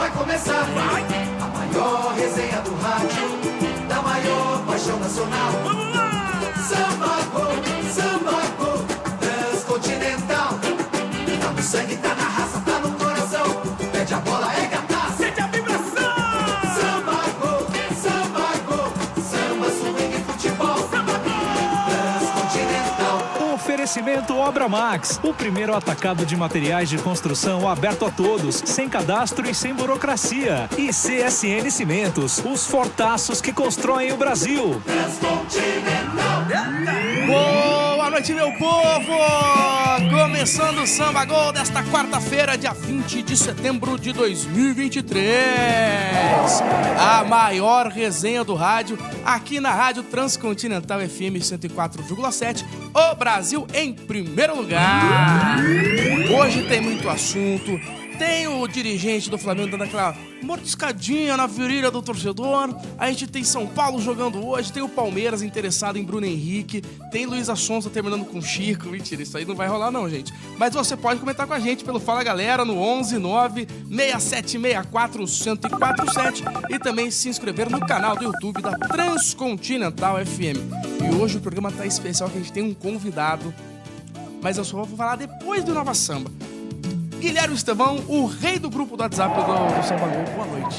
vai começar. A maior resenha do rádio, da maior paixão nacional. Vamos lá! Samba Go, Transcontinental. Tá no sangue, tá na raça, tá no coração. Pede a bola, é gata, sente a vibração. Samba Go, samba, swing e futebol. Transcontinental. Oferecimento Obra Max, o primeiro atacado de materiais de construção aberto a todos, sem cadastro e sem burocracia. E CSN Cimentos, os fortaços que constroem o Brasil. Boa noite, meu povo! Começando o Samba Go desta quarta-feira, dia 20 de setembro de 2023. A maior resenha do rádio, aqui na Rádio Transcontinental FM 104,7, o Brasil em primeiro lugar. Hoje tem muito assunto. Tem o dirigente do Flamengo dando aquela mordiscadinha na virilha do torcedor. A gente tem São Paulo jogando hoje. Tem o Palmeiras interessado em Bruno Henrique. Tem Luísa Sonza terminando com Chico. Mentira, isso aí não vai rolar não, gente. Mas você pode comentar com a gente pelo Fala Galera no 119-6764-1047 e também se inscrever no canal do YouTube da Transcontinental FM. E hoje o programa tá especial, que a gente tem um convidado, mas eu só vou falar depois do Nova Samba. Guilherme Estevão, o rei do grupo do WhatsApp do Samba Go.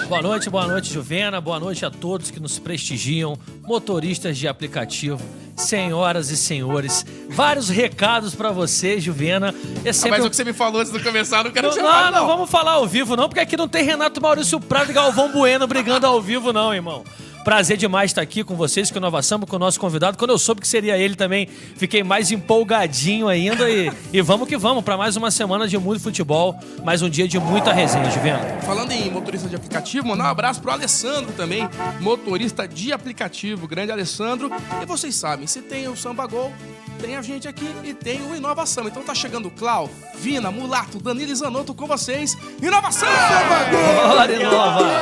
Boa noite. Boa noite, Juvena. Boa noite a todos que nos prestigiam, motoristas de aplicativo, senhoras e senhores. Vários recados pra você, Juvena. Mas o que você me falou antes de começar, não quero chamar, não vamos falar ao vivo, não, porque aqui não tem Renato Maurício Prado e Galvão Bueno brigando ao vivo, não, irmão. Prazer demais estar aqui com vocês, com o Nova Samba, com o nosso convidado. Quando eu soube que seria ele também, fiquei mais empolgadinho ainda. E vamos que vamos, para mais uma semana de muito futebol, mais um dia de muita resenha, Juvena. Falando em motorista de aplicativo, mandar um abraço pro Alessandro também, motorista de aplicativo, grande Alessandro. E vocês sabem, se tem o Samba Go, tem a gente aqui e tem o Inova Samba. Então tá chegando o Clau, Vina, Mulato, Danilo e Zanotto com vocês. Inova Samba! Bora, Inova!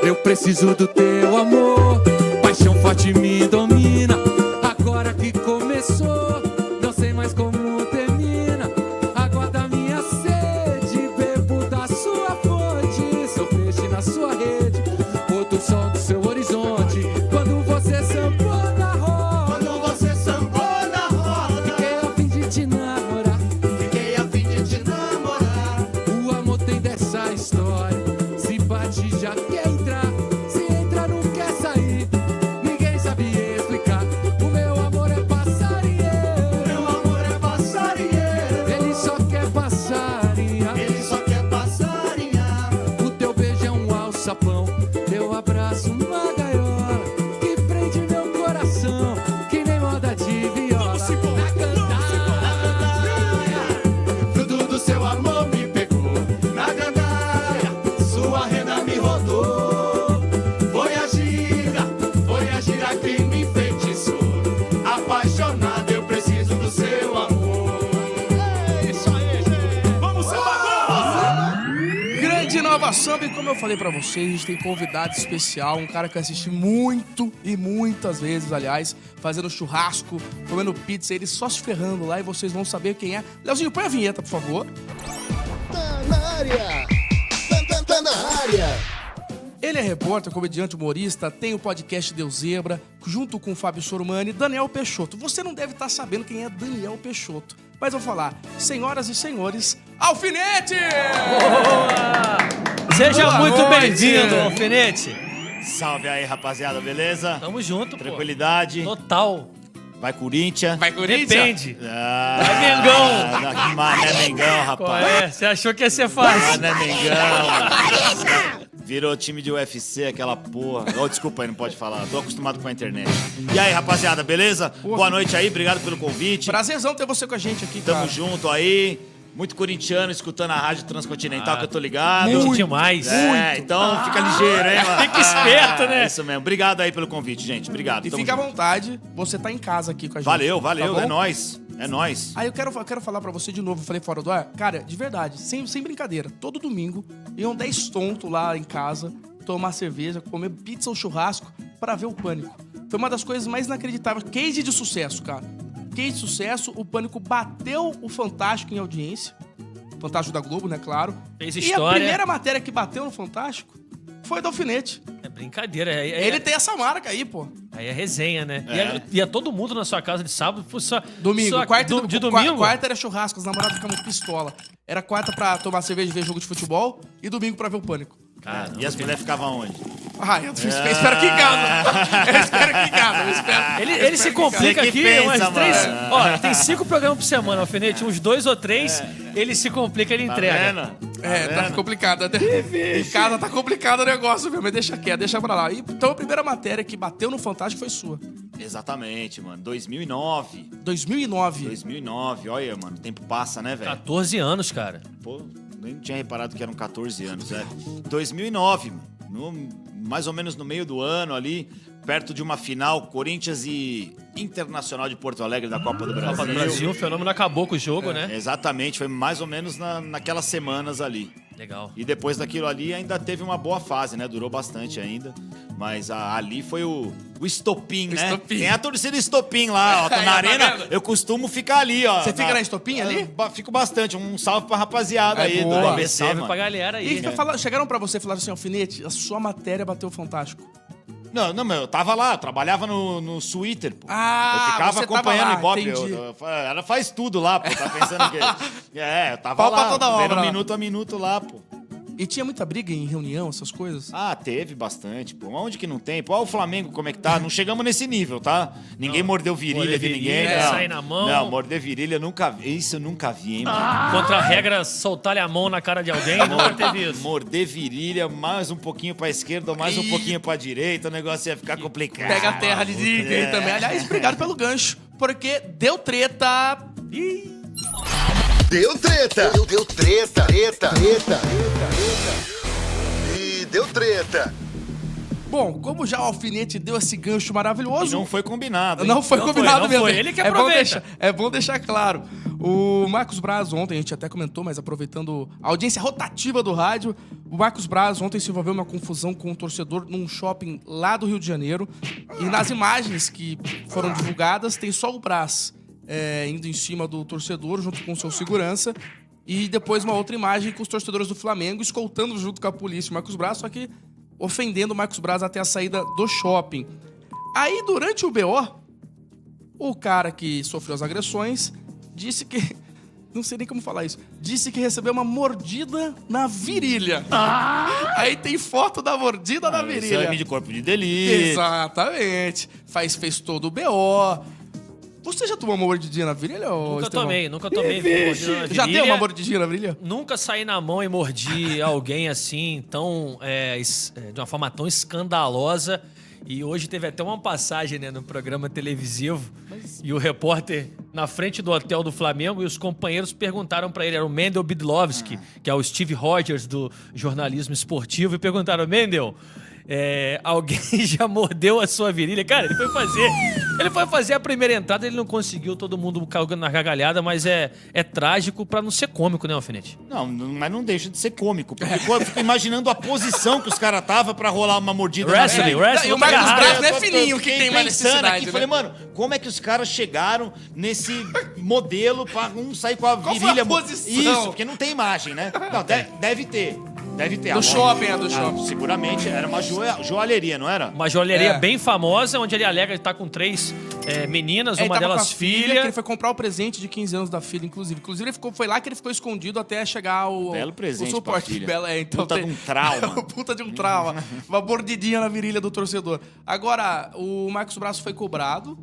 Eu preciso do teu amor, paixão forte me domina. Agora que começou, não sei mais como termina. Aguarda a minha sede, bebo da sua fonte. Sou peixe na sua rede, outro sol do seu horizonte. Quando você sambou na roda, fiquei a fim de te namorar. O amor tem dessa história, se bate já quer entrar. Teu abraço uma gaiola que prende meu coração, que nem moda de viola. Na gandaia, Fruto do seu amor me pegou. Na gandaia, sua renda me rodou. Foi a gira que me enfeitiçou. Apaixonado, eu preciso do seu amor. É isso aí, gente. Vamos Samba! Grande Nova Samba, e como eu falei pra vocês, a gente tem convidado especial, um cara que eu assisti muito e muitas vezes, aliás, fazendo churrasco, comendo pizza, ele só se ferrando lá, e vocês vão saber quem é. Leozinho, põe a vinheta, por favor. Tá na área! Tá na área! Ele é repórter, comediante, humorista, tem o podcast Deus Zebra, junto com o Fábio Sormani e Daniel Peixoto. Você não deve estar sabendo quem é Daniel Peixoto, mas vou falar, senhoras e senhores, Alfinete! Boa! Seja Boa muito noite. Bem-vindo, Alfinete. Salve aí, rapaziada, beleza? Tamo junto, Tranquilidade. pô. Total. Vai Corinthians. Vai, Corinthians? Depende. Ah, Vai, Mengão. Mané Mengão, Qual rapaz. é? Você achou que ia ser fácil? Mané Mengão. Virou time de UFC, aquela porra. Oh, desculpa aí, não pode falar. Tô acostumado com a internet. E aí, rapaziada, beleza? Boa noite aí, obrigado pelo convite. Prazerzão ter você com a gente aqui, cara. Tamo junto aí. Muito corintiano escutando a Rádio Transcontinental, que eu tô ligado. Muito demais. Então fica ligeiro, hein, mano? Fica esperto, né? Isso mesmo. Obrigado aí pelo convite, gente. Obrigado. E tamo fica à junto. vontade, você tá em casa aqui com a gente. Valeu, tá bom? é nóis. É nóis. Aí eu quero falar pra você de novo, eu falei fora do ar. Cara, de verdade, sem brincadeira, todo domingo iam 10 tontos lá em casa, tomar cerveja, comer pizza ou churrasco pra ver o Pânico. Foi uma das coisas mais inacreditáveis. Case de sucesso, cara. Case de sucesso, o Pânico bateu o Fantástico em audiência. Fantástico da Globo, né, claro. Fez E a história. primeira matéria que bateu no Fantástico foi do Alfinete. É brincadeira. Ele tem essa marca aí, pô. Aí é resenha, né? Ia todo mundo na sua casa de sábado. Domingo. De domingo? Quarta era churrasco, os namorados ficavam pistola. Era quarta pra tomar cerveja e ver jogo de futebol e domingo pra ver o Pânico. Caramba, E as mulheres ficavam onde? Eu espero que em casa. Eu espero que em casa. Ele se complica Você que aqui, pensa, umas 3. mano. Ó, tem 5 programas por semana, Alfinete. Uns 2 ou 3, ele se complica, ele Tá entrega. vendo? Tá complicado. Em casa tá complicado o negócio, viu? Mas deixa quieto, deixa pra lá. Então a primeira matéria que bateu no Fantástico foi sua. Exatamente, mano. 2009. 2009. 2009. Olha, mano, o tempo passa, né, velho? 14 anos, cara. Pô, nem tinha reparado que eram 14 anos, 2009, mano. Mais ou menos no meio do ano ali, perto de uma final, Corinthians e Internacional de Porto Alegre da Copa do Brasil. Copa do Brasil, o fenômeno acabou com o jogo, né? Exatamente, foi mais ou menos naquelas semanas ali. Legal. E depois daquilo ali ainda teve uma boa fase, né? Durou bastante ainda. Mas ali foi o estopim, né? Estopim. Tem a torcida estopim lá, ó. Tô na Tá arena, vendo? eu costumo ficar ali, ó. Você fica na estopim ali? Fico bastante. Um salve pra rapaziada É aí boa. do ABC, Salve mano. pra galera aí. Chegaram pra você e falaram assim, Alfinete, a sua matéria bateu Fantástico. Não, meu, eu tava lá, eu trabalhava no Twitter, pô. Ah, eu ficava você tava acompanhando lá, o Ibope. entendi. Ela faz tudo lá, pô. Tá pensando que. Eu tava Pau pra lá, toda obra vendo lá. minuto a minuto lá, pô. E tinha muita briga em reunião, essas coisas? Ah, teve bastante, pô. Onde que não tem? Pô, olha o Flamengo como é que tá. Não chegamos nesse nível, tá? Ninguém mordeu virilha de ninguém. virilha, Não. sair na mão. Não, morder virilha eu nunca vi. Isso eu nunca vi, hein, mano. Contra a regra, soltar-lhe a mão na cara de alguém, nunca teve isso. Morder virilha, mais um pouquinho pra esquerda ou mais um pouquinho pra direita, o negócio ia ficar complicado. Pega a terra de ninguém também. Aliás, obrigado pelo gancho, porque deu treta. Deu treta. Deu treta. Treta. E deu treta. Bom, como já o Alfinete deu esse gancho E maravilhoso... não foi combinado, hein? Não foi Não combinado foi, mesmo. não foi. Ele que é bom aproveita. É bom deixar claro. O Marcos Braz ontem, a gente até comentou, mas aproveitando a audiência rotativa do rádio, o Marcos Braz ontem se envolveu numa confusão com um torcedor num shopping lá do Rio de Janeiro. E nas imagens que foram divulgadas, tem só o Braz indo em cima do torcedor, junto com seu segurança. E depois uma outra imagem com os torcedores do Flamengo escoltando junto com a polícia o Marcos Braz, só que ofendendo o Marcos Braz até a saída do shopping. Aí, durante o BO, o cara que sofreu as agressões disse que... Não sei nem como falar isso. Disse que recebeu uma mordida na virilha. Aí tem foto da mordida na virilha. Exame de corpo de delito. Exatamente. Fez todo o BO. Você já tomou uma mordidinha na virilha, ô Nunca Estevão? tomei, nunca tomei. Mordida na Já deu virilha. uma mordidinha na virilha? Nunca saí na mão e mordi alguém assim, de uma forma tão escandalosa. E hoje teve até uma passagem, né, no programa televisivo. E o repórter na frente do hotel do Flamengo e os companheiros perguntaram pra ele, era o Mendel Bidlovski, que é o Steve Rogers do jornalismo esportivo, e perguntaram, Mendel, alguém já mordeu a sua virilha? Cara, ele foi fazer a primeira entrada, ele não conseguiu, todo mundo caiu na gargalhada, mas é trágico pra não ser cômico, né, Alfinete? Não, mas não deixa de ser cômico. Porque pô, eu fico imaginando a posição que os caras tava pra rolar uma mordida. Wrestling, na wrestling. E o Marcos Agarrado. Braz não é Eu tô- fininho que fiquei tem mais pensando necessidade, aqui, né? falei, mano, como é que os caras chegaram nesse modelo pra um sair com a Qual foi virilha... a posição? Isso, porque não tem imagem, né? Não, deve ter. Deve ter. Do A shopping, loja- do shopping. Seguramente, era uma joalheria, não era? Uma joalheria É. bem famosa, onde ele alega que tá com 3 meninas, Ele uma tava delas com a que filha. ele foi comprar o presente de 15 anos da filha, inclusive. Inclusive, foi lá que ele ficou escondido até chegar o Belo presente o suporte. pra filha. Então, Puta de um trauma. Puta de um trauma. Uma mordidinha na virilha do torcedor. Agora, o Marcos Braz foi cobrado.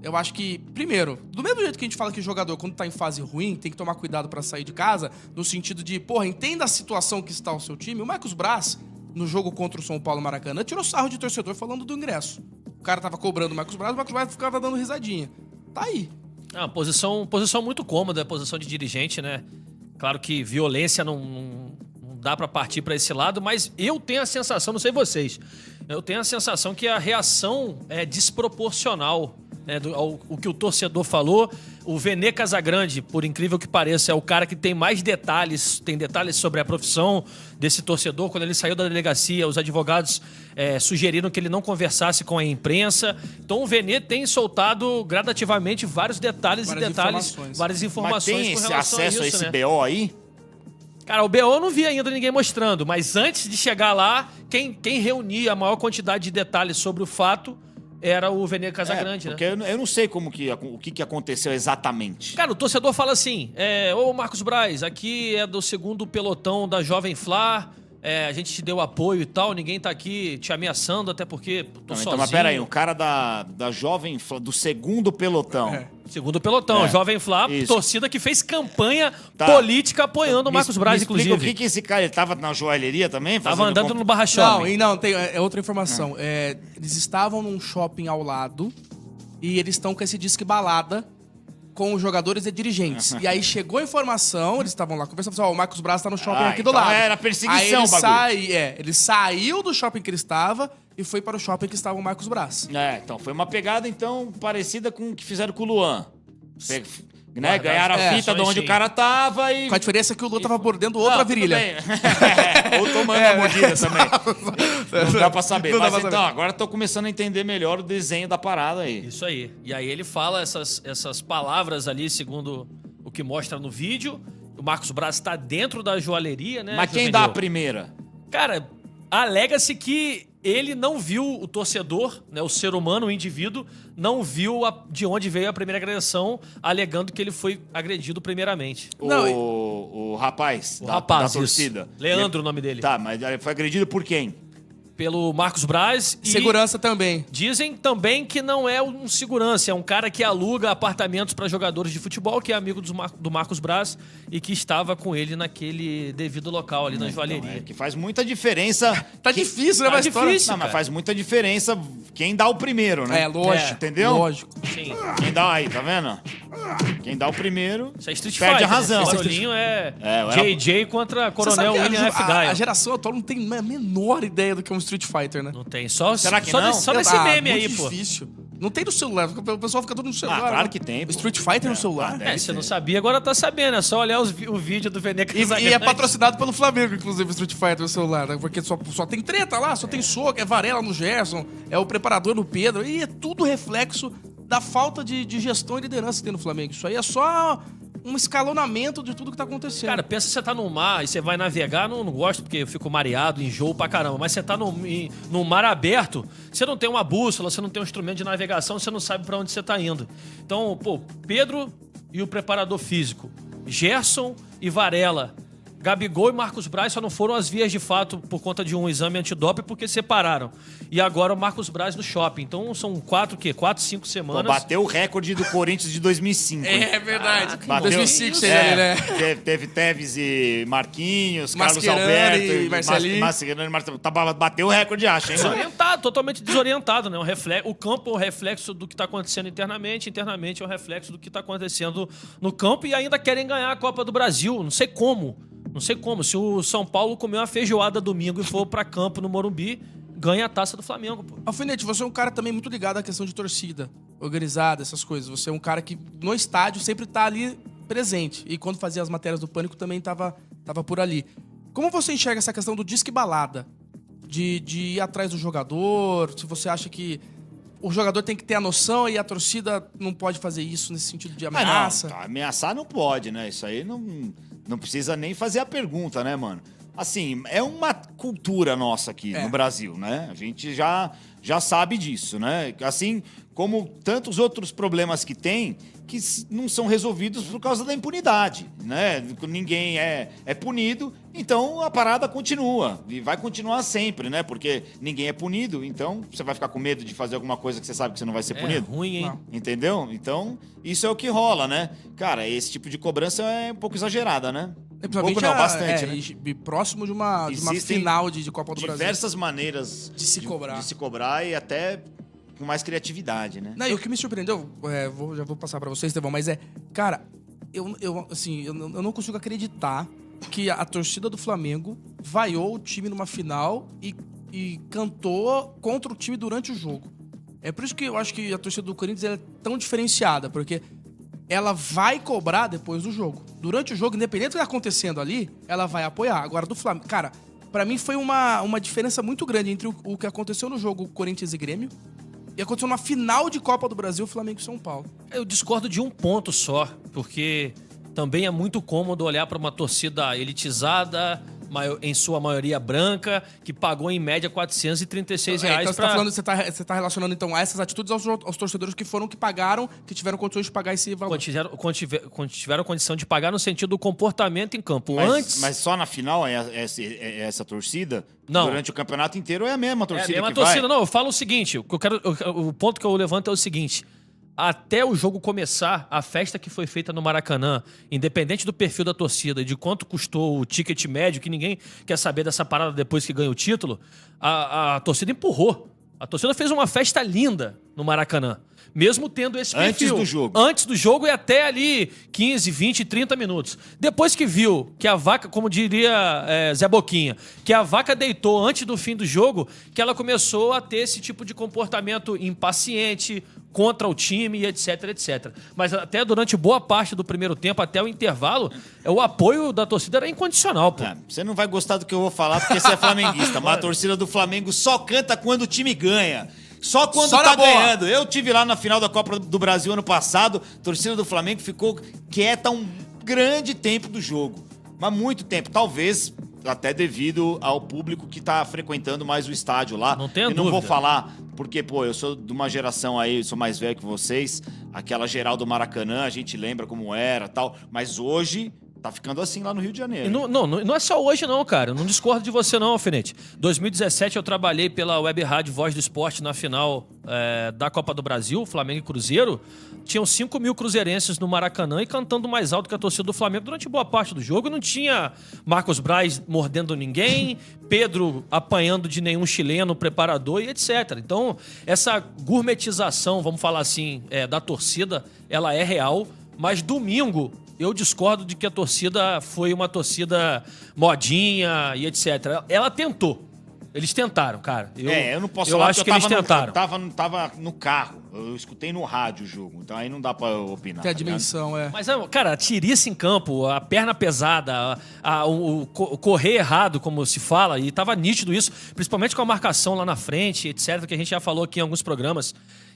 Eu acho que, primeiro, do mesmo jeito que a gente fala que o jogador, quando tá em fase ruim, tem que tomar cuidado pra sair de casa, no sentido de, porra, entenda a situação que está o seu time. O Marcos Braz, no jogo contra o São Paulo Maracanã, tirou sarro de torcedor falando do ingresso. O cara tava cobrando o Marcos Braz ficava dando risadinha. Tá aí. Ah, posição muito cômoda, posição de dirigente, né? Claro que violência não dá pra partir pra esse lado, mas eu tenho a sensação, não sei vocês, eu tenho a sensação que a reação é desproporcional, né, ao que o torcedor falou. O Vene Casagrande, por incrível que pareça, é o cara que tem mais detalhes, tem detalhes sobre a profissão desse torcedor. Quando ele saiu da delegacia, os advogados sugeriram que ele não conversasse com a imprensa. Então o Vene tem soltado gradativamente vários detalhes Várias várias informações. informações Mas tem com esse relação acesso a a isso, esse né? BO aí? Cara, o BO eu não vi ainda ninguém mostrando, mas antes de chegar lá, quem reunia a maior quantidade de detalhes sobre o fato era o Vene Casagrande, né? Porque eu não sei o que aconteceu exatamente. Cara, o torcedor fala assim, ô Marcos Braz, aqui é do segundo pelotão da Jovem Flá, a gente te deu apoio e tal, ninguém tá aqui te ameaçando, até porque tô sozinho. Então, mas pera aí, o cara da Jovem Flá, do segundo pelotão. Segundo pelotão, Jovem Flá, isso. torcida que fez campanha política apoiando o Marcos Braz, inclusive. O que esse cara, ele tava na joalheria também? Tava andando no Barra Shopping. Não, tem outra informação. Eles estavam num shopping ao lado e eles estão com esse disque balada com os jogadores e dirigentes. E aí chegou a informação, eles estavam lá conversando, o Marcos Braz tá no shopping aqui do então lado. era perseguição aí o bagulho. ele saiu do shopping que ele estava e foi para o shopping que estava o Marcos Braz. Então foi uma pegada, então, parecida com o que fizeram com o Luan. Né? Ganharam a fita de onde o cara tava e... Com a diferença que o Luan tava mordendo outra virilha. Ou tomando a mordida também. Não dá pra saber. Não dá Mas pra então, saber. agora eu tô começando a entender melhor o desenho da parada aí. Isso aí. E aí ele fala essas palavras ali, segundo o que mostra no vídeo. O Marcos Braz tá dentro da joalheria, né? Mas quem Juvenil? dá a primeira? Cara, alega-se que ele não viu o torcedor, né, o ser humano, o indivíduo, não viu de onde veio a primeira agressão, alegando que ele foi agredido primeiramente. O rapaz O da rapaz, torcida. isso. Leandro, o nome dele. Tá, mas ele foi agredido por quem? Pelo Marcos Braz e... Segurança também. Dizem também que não é um segurança, é um cara que aluga apartamentos para jogadores de futebol, que é amigo do Marcos Braz e que estava com ele naquele devido local ali na joalheria. Que faz muita diferença. Tá difícil, né? Tá a história? difícil. Não, mas cara. faz muita diferença quem dá o primeiro, né? Lógico. Entendeu? Lógico. Sim. Quem dá aí, tá vendo? Quem dá o primeiro Isso é Street perde Fighter, a razão. Esse barulhinho é É, JJ contra Você Coronel sabe que William F. Gaio. a geração atual não tem a menor ideia do que é um Street Fighter, né? Não tem. Só Será que só não? Só nesse meme aí, muito pô. difícil. Não tem no celular, o pessoal fica todo no celular. claro né? que tem, pô. Street Fighter no celular. deve Você ter. não sabia, agora tá sabendo. É só olhar o vídeo do Vene E Casagrande. é patrocinado pelo Flamengo, inclusive, o Street Fighter no celular, né? Porque só tem treta lá, só tem soco, é Varela no Gerson, é o preparador no Pedro, e é tudo reflexo da falta de gestão e liderança que tem no Flamengo. Isso aí é só um escalonamento de tudo que tá acontecendo. Cara, pensa que você tá no mar e você vai navegar, não gosto porque eu fico mareado, enjoo pra caramba, mas você tá no mar aberto, você não tem uma bússola, você não tem um instrumento de navegação, você não sabe pra onde você tá indo. Então, pô, Pedro e o preparador físico, Gerson e Varela, Gabigol e Marcos Braz só não foram às vias de fato por conta de um exame antidoping porque separaram. E agora o Marcos Braz no shopping. Então são 4, 5 semanas. Bateu o recorde do Corinthians de 2005. hein? É verdade. Bateu. 2005 seria ali, né? Teve Tevez e Marquinhos, Carlos Mascherano Alberto e Marcelinho. Mascherano e Marcelinho. Bateu o recorde, acho, hein, mano? Desorientado, totalmente desorientado, né? O campo é o reflexo do que tá acontecendo internamente é o reflexo do que tá acontecendo no campo e ainda querem ganhar a Copa do Brasil. Não sei como. Se o São Paulo comer uma feijoada domingo e for pra campo no Morumbi, ganha a taça do Flamengo, pô. Alfinete, você é um cara também muito ligado à questão de torcida, organizada, essas coisas. Você é um cara que no estádio sempre tá ali presente. E quando fazia as matérias do Pânico também tava por ali. Como você enxerga essa questão do disque balada? De ir atrás do jogador? Se você acha que o jogador tem que ter a noção e a torcida não pode fazer isso nesse sentido de ameaça? Não, ameaçar não pode, né? Isso aí não precisa nem fazer a pergunta, né, mano? Assim, é uma cultura nossa aqui no Brasil, né? A gente já sabe disso, né? Assim como tantos outros problemas que tem que não são resolvidos por causa da impunidade, né? Ninguém é punido, então a parada continua e vai continuar sempre, né? Porque ninguém é punido, então você vai ficar com medo de fazer alguma coisa que você sabe que você não vai ser punido. É ruim, hein? Não. Entendeu? Então, isso é o que rola, né? Cara, esse tipo de cobrança é um pouco exagerada, né? Um pouco não, bastante, né? E próximo de uma Existem final de Copa do Brasil. Diversas maneiras De se cobrar. de se cobrar e até com mais criatividade, né? Não, e o que me surpreendeu, já vou passar pra vocês, Estevão, mas cara, eu não consigo acreditar que a torcida do Flamengo vaiou o time numa final e cantou contra o time durante o jogo. É por isso que eu acho que a torcida do Corinthians é tão diferenciada, porque ela vai cobrar depois do jogo. Durante o jogo, independente do que tá acontecendo ali, ela vai apoiar. Agora, do Flamengo... Cara, pra mim foi uma diferença muito grande entre o que aconteceu no jogo Corinthians e Grêmio e aconteceu numa final de Copa do Brasil, Flamengo e São Paulo. Eu discordo de um ponto só, porque também é muito cômodo olhar para uma torcida elitizada, em sua maioria branca, que pagou em média R$436 Então você pra... tá falando, você tá relacionando então essas atitudes aos torcedores que pagaram, que tiveram condições de pagar esse valor. Quando tiveram condição de pagar no sentido do comportamento em campo. Mas só na final é essa torcida? Não. Durante o campeonato inteiro é a mesma torcida É a mesma que torcida. vai? Não, eu falo o seguinte, o ponto que eu levanto é o seguinte: até o jogo começar, a festa que foi feita no Maracanã, independente do perfil da torcida e de quanto custou o ticket médio, que ninguém quer saber dessa parada depois que ganha o título, a torcida empurrou. A torcida fez uma festa linda no Maracanã, mesmo tendo esse perfil. Antes do jogo. Antes do jogo e até ali 15, 20, 30 minutos. Depois que viu que a vaca, como diria Zé Boquinha, que a vaca deitou antes do fim do jogo, que ela começou a ter esse tipo de comportamento impaciente, contra o time e etc, etc. Mas até durante boa parte do primeiro tempo, até o intervalo, o apoio da torcida era incondicional, pô. Você não vai gostar do que eu vou falar porque você é flamenguista, mas a torcida do Flamengo só canta quando o time ganha. Só quando Só tá na boa. ganhando. Eu tive lá na final da Copa do Brasil ano passado, a torcida do Flamengo ficou quieta um grande tempo do jogo. Mas muito tempo, talvez até devido ao público que tá frequentando mais o estádio lá. Não tenha E não vou dúvida. falar, porque, pô, eu sou de uma geração aí, eu sou mais velho que vocês, aquela geral do Maracanã, a gente lembra como era tal, mas hoje tá ficando assim lá no Rio de Janeiro. E não é só hoje não, cara. Eu não discordo de você não, Alfinete. 2017 eu trabalhei pela Web Rádio Voz do Esporte na final da Copa do Brasil, Flamengo e Cruzeiro. Tinham 5 mil cruzeirenses no Maracanã e cantando mais alto que a torcida do Flamengo durante boa parte do jogo. Não tinha Marcos Braz mordendo ninguém, Pedro apanhando de nenhum chileno, preparador e etc. Então, essa gourmetização, vamos falar assim, da torcida, ela é real. Mas domingo eu discordo de que a torcida foi uma torcida modinha e etc. Ela tentou. Eles tentaram, cara. Eu não posso eu falar acho porque que eles tentaram. Eu tava no carro, eu escutei no rádio o jogo, então aí não dá pra opinar. Tem a tá ligado? dimensão, Mas, cara, a tiriça em campo, a perna pesada, o correr errado, como se fala, e tava nítido isso, principalmente com a marcação lá na frente, etc., que a gente já falou aqui em alguns programas.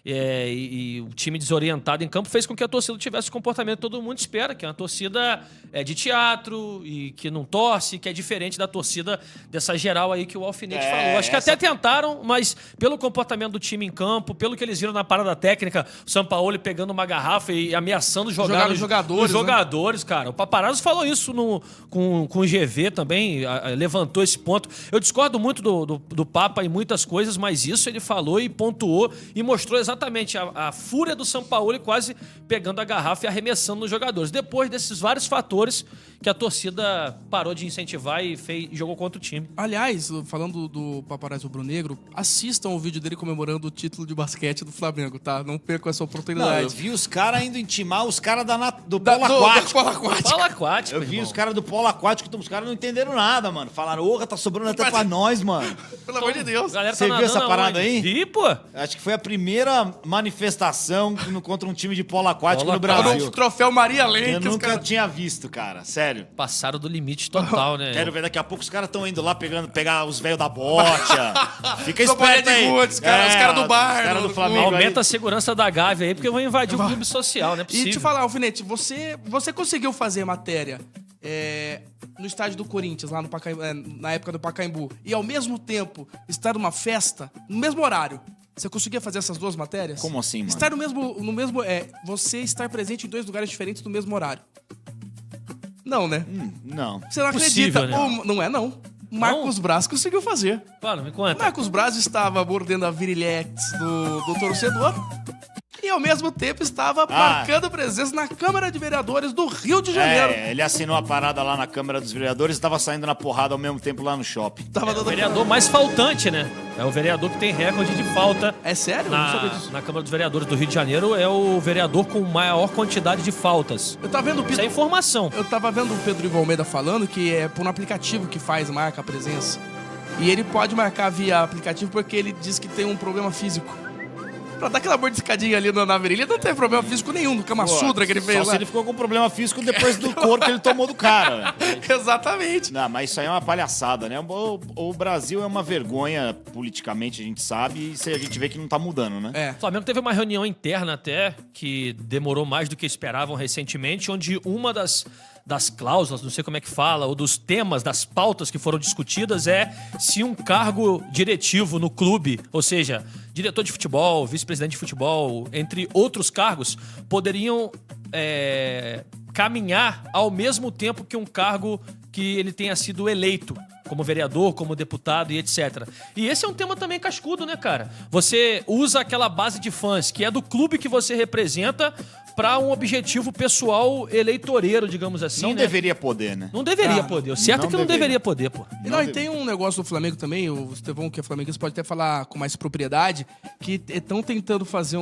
E o time desorientado em campo fez com que a torcida tivesse o comportamento que todo mundo espera, que é uma torcida de teatro e que não torce, que é diferente da torcida dessa geral aí que o Alfinete falou. Acho que até tentaram, mas pelo comportamento do time em campo, pelo que eles viram na parada técnica, o Sampaoli pegando uma garrafa e ameaçando jogar os os jogadores, cara. O Paparazzo falou isso com o GV também, levantou esse ponto. Eu discordo muito do Papa em muitas coisas, mas isso ele falou e pontuou e mostrou exatamente a fúria do Sampaoli quase pegando a garrafa e arremessando nos jogadores. Depois desses vários fatores que a torcida parou de incentivar e jogou contra o time. Aliás, falando do Paparazzo Rubro-Negro, assistam o vídeo dele comemorando o título de basquete do Flamengo, tá? Não percam essa Não, oportunidade. eu vi os caras indo intimar os caras do polo aquático. Polo aquático. Fala aquático, Eu vi irmão. os caras do polo aquático, os caras não entenderam nada, mano. Falaram, orra, tá sobrando até pra nós, mano. Pelo amor de Deus. A galera Você viu nadando essa parada aonde? aí? Vi, pô. Acho que foi a primeira manifestação contra um time de polo aquático Polo no Brasil. O troféu Maria Eu Lenk, os nunca caras... tinha visto, cara. Sério. Passaram do limite total, né? Quero ver, daqui a pouco os caras estão indo lá pegar os velhos da bocha. Fica Só esperto boné de aí. gude, os caras do bar, Os caras do do Flamengo Aumenta aí. a segurança da Gávea aí, porque eu vou invadir o clube social, não é E possível. te falar, Alfinete, você conseguiu fazer matéria no estádio do Corinthians, lá no na época do Pacaembu, e ao mesmo tempo estar numa festa, no mesmo horário. Você conseguia fazer essas duas matérias? Como assim, mano? Estar no mesmo você estar presente em 2 lugares diferentes no mesmo horário. Não, né? Não. Você não Possível, acredita. né? Não é, não. Marcos Braz conseguiu fazer. Fala, me conta. Marcos Braz estava mordendo a virilhetes do torcedor e, ao mesmo tempo, estava marcando presença na Câmara de Vereadores do Rio de Janeiro. Ele assinou a parada lá na Câmara dos Vereadores e tava saindo na porrada ao mesmo tempo lá no shopping. Tava É o dando... vereador mais faltante, né? É o vereador que tem recorde de falta É sério? Eu não sabia disso. na Câmara dos Vereadores do Rio de Janeiro. É o vereador com maior quantidade de faltas. Eu tava vendo o Isso é Pedro... informação. Eu tava vendo o Pedro Ivo Almeida falando que é por um aplicativo que marca a presença. E ele pode marcar via aplicativo porque ele diz que tem um problema físico. pra dar aquela mordiscadinha ali na virilha, não teve problema físico nenhum do Kama Sutra que ele fez Só lá. se ele ficou com problema físico depois do couro que ele tomou do cara. Exatamente. Não, mas isso aí é uma palhaçada, né? O Brasil é uma vergonha politicamente, a gente sabe, e a gente vê que não tá mudando, né? É. O Flamengo teve uma reunião interna até, que demorou mais do que esperavam recentemente, onde uma das cláusulas, não sei como é que fala, ou dos temas, das pautas que foram discutidas é se um cargo diretivo no clube, ou seja, diretor de futebol, vice-presidente de futebol, entre outros cargos, poderiam caminhar ao mesmo tempo que um cargo que ele tenha sido eleito, como vereador, como deputado e etc. E esse é um tema também cascudo, né, cara? Você usa aquela base de fãs, que é do clube que você representa, para um objetivo pessoal eleitoreiro, digamos assim, Não né? deveria poder, né? Não deveria poder. O certo é que não deveria poder, pô. E tem um negócio do Flamengo também, o Estevão, que é flamenguista, pode até falar com mais propriedade, que estão tentando fazer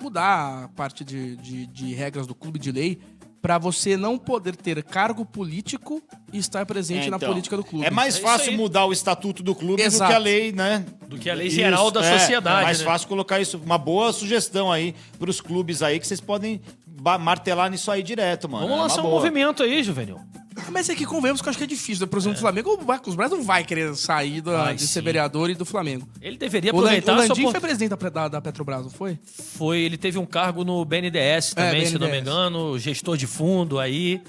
mudar a parte de regras do clube de lei pra você não poder ter cargo político e estar presente na Então, política do clube. É mais isso fácil aí. mudar o estatuto do clube do Exato. que a lei, né? Do que a lei geral da sociedade, É mais né? fácil colocar isso. Uma boa sugestão aí pros clubes aí, que vocês podem martelar nisso aí direto, mano. Vamos É uma lançar um boa. movimento aí, Juvenil. Mas é que convenhamos que eu acho que é difícil. Né? Por exemplo, o Flamengo, o Marcos Braz não vai querer sair Vai, de ser sim. vereador e do Flamengo. Ele deveria O aproveitar a sua Landim foi presidente da Petrobras, não foi? Ele teve um cargo no BNDES também, se não me BNDES. engano, gestor de fundo aí.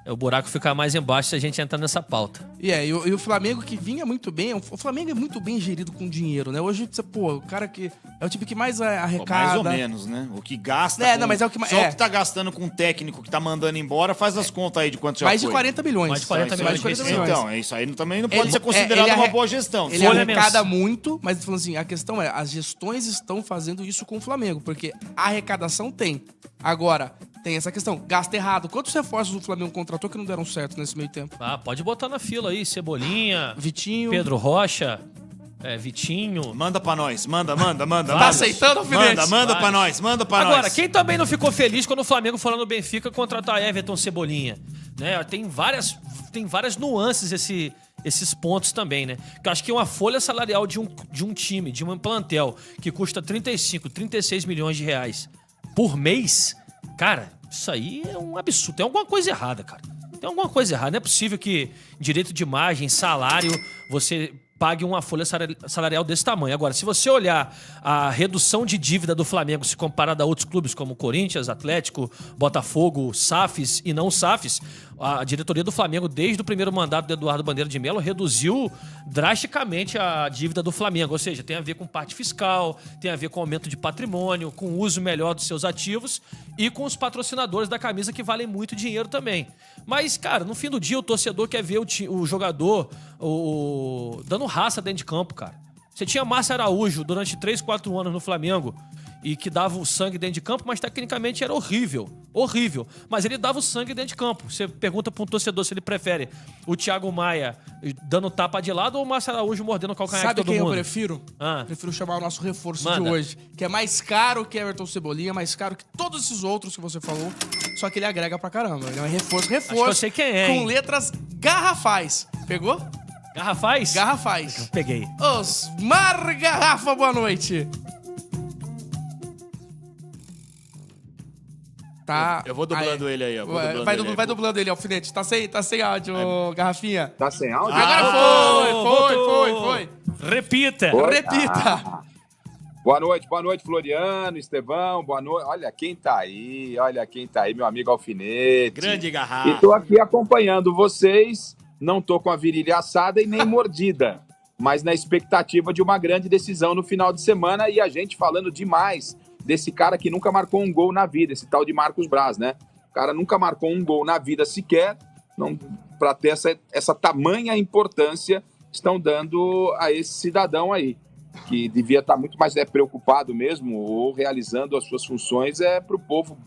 O buraco fica mais embaixo se a gente entrar nessa pauta. E o Flamengo que vinha muito bem, o Flamengo é muito bem gerido com dinheiro, né? Hoje, você, o cara que é o tipo que mais Pô, arrecada. mais ou menos, né? O que gasta. Não, mas é o que mais. Só o que tá gastando com um técnico que tá mandando embora, faz as contas aí de quanto já Mais de foi. 40 milhões. Mais de 40 Mais milhões de 40 de milhões. Então, isso aí também não pode Ele- ser considerado ele uma arre- boa gestão. Ele Folha arrecada mens- muito, mas falando assim, a questão é, as gestões estão fazendo isso com o Flamengo, porque a arrecadação tem. Agora, tem essa questão, gasta errado. Quantos reforços o Flamengo contratou que não deram certo nesse meio tempo? Ah, pode botar na fila aí, Cebolinha, Vitinho. Pedro Rocha, Vitinho. Manda pra nós, manda. Tá aceitando, alfinete? Manda pra nós, manda pra nós. Agora, quem também não ficou feliz quando o Flamengo foi lá no Benfica contratar Everton Cebolinha? Né? Tem várias nuances esses pontos também, né? Que eu acho que uma folha salarial de um time, de um plantel, que custa 35, 36 milhões de reais por mês, cara, isso aí é um absurdo. Tem alguma coisa errada, cara. Tem alguma coisa errada. Não é possível que direito de imagem, salário, você pague uma folha salarial desse tamanho. Agora, se você olhar a redução de dívida do Flamengo se comparada a outros clubes como Corinthians, Atlético, Botafogo, SAFs e não SAFs, a diretoria do Flamengo, desde o primeiro mandato do Eduardo Bandeira de Mello, reduziu drasticamente a dívida do Flamengo. Ou seja, tem a ver com parte fiscal, tem a ver com aumento de patrimônio, com o uso melhor dos seus ativos e com os patrocinadores da camisa que valem muito dinheiro também. Mas, cara, no fim do dia, o torcedor quer ver o jogador dando raça dentro de campo, cara. Você tinha Márcio Araújo durante 3, 4 anos no Flamengo e que dava o sangue dentro de campo, mas tecnicamente era horrível. Horrível. Mas ele dava o sangue dentro de campo. Você pergunta para um torcedor se ele prefere o Thiago Maia dando tapa de lado ou o Márcio Araújo mordendo o calcanhar Sabe de todo quem mundo? eu prefiro? Ah. Prefiro chamar o nosso reforço Manda. de hoje, que é mais caro que Everton Cebolinha, mais caro que todos esses outros que você falou, só que ele agrega pra caramba. Ele é um reforço, que eu sei quem é, com hein? letras garrafais. Pegou? Garrafais? Garrafais. Peguei. Osmar Garrafa, boa noite. Tá. Eu vou dublando ele aí, ó. Vou dublando ele aí. Vai dublando ele, alfinete. Tá sem áudio, Garrafinha. Tá sem áudio? Agora foi. Repita. Repita. Boa noite, Floriano, Estevão, boa noite. Olha quem tá aí, meu amigo Alfinete. Grande E garrafa. tô aqui acompanhando vocês, não tô com a virilha assada e nem mordida, mas na expectativa de uma grande decisão no final de semana e a gente falando demais desse cara que nunca marcou um gol na vida, esse tal de Marcos Braz, né? O cara nunca marcou um gol na vida sequer, para ter essa tamanha importância estão dando a esse cidadão aí, que devia estar muito mais preocupado mesmo, ou realizando as suas funções para o povo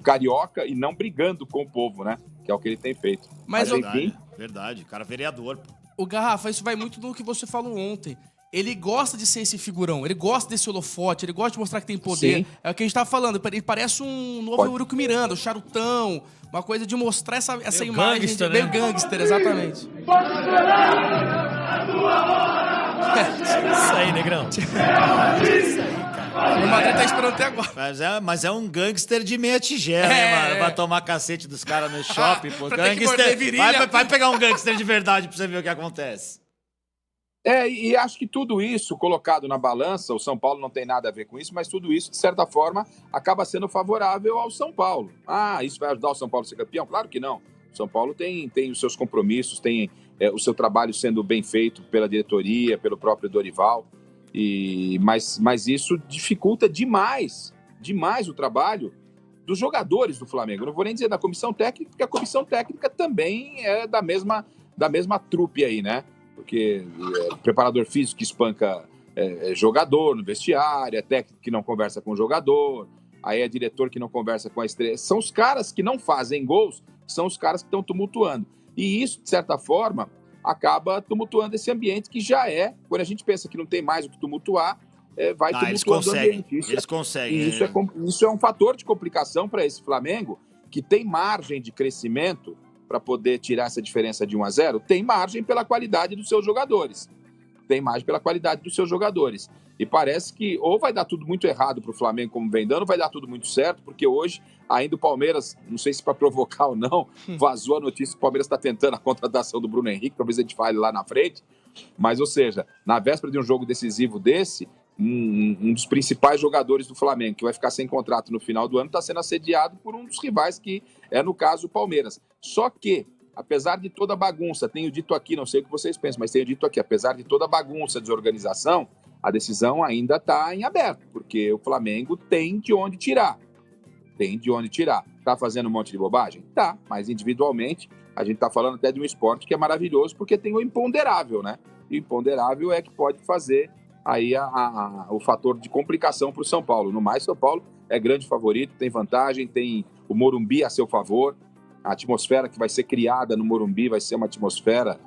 carioca e não brigando com o povo, né? Que é o que ele tem feito. Mas enfim, Verdade, cara vereador. Pô. o Garrafa, isso vai muito do que você falou ontem. Ele gosta de ser esse figurão, ele gosta desse holofote, ele gosta de mostrar que tem poder. Sim. É o que a gente tá falando, ele parece um novo Eurico Miranda, o charutão, uma coisa de mostrar essa Meio imagem gangster, meio né? gangster, exatamente. Isso aí, negrão. Isso aí, cara. O Madrid tá esperando até agora. Mas é um gangster de meia tigela, né, mano? Vai tomar cacete dos caras no shopping, pô. Pra ter que morder virilha. Vai pegar um gangster de verdade pra você ver o que acontece. E acho que tudo isso colocado na balança, o São Paulo não tem nada a ver com isso, mas tudo isso, de certa forma, acaba sendo favorável ao São Paulo. Isso vai ajudar o São Paulo a ser campeão? Claro que não. O São Paulo tem os seus compromissos, tem o seu trabalho sendo bem feito pela diretoria, pelo próprio Dorival, mas isso dificulta demais o trabalho dos jogadores do Flamengo. Eu não vou nem dizer da comissão técnica, porque a comissão técnica também é da mesma trupe aí, né? Porque preparador físico que espanca jogador no vestiário, é técnico que não conversa com o jogador, aí é diretor que não conversa com a estrela. São os caras que não fazem gols, são os caras que estão tumultuando. E isso, de certa forma, acaba tumultuando esse ambiente que já quando a gente pensa que não tem mais o que tumultuar, vai tumultuando o ambiente. Eles conseguem. Isso é um fator de complicação para esse Flamengo, que tem margem de crescimento para poder tirar essa diferença de 1-0, tem margem pela qualidade dos seus jogadores. E parece que ou vai dar tudo muito errado para o Flamengo, como vem dando, ou vai dar tudo muito certo, porque hoje ainda o Palmeiras, não sei se para provocar ou não, vazou a notícia que o Palmeiras está tentando a contratação do Bruno Henrique, talvez a gente fale lá na frente, mas, ou seja, na véspera de um jogo decisivo desse, um dos principais jogadores do Flamengo, que vai ficar sem contrato no final do ano, está sendo assediado por um dos rivais, que é, no caso, o Palmeiras. Só que, apesar de toda a bagunça, tenho dito aqui, não sei o que vocês pensam, mas tenho dito aqui, apesar de toda a bagunça, desorganização, a decisão ainda está em aberto, porque o Flamengo tem de onde tirar. Está fazendo um monte de bobagem? Tá, mas individualmente, a gente está falando até de um esporte que é maravilhoso, porque tem o imponderável, né? E o imponderável é que pode fazer aí o fator de complicação para o São Paulo. No mais, São Paulo é grande favorito, tem vantagem, tem o Morumbi a seu favor. A atmosfera que vai ser criada no Morumbi vai ser uma atmosfera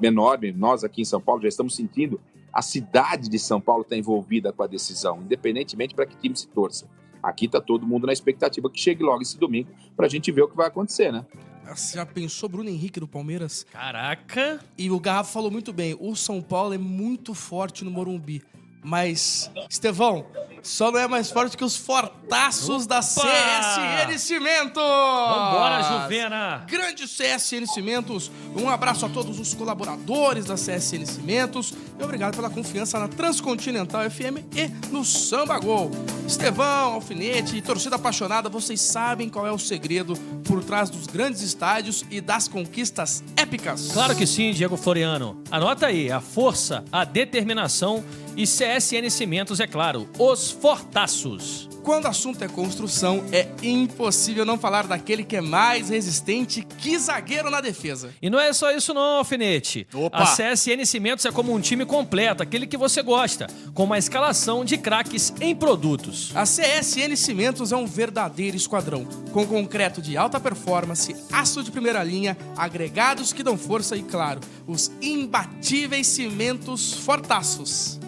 enorme. Nós aqui em São Paulo já estamos sentindo a cidade de São Paulo está envolvida com a decisão, independentemente para que time se torça. Aqui está todo mundo na expectativa que chegue logo esse domingo para a gente ver o que vai acontecer, né? Você já pensou Bruno Henrique do Palmeiras? Caraca! E o Garrafa falou muito bem, o São Paulo é muito forte no Morumbi. Mas, Estevão, só não é mais forte que os fortaços da CSN Cimentos! Vambora, Juvena! Grande CSN Cimentos, um abraço a todos os colaboradores da CSN Cimentos e obrigado pela confiança na Transcontinental FM e no Samba Gol. Estevão, Alfinete e torcida apaixonada, vocês sabem qual é o segredo por trás dos grandes estádios e das conquistas épicas? Claro que sim, Diego Floriano. Anota aí, a força, a determinação e CSN Cimentos, é claro, os fortaços. Quando o assunto é construção, é impossível não falar daquele que é mais resistente que zagueiro na defesa. E não é só isso não, Alfinete. Opa. A CSN Cimentos é como um time completo, aquele que você gosta, com uma escalação de craques em produtos. A CSN Cimentos é um verdadeiro esquadrão, com concreto de alta performance, aço de primeira linha, agregados que dão força e, claro, os imbatíveis cimentos fortaços.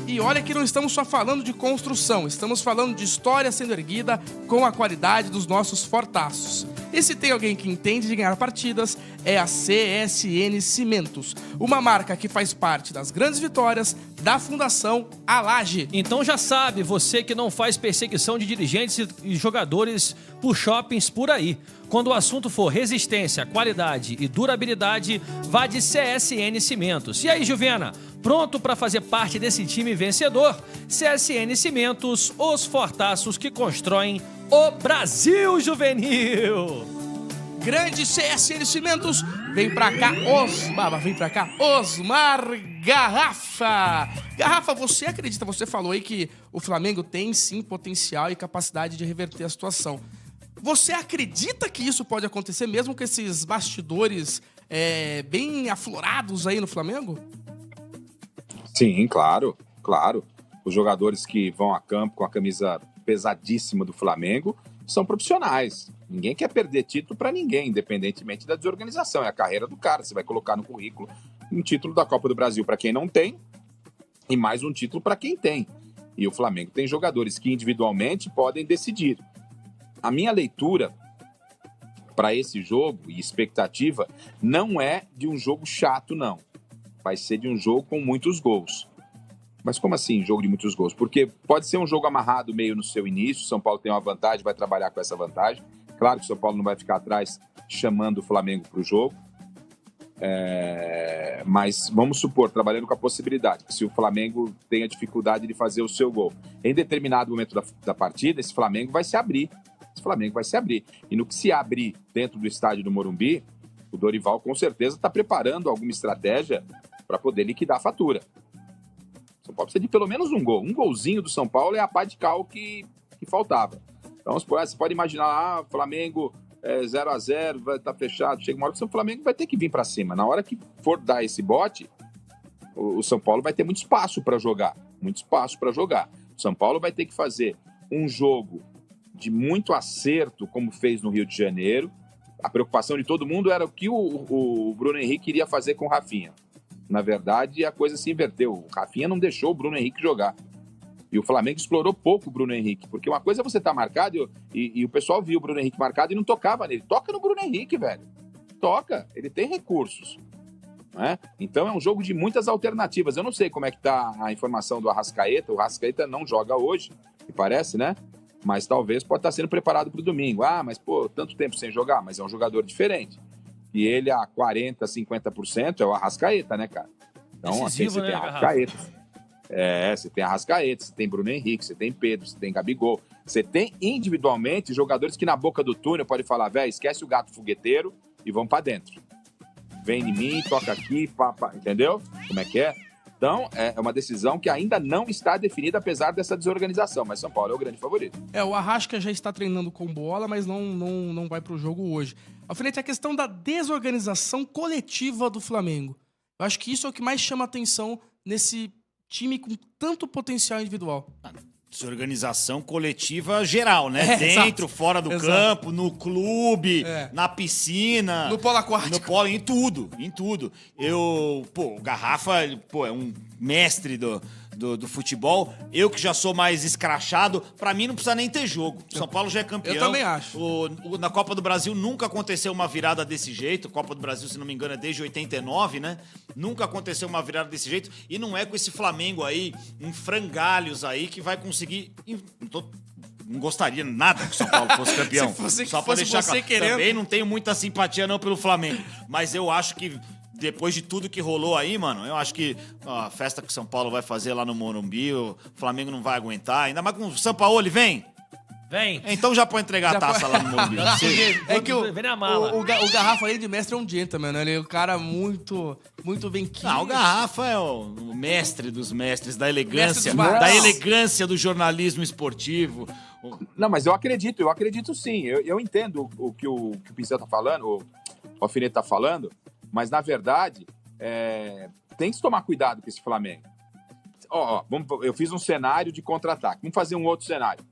E olha que não estamos só falando de construção, estamos falando de história sendo erguida com a qualidade dos nossos fortaços. E se tem alguém que entende de ganhar partidas, é a CSN Cimentos, uma marca que faz parte das grandes vitórias da Fundação A Laje. Então já sabe, você que não faz perseguição de dirigentes e jogadores por shoppings por aí. Quando o assunto for resistência, qualidade e durabilidade, vá de CSN Cimentos. E aí, Juvena? Pronto para fazer parte desse time vencedor? CSN Cimentos, os fortaços que constroem o Brasil juvenil. Grande CSN Cimentos, vem pra cá, Osmar Garrafa. Garrafa, você acredita, você falou aí que o Flamengo tem sim potencial e capacidade de reverter a situação. Você acredita que isso pode acontecer mesmo com esses bastidores bem aflorados aí no Flamengo? Sim, claro. Os jogadores que vão a campo com a camisa pesadíssima do Flamengo são profissionais. Ninguém quer perder título para ninguém, independentemente da desorganização. É a carreira do cara. Você vai colocar no currículo um título da Copa do Brasil para quem não tem e mais um título para quem tem. E o Flamengo tem jogadores que individualmente podem decidir. A minha leitura para esse jogo e expectativa não é de um jogo chato, não. Vai ser de um jogo com muitos gols. Mas como assim, jogo de muitos gols? Porque pode ser um jogo amarrado meio no seu início, o São Paulo tem uma vantagem, vai trabalhar com essa vantagem. Claro que o São Paulo não vai ficar atrás chamando o Flamengo para o jogo. Mas vamos supor, trabalhando com a possibilidade, que se o Flamengo tem a dificuldade de fazer o seu gol, em determinado momento da partida, esse Flamengo vai se abrir. E no que se abrir dentro do estádio do Morumbi, o Dorival com certeza está preparando alguma estratégia para poder liquidar a fatura. São Paulo precisa de pelo menos um gol. Um golzinho do São Paulo é a pá de cal que faltava. Então você pode imaginar, Flamengo 0-0, vai estar fechado. Chega uma hora que o Flamengo vai ter que vir para cima. Na hora que for dar esse bote, o São Paulo vai ter muito espaço para jogar. O São Paulo vai ter que fazer um jogo de muito acerto, como fez no Rio de Janeiro. A preocupação de todo mundo era o que o Bruno Henrique iria fazer com o Rafinha. Na verdade, a coisa se inverteu. O Rafinha não deixou o Bruno Henrique jogar. E o Flamengo explorou pouco o Bruno Henrique. Porque uma coisa é você estar marcado e o pessoal viu o Bruno Henrique marcado e não tocava nele. Toca no Bruno Henrique, velho. Toca. Ele tem recursos. Né? Então é um jogo de muitas alternativas. Eu não sei como é que tá a informação do Arrascaeta. O Arrascaeta não joga hoje, me parece, né? Mas talvez pode estar sendo preparado para o domingo. Mas tanto tempo sem jogar. Mas é um jogador diferente. E ele a 40%, 50% é o Arrascaeta, né, cara? Então, Decisivo, você tem né, Arrascaeta. Você tem Arrascaeta, você tem Bruno Henrique, você tem Pedro, você tem Gabigol. Você tem individualmente jogadores que na boca do túnel podem falar, velho, esquece o gato fogueteiro e vamos para dentro. Vem em mim, toca aqui, entendeu? Como é que é? Então, é uma decisão que ainda não está definida, apesar dessa desorganização. Mas São Paulo é o grande favorito. O Arrasca já está treinando com bola, mas não vai pro jogo hoje. Alfinete, a questão da desorganização coletiva do Flamengo. Eu acho que isso é o que mais chama atenção nesse time com tanto potencial individual. Desorganização coletiva geral, né? Dentro, fora do campo, no clube, na piscina. No polo aquático. No polo, em tudo. O Garrafa, é um mestre do futebol. Eu que já sou mais escrachado, pra mim não precisa nem ter jogo. São Paulo já é campeão. Eu também acho. Na Copa do Brasil nunca aconteceu uma virada desse jeito. Copa do Brasil, se não me engano, é desde 89, né? Nunca aconteceu uma virada desse jeito. E não é com esse Flamengo aí, em frangalhos aí, que vai conseguir... Não gostaria nada que o São Paulo fosse campeão. Só pra deixar você querendo. Também não tenho muita simpatia não pelo Flamengo. Mas eu acho que depois de tudo que rolou aí, mano, eu acho que a festa que o São Paulo vai fazer lá no Morumbi, o Flamengo não vai aguentar. Ainda mais com o Sampaoli, vem! Vem! Então já pode entregar a taça lá no Morumbi. É que Vem na mala. o Garrafa aí de mestre é um gentleman, né? Ele é um cara muito bem quisto. Não, o Garrafa é o mestre dos mestres, da elegância, Mestre dos elegância do jornalismo esportivo. Não, mas eu acredito sim. Eu entendo o que o Pincel tá falando, o Alfinete tá falando, mas na verdade tem que tomar cuidado com esse Flamengo. Eu fiz um cenário de contra-ataque. Vamos fazer um outro cenário.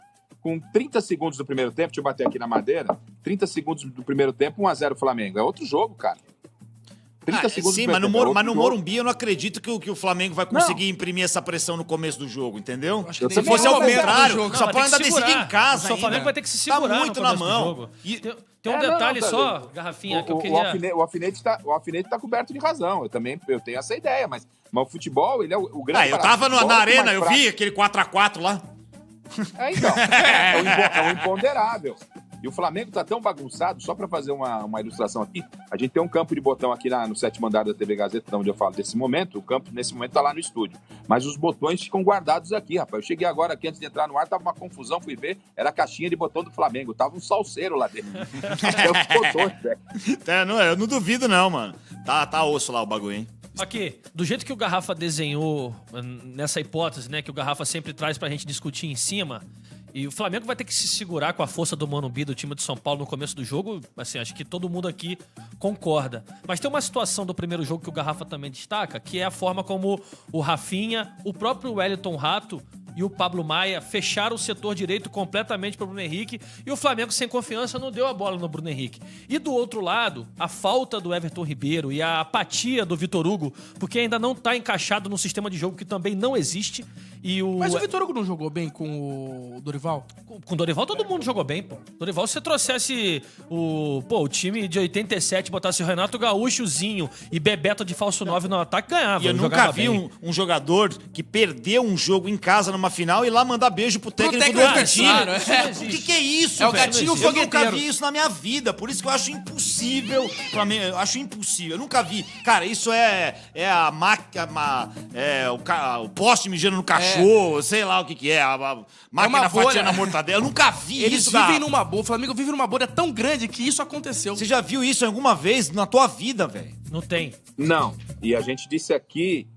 Com 30 segundos do primeiro tempo, deixa eu bater aqui na madeira, 30 segundos do primeiro tempo, 1-0 Flamengo. É outro jogo, cara. 30 segundos sim, do primeiro tempo, mas no Morumbi eu não acredito que o Flamengo vai conseguir imprimir essa pressão no começo do jogo, entendeu? Acho que Se fosse ao contrário, jogo, só pode ainda decidir em casa. O Flamengo vai ter que se segurar tá muito no na começo mão. do jogo. Tem um detalhe só, Garrafinha, que eu queria... O Alfinete tá coberto de razão. Eu tenho essa ideia, mas o futebol, ele é o grande... Eu tava na arena, eu vi aquele 4x4 lá. Então, é o imponderável. E o Flamengo tá tão bagunçado, só para fazer uma ilustração aqui, a gente tem um campo de botão aqui no 7º andar da TV Gazeta, onde eu falo desse momento, o campo nesse momento tá lá no estúdio. Mas os botões ficam guardados aqui, rapaz. Eu cheguei agora aqui, antes de entrar no ar, tava uma confusão, fui ver, era a caixinha de botão do Flamengo, tava um salseiro lá dentro. Eu não duvido não, mano. Tá osso lá o bagulho, hein? Aqui, do jeito que o Garrafa desenhou nessa hipótese, né, que o Garrafa sempre traz pra gente discutir em cima, e o Flamengo vai ter que se segurar com a força do Morumbi do time de São Paulo no começo do jogo, assim, acho que todo mundo aqui concorda. Mas tem uma situação do primeiro jogo que o Garrafa também destaca, que é a forma como o Rafinha, o próprio Wellington Rato e o Pablo Maia fecharam o setor direito completamente para o Bruno Henrique e o Flamengo, sem confiança, não deu a bola no Bruno Henrique. E do outro lado, a falta do Everton Ribeiro e a apatia do Vitor Hugo, porque ainda não está encaixado no sistema de jogo que também não existe. Mas o Vitor Hugo não jogou bem com o Dorival? Com o Dorival todo mundo jogou bem, pô. Dorival, se você trouxesse o time de 87, botasse o Renato Gaúchozinho e Bebeto de falso 9 no ataque, ganhava. E eu nunca vi um jogador que perdeu um jogo em casa numa final e lá mandar beijo pro técnico do Argentina. adversário, O que é isso, É o velho? gatinho Eu nunca fogueteiro. vi isso na minha vida, por isso que eu acho impossível. Pra mim, eu acho impossível. Eu nunca vi. Cara, isso é a máquina, o poste mijando no cachorro, sei lá o que é. A máquina uma bolha. fatiando a mortadela. Eu nunca vi Eles isso. vivem numa bolha. O Flamengo vive numa bolha tão grande que isso aconteceu. Você já viu isso alguma vez na tua vida, velho? Não tem. Não. E a gente disse aqui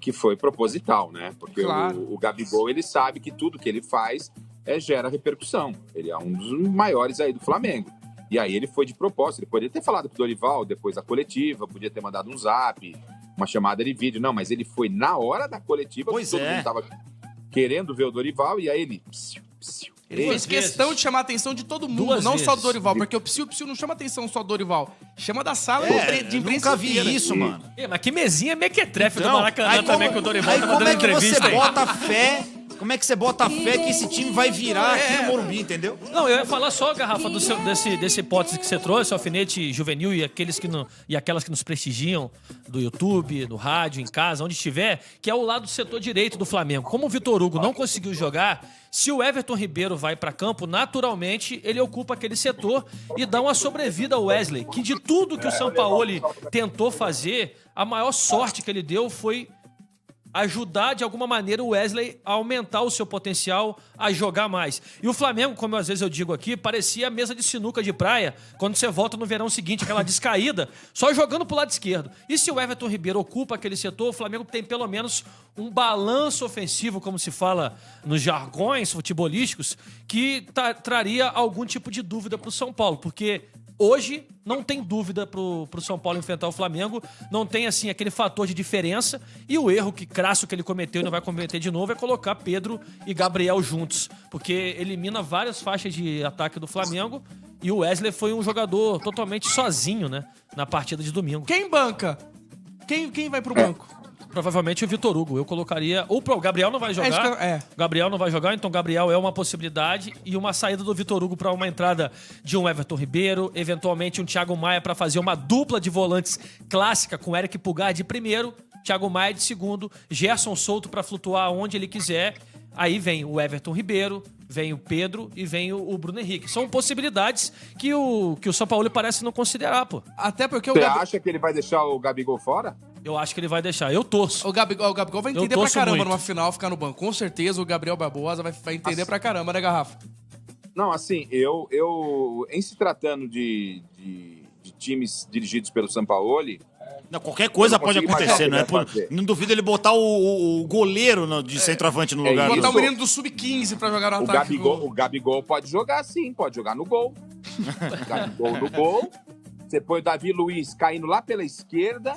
que foi proposital, né? Porque Claro. o Gabigol, ele sabe que tudo que ele faz gera repercussão. Ele é um dos maiores aí do Flamengo. E aí ele foi de propósito. Ele poderia ter falado com o Dorival depois da coletiva, podia ter mandado um zap, uma chamada de vídeo. Não, mas ele foi na hora da coletiva, Pois todo é. mundo tava querendo ver o Dorival, e aí ele... Psiu, psiu. Ele fez questão de chamar a atenção de todo mundo, Duas não só vezes. do Dorival, porque o Psiu não chama a atenção só do Dorival, chama da sala de Eu imprensa nunca vi inteira. isso, mano. Mas que mesinha mequetrefe do Então, Maracanã aí também como- com o Dorival aí tá como dando é que entrevista você aí. bota fé? Como é que você bota fé que esse time vai virar aqui no Morumbi, entendeu? Não, eu ia falar só, Garrafa, desse hipótese que você trouxe, alfinete juvenil e aquelas que nos prestigiam do YouTube, do rádio, em casa, onde estiver, que é o lado do setor direito do Flamengo. Como o Vitor Hugo não conseguiu jogar, se o Everton Ribeiro vai pra campo, naturalmente ele ocupa aquele setor e dá uma sobrevida ao Wesley, que de tudo que o Sampaoli tentou fazer, a maior sorte que ele deu foi ajudar de alguma maneira o Wesley a aumentar o seu potencial, a jogar mais. E o Flamengo, como às vezes eu digo aqui, parecia a mesa de sinuca de praia quando você volta no verão seguinte, aquela descaída, só jogando pro lado esquerdo. E se o Everton Ribeiro ocupa aquele setor, o Flamengo tem pelo menos um balanço ofensivo, como se fala nos jargões futebolísticos, que traria algum tipo de dúvida pro São Paulo, porque hoje não tem dúvida pro São Paulo enfrentar o Flamengo, não tem assim aquele fator de diferença, e o erro crasso que ele cometeu e não vai cometer de novo é colocar Pedro e Gabriel juntos, porque elimina várias faixas de ataque do Flamengo e o Wesley foi um jogador totalmente sozinho, né, na partida de domingo. Quem banca? Quem vai pro banco? Provavelmente o Vitor Hugo. Eu colocaria. Ou o Gabriel não vai jogar. O Gabriel não vai jogar, então o Gabriel é uma possibilidade. E uma saída do Vitor Hugo para uma entrada de um Everton Ribeiro, eventualmente um Thiago Maia para fazer uma dupla de volantes clássica com Eric Pulgar de primeiro, Thiago Maia de segundo, Gerson solto para flutuar onde ele quiser. Aí vem o Everton Ribeiro, vem o Pedro e vem o Bruno Henrique. São possibilidades que o São Paulo parece não considerar, pô. Até porque Você acha que ele vai deixar o Gabigol fora? Eu acho que ele vai deixar. Eu torço. O Gabigol vai Eu entender pra torço caramba muito. numa final ficar no banco. Com certeza o Gabriel Barbosa vai entender pra caramba, né, Garrafa? Não, assim, eu em se tratando de times dirigidos pelo Sampaoli, Não, qualquer coisa Eu não pode consigo acontecer, imaginar não o é? que ele vai fazer. Não duvido ele botar o goleiro de centroavante no lugar. isso. Botar o do... menino do Sub-15 pra jogar no o ataque. Gabigol pode jogar sim, pode jogar no gol. Gabigol no gol. Você põe o Davi Luiz caindo lá pela esquerda.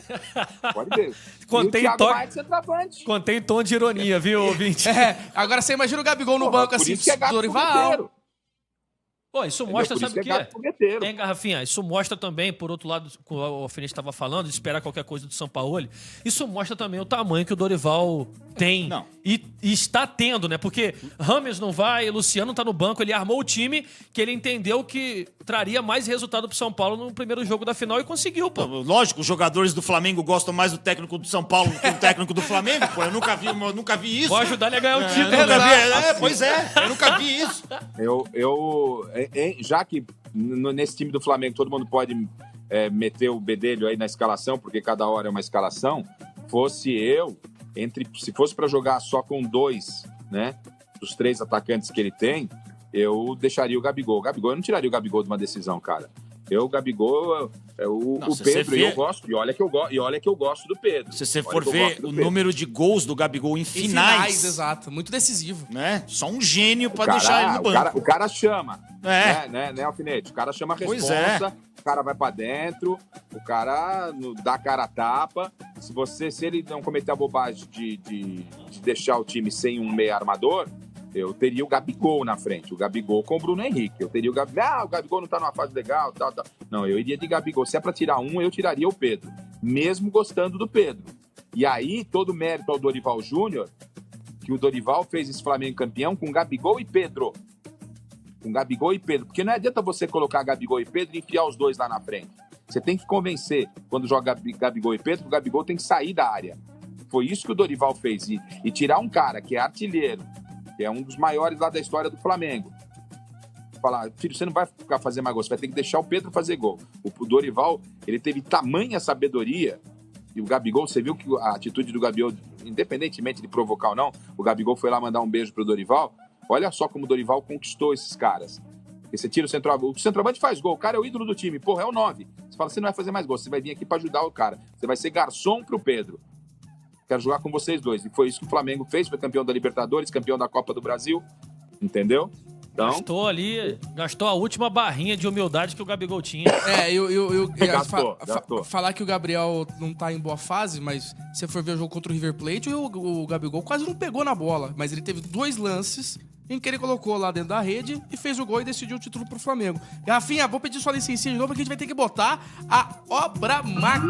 Pode ver. Contém e o Thiago toque. Maia de centroavante. Contém tom de ironia, viu, ouvinte? Agora você imagina o Gabigol no Pô, banco por assim, isso que é gato Dorival. fogueteiro. Pô, isso Entendeu? mostra, Por isso sabe o que é quê? gato fogueteiro. Hein, Garrafinha? Isso mostra também, por outro lado, como o Alfinete estava falando, de esperar qualquer coisa do Sampaoli, isso mostra também o tamanho que o Dorival tem Não. e está tendo, né? Porque Rames não vai, Luciano tá no banco, ele armou o time que ele entendeu que traria mais resultado pro São Paulo no primeiro jogo da final e conseguiu, pô. Lógico, os jogadores do Flamengo gostam mais do técnico do São Paulo do que do técnico do Flamengo, pô. Eu nunca vi isso. Vou ajudar ele a ganhar o Eu título. nunca né? vi, pois é, eu nunca vi isso. Já que nesse time do Flamengo todo mundo pode meter o bedelho aí na escalação, porque cada hora é uma escalação, se fosse para jogar só com dois, né, dos três atacantes que ele tem, eu deixaria o Gabigol. Eu não tiraria o Gabigol de uma decisão, cara. O Gabigol, Não, o se você Pedro, vê- eu gosto, e olha que eu gosto do Pedro. Se você Olha for que eu ver gosto do o Pedro. número de gols do Gabigol em Em finais, exato. Muito decisivo. né? Só um gênio pra O cara- deixar ele no banco. O cara chama, É. né, Alfinete? O cara chama a Pois responsa, o cara vai pra dentro, o cara dá a cara a tapa. Se ele não cometer a bobagem de deixar o time sem um meia armador, eu teria o Gabigol na frente. O Gabigol com o Bruno Henrique. Eu teria o Gabigol. O Gabigol não tá numa fase legal, tal. Não, eu iria de Gabigol. Se é pra tirar um, eu tiraria o Pedro. Mesmo gostando do Pedro. E aí, todo mérito ao Dorival Júnior, que o Dorival fez esse Flamengo campeão com Gabigol e Pedro. Com Gabigol e Pedro. Porque não adianta você colocar Gabigol e Pedro e enfiar os dois lá na frente. Você tem que convencer, quando joga Gabigol e Pedro, que o Gabigol tem que sair da área. Foi isso que o Dorival fez. E tirar um cara que é artilheiro, que é um dos maiores lá da história do Flamengo. Falar, filho, você não vai ficar fazer mais gol, você vai ter que deixar o Pedro fazer gol. O Dorival, ele teve tamanha sabedoria, e o Gabigol, você viu que a atitude do Gabigol, independentemente de provocar ou não, o Gabigol foi lá mandar um beijo pro Dorival. Olha só como o Dorival conquistou esses caras. Porque você tira o centroavante faz gol, o cara é o ídolo do time, porra, é o 9. Você fala, você não vai fazer mais gol, você vai vir aqui pra ajudar o cara. Você vai ser garçom pro Pedro. Quero jogar com vocês dois. E foi isso que o Flamengo fez, foi campeão da Libertadores, campeão da Copa do Brasil, entendeu? Então, Gastou a última barrinha de humildade que o Gabigol tinha. Gastou. Falar que o Gabriel não tá em boa fase, mas se você for ver o jogo contra o River Plate, o Gabigol quase não pegou na bola, mas ele teve 2 lances em que ele colocou lá dentro da rede e fez o gol e decidiu o título pro Flamengo. Rafinha, vou pedir sua licença de novo, porque a gente vai ter que botar a Obra Max.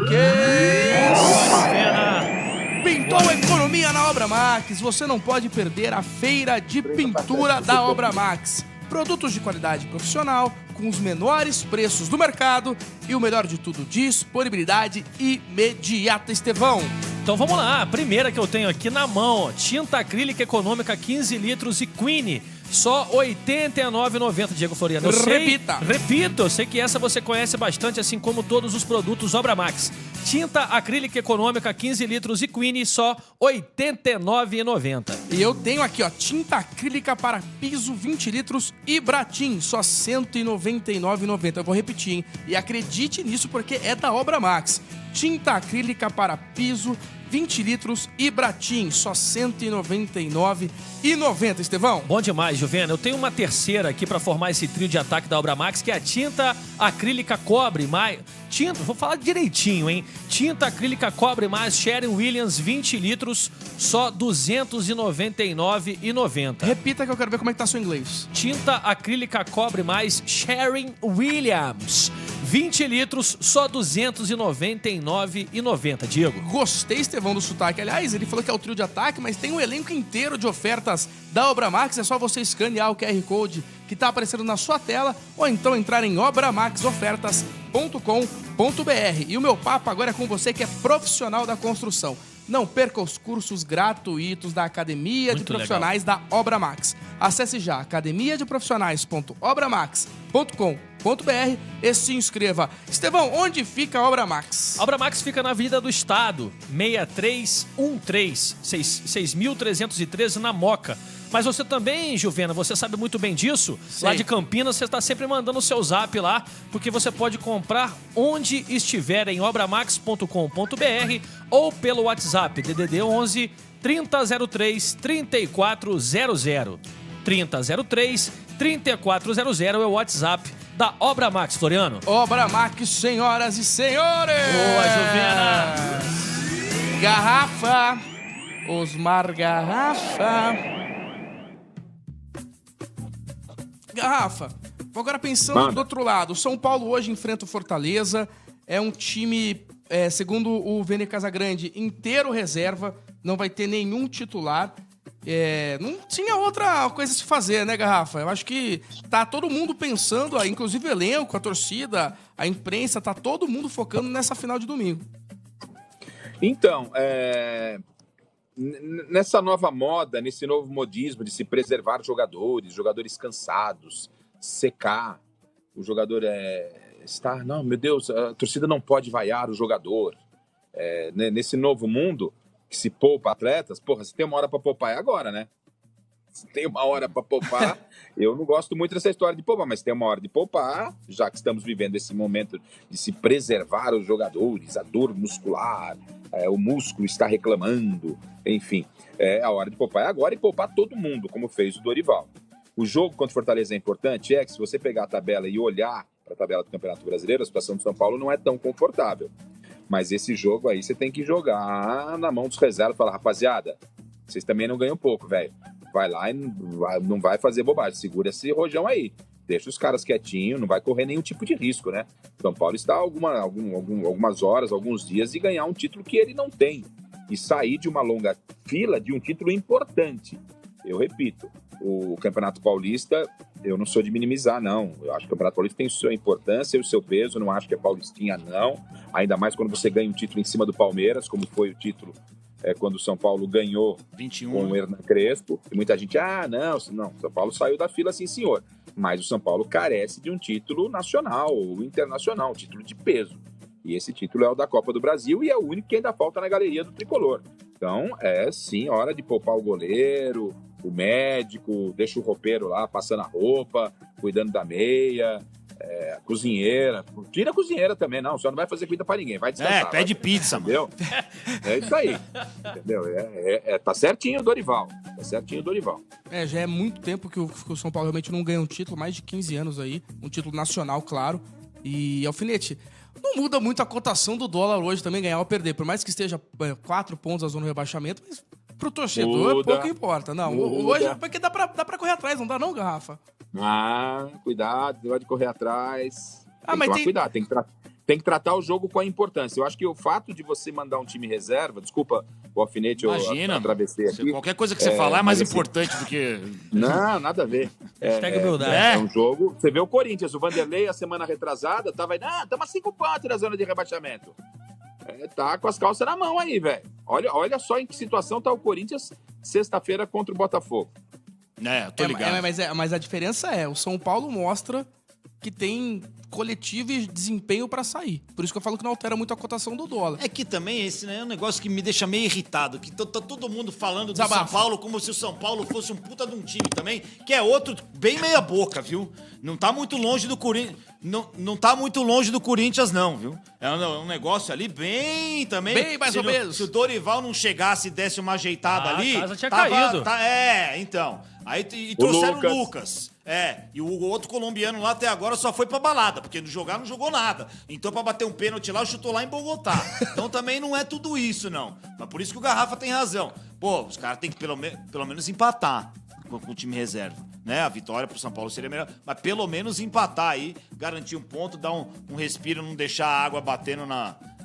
Pintou economia na Obra Max. Você não pode perder a feira de pintura da Obra Max. Produtos de qualidade profissional, com os menores preços do mercado e o melhor de tudo, disponibilidade imediata, Estevão. Então vamos lá, a primeira que eu tenho aqui na mão, ó, tinta acrílica econômica 15 litros e Queen, só R$ 89,90, Diego Floriano. Repito, eu sei que essa você conhece bastante, assim como todos os produtos Obra Max. Tinta acrílica econômica 15 litros e Queen, só R$ 89,90. E eu tenho aqui, ó, tinta acrílica para piso 20 litros e Bratim, só R$ 199,90. Eu vou repetir, hein? E acredite nisso porque é da Obra Max. Tinta acrílica para piso 20 litros e Bratim, só R$ 199,90, Estevão. Bom demais, Juvena. Eu tenho uma terceira aqui pra formar esse trio de ataque da Obra Max, que é a tinta acrílica cobre mais... Vou falar direitinho, hein? Tinta acrílica cobre mais Sherwin-Williams 20 litros, só R$ 299,90. Repita que eu quero ver como é que tá seu inglês. Tinta acrílica cobre mais Sherwin-Williams 20 litros, só R$ 299,90. Diego. Gostei, Estevão, do sotaque. Aliás, ele falou que é o trio de ataque, mas tem um elenco inteiro de ofertas da Obra Max. É só você escanear o QR Code que tá aparecendo na sua tela ou então entrar em obramaxofertas.com.br. E o meu papo agora é com você que é profissional da construção. Não perca os cursos gratuitos da Academia de Profissionais da Obra Max. Acesse já academiadeprofissionais.obramax.com.br e se inscreva. Estevão, onde fica a Obra Max? A Obra Max fica na Avenida do Estado, 6313, 6.313 na Moca. Mas você também, Juvena, você sabe muito bem disso. Sei. Lá de Campinas, você está sempre mandando o seu zap lá, porque você pode comprar onde estiver em obramax.com.br ou pelo WhatsApp DDD 11 3003 3400. 3003 3400 é o WhatsApp da Obra Max, Floriano. Obra Max, senhoras e senhores! Boa, Juvena! Garrafa, Osmar Garrafa. Garrafa, vou agora pensando do outro lado. O São Paulo hoje enfrenta o Fortaleza. É um time, segundo o Vene Casagrande, inteiro reserva. Não vai ter nenhum titular. Não tinha outra coisa a se fazer, né, Garrafa? Eu acho que tá todo mundo pensando, inclusive o elenco, a torcida, a imprensa, tá todo mundo focando nessa final de domingo. Então, nessa nova moda, nesse novo modismo de se preservar jogadores cansados, secar, o jogador estar... Não, meu Deus, a torcida não pode vaiar o jogador. Nesse novo mundo, que se poupa atletas, porra, se tem uma hora pra poupar é agora, né? tem uma hora para poupar. Eu não gosto muito dessa história de poupar, mas tem uma hora de poupar, já que estamos vivendo esse momento de se preservar os jogadores, a dor muscular, o músculo está reclamando, enfim. A hora de poupar é agora e poupar todo mundo, como fez o Dorival. O jogo contra o Fortaleza é importante, que se você pegar a tabela e olhar para a tabela do Campeonato Brasileiro, a situação do São Paulo não é tão confortável. Mas esse jogo aí você tem que jogar na mão dos reservas e falar, rapaziada, vocês também não ganham pouco, velho. Vai lá e não vai fazer bobagem. Segura esse rojão aí. Deixa os caras quietinhos, não vai correr nenhum tipo de risco, né? São Paulo está algumas horas, alguns dias de ganhar um título que ele não tem. E sair de uma longa fila de um título importante. Eu repito, o Campeonato Paulista, eu não sou de minimizar, não. Eu acho que o Campeonato Paulista tem sua importância e o seu peso, não acho que é paulistinha, não. Ainda mais quando você ganha um título em cima do Palmeiras, como foi o título quando o São Paulo ganhou 21. Com o Hernan Crespo. E muita gente, não, São Paulo saiu da fila, sim, senhor. Mas o São Paulo carece de um título nacional ou internacional, um título de peso. E esse título é o da Copa do Brasil e é o único que ainda falta na galeria do Tricolor. Então, sim, hora de poupar o goleiro, o médico, deixa o roupeiro lá passando a roupa, cuidando da meia, a cozinheira. Tira a cozinheira também, não, só não vai fazer comida pra ninguém, vai descansar. Pede pizza, entendeu? É isso aí, entendeu? Tá certinho o Dorival, Já é muito tempo que o São Paulo realmente não ganha um título, mais de 15 anos aí, um título nacional, claro. E, Alfinete, não muda muito a cotação do dólar hoje também, ganhar ou perder, por mais que esteja 4 pontos a zona do rebaixamento, mas pro torcedor pouco importa. Não, hoje, porque dá pra correr atrás, não dá não, Garrafa? Cuidado, não vai de correr atrás. Mas cuidado, tem que tratar o jogo com a importância. Eu acho que o fato de você mandar um time reserva, desculpa o alfinete, imagina, eu atravessei aqui. Qualquer coisa que você falar é mais importante do que... Não, nada a ver. É um jogo... Você vê o Corinthians, o Vanderlei, a semana retrasada, estamos a 5 pontos na zona de rebaixamento. Tá com as calças na mão aí, velho. Olha só em que situação tá o Corinthians sexta-feira contra o Botafogo. Tô ligado. Mas a diferença o São Paulo mostra que tem coletivo e desempenho pra sair. Por isso que eu falo que não altera muito a cotação do dólar. É que também esse é um negócio que me deixa meio irritado, que tá todo mundo falando do São Paulo como se o São Paulo fosse um puta de um time também, que é outro bem meia boca, viu? Não tá muito longe do Corinthians, não tá muito longe do Corinthians não, viu? É um negócio ali bem também... Bem mais ou menos. Se o Dorival não chegasse e desse uma ajeitada ali... A casa tinha caído. Então. Aí trouxeram o Lucas. E o outro colombiano lá até agora só foi pra balada, porque não jogou nada. Então pra bater um pênalti lá, chutou lá em Bogotá. Então também não é tudo isso, não. Mas por isso que o Garrafa tem razão. Pô, os caras têm que pelo menos empatar com o time reserva. Né? A vitória pro São Paulo seria melhor, mas pelo menos empatar aí, garantir um ponto, dar um respiro, não deixar a água batendo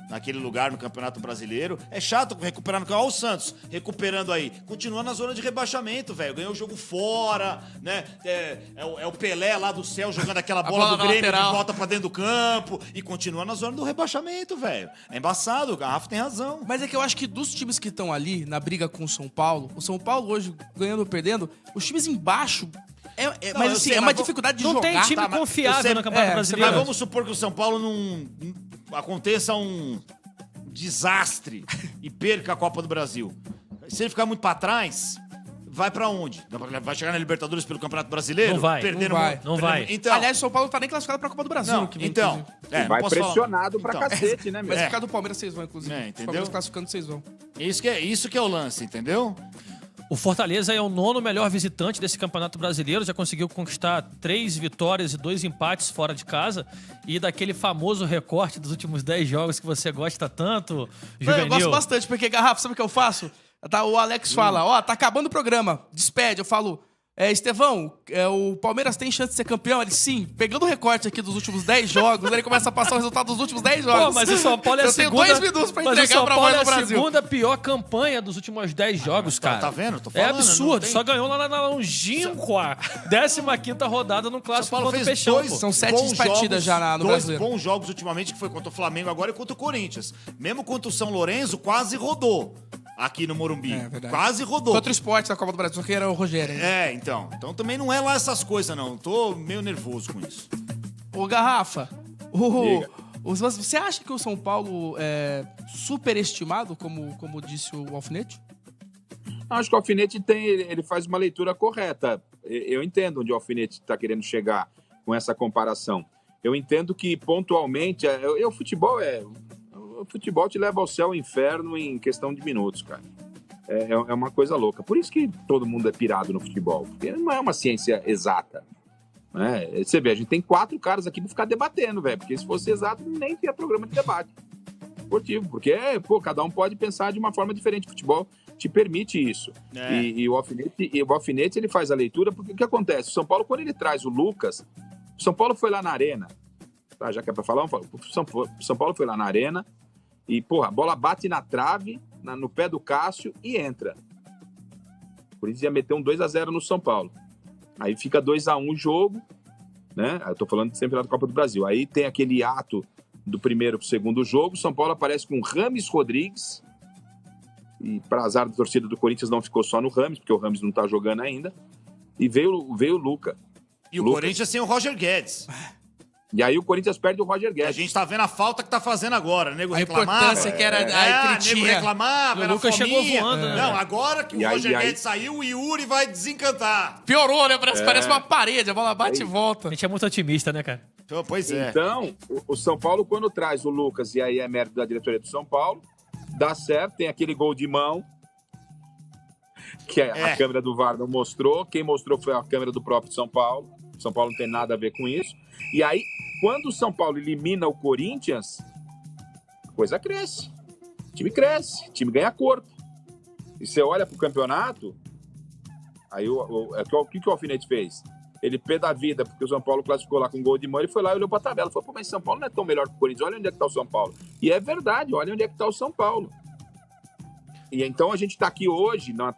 naquele lugar no Campeonato Brasileiro. É chato recuperar no... Olha o Santos recuperando aí. Continua na zona de rebaixamento, velho. Ganhou o jogo fora, né? É o Pelé lá do céu jogando aquela bola do Grêmio de volta pra dentro do campo e continua na zona do rebaixamento, velho. É embaçado, o Garrafa tem razão. Mas é que eu acho que dos times que estão ali na briga com o São Paulo hoje ganhando ou perdendo, os times embaixo... uma dificuldade de jogar. Não tem time confiável no Campeonato Brasileiro. Mas vamos supor que o São Paulo não aconteça um desastre e perca a Copa do Brasil. Se ele ficar muito pra trás, vai pra onde? Vai chegar na Libertadores pelo Campeonato Brasileiro? Não vai. Então, aliás, o São Paulo tá nem classificado pra Copa do Brasil. Vai pressionado pra cacete, né, mesmo? Vai ficar do Palmeiras 6 vão, inclusive. Entendeu? O Palmeiras classificando 6 vão. Isso que é o lance, entendeu? O Fortaleza é o 9º melhor visitante desse Campeonato Brasileiro, já conseguiu conquistar 3 vitórias e 2 empates fora de casa, e daquele famoso recorte dos últimos 10 jogos que você gosta tanto, Juvenil. Eu gosto bastante, porque, Garrafa, sabe o que eu faço? O Alex fala, tá acabando o programa, despede, eu falo... Estevão, o Palmeiras tem chance de ser campeão? Ele, sim. Pegando o recorte aqui dos últimos 10 jogos, ele começa a passar o resultado dos últimos 10 jogos. Pô, mas o São Paulo é a segunda... Eu tenho 2 minutos pra entregar pra voz no Brasil. A segunda pior campanha dos últimos 10 jogos, cara. Tá vendo? Tô falando, é absurdo. Só ganhou lá na longínqua 15ª rodada no Clássico contra o Peixão. São 7 partidas já no Brasileiro. 2 bons jogos ultimamente, que foi contra o Flamengo agora e contra o Corinthians. Mesmo contra o São Lourenço, quase rodou. Aqui no Morumbi. Quase rodou. Contra o Esporte da Copa do Brasil, só que era o Rogério. Então. Então também não é lá essas coisas, não. Tô meio nervoso com isso. Ô, Garrafa, você acha que o São Paulo é superestimado, como disse o Alfinete? Acho que o Alfinete ele faz uma leitura correta. Eu entendo onde o Alfinete está querendo chegar com essa comparação. Eu entendo que, pontualmente, o futebol te leva ao céu e ao inferno em questão de minutos, cara. É uma coisa louca. Por isso que todo mundo é pirado no futebol. Porque não é uma ciência exata. Né? Você vê, a gente tem 4 caras aqui para ficar debatendo, velho. Porque se fosse exato, nem tinha programa de debate esportivo. Porque, cada um pode pensar de uma forma diferente. O futebol te permite isso. E o Alfinete, ele faz a leitura, porque o que acontece? O São Paulo, quando ele traz o Lucas, o São Paulo foi lá na Arena, tá? Já que é pra falar, o São Paulo foi lá na Arena e, a bola bate na trave, no pé do Cássio e entra. Por isso ia meter um 2-0 no São Paulo. Aí fica 2-1 o jogo, né? Eu tô falando sempre lá da Copa do Brasil. Aí tem aquele ato do primeiro pro segundo jogo, o São Paulo aparece com Rames Rodrigues, e para azar da torcida do Corinthians não ficou só no Rames, porque o Rames não tá jogando ainda, e veio o Luca. E o Corinthians sem o Roger Guedes. E aí o Corinthians perde o Roger E a Guedes. gente tá vendo a falta que tá fazendo agora. O nego A reclamava. importância que era a nego reclamava, O era Lucas chegou fominha. voando, né? Não, agora que o E aí- Roger e aí- Guedes saiu, o Yuri vai desencantar. Piorou, né? Parece uma parede, a bola bate e A volta. gente é muito otimista, né, cara? Pois é. Então, o São Paulo, quando traz o Lucas, e aí é mérito da diretoria do São Paulo, dá certo, tem aquele gol de mão, que a câmera do VAR não mostrou. Quem mostrou foi a câmera do próprio São Paulo. O São Paulo não tem nada a ver com isso. E aí, quando o São Paulo elimina o Corinthians, a coisa cresce. O time cresce, o time ganha corpo. E você olha pro campeonato, aí o que o Alfinete fez? Ele pé da vida, porque o São Paulo classificou lá com gol de mão, ele foi lá e olhou pra tabela. Falou, mas São Paulo não é tão melhor que o Corinthians, olha onde é que tá o São Paulo. E é verdade, olha onde é que tá o São Paulo. E então a gente está aqui hoje, na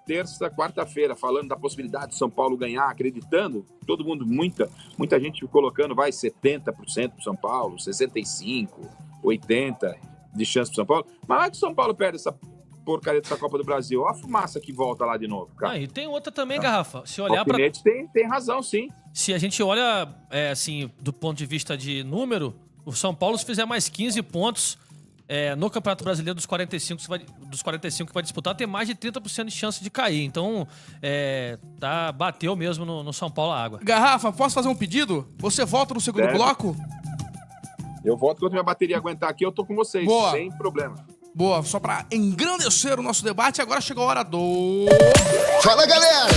quarta-feira, falando da possibilidade de São Paulo ganhar, acreditando, todo mundo, muita gente colocando, 70% pro São Paulo, 65%, 80% de chance pro São Paulo. Mas vai que o São Paulo perde essa porcaria dessa Copa do Brasil. Olha a fumaça que volta lá de novo, cara. E tem outra também, Garrafa. Se olhar O pra... Alfinete tem razão, sim. Se a gente olha, assim, do ponto de vista de número, o São Paulo, se fizer mais 15 pontos no Campeonato Brasileiro dos 45 que vai disputar, tem mais de 30% de chance de cair. Então, bateu mesmo no São Paulo a água. Garrafa, posso fazer um pedido? Você volta no segundo Deve. bloco? Eu volto quando minha bateria aguentar aqui, eu tô com vocês, Boa. sem problema. Boa, só pra engrandecer o nosso debate, agora chegou a hora do... Fala, galera!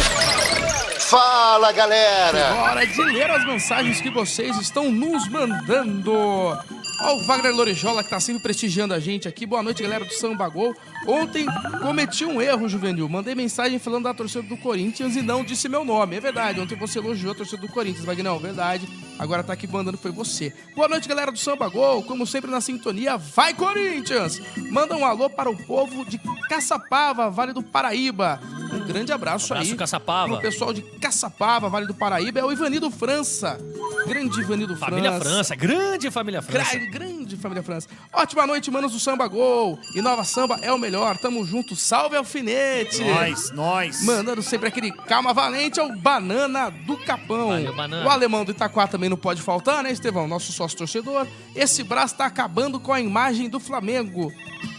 Fala, galera! Hora de ler as mensagens que vocês estão nos mandando. Ó, o Wagner Lorijola, que tá sempre prestigiando a gente aqui. Boa noite, galera do Samba Gol. Ontem cometi um erro, Juvenil. Mandei mensagem falando da torcida do Corinthians e não disse meu nome. É verdade, ontem você elogiou a torcida do Corinthians, Wagner. Verdade. Agora tá aqui mandando, foi você. Boa noite, galera do Samba Gol. Como sempre na sintonia, vai Corinthians! Manda um alô para o povo de Caçapava, Vale do Paraíba. Um grande abraço, Abraço, aí. Caçapava. Pro pessoal de Caçapava, Vale do Paraíba. É o Ivanildo França. Grande Ivanildo Família França, grande família França. Grande família França. Ótima noite, manos do Samba Gol. E Nova Samba é o melhor. Tamo junto. Salve, Alfinete. Nós. Mandando sempre aquele calma valente ao Banana do Capão. Valeu, Banana. O alemão do Itaquá também não pode faltar, né, Estevão? Nosso sócio torcedor. Esse braço tá acabando com a imagem do Flamengo.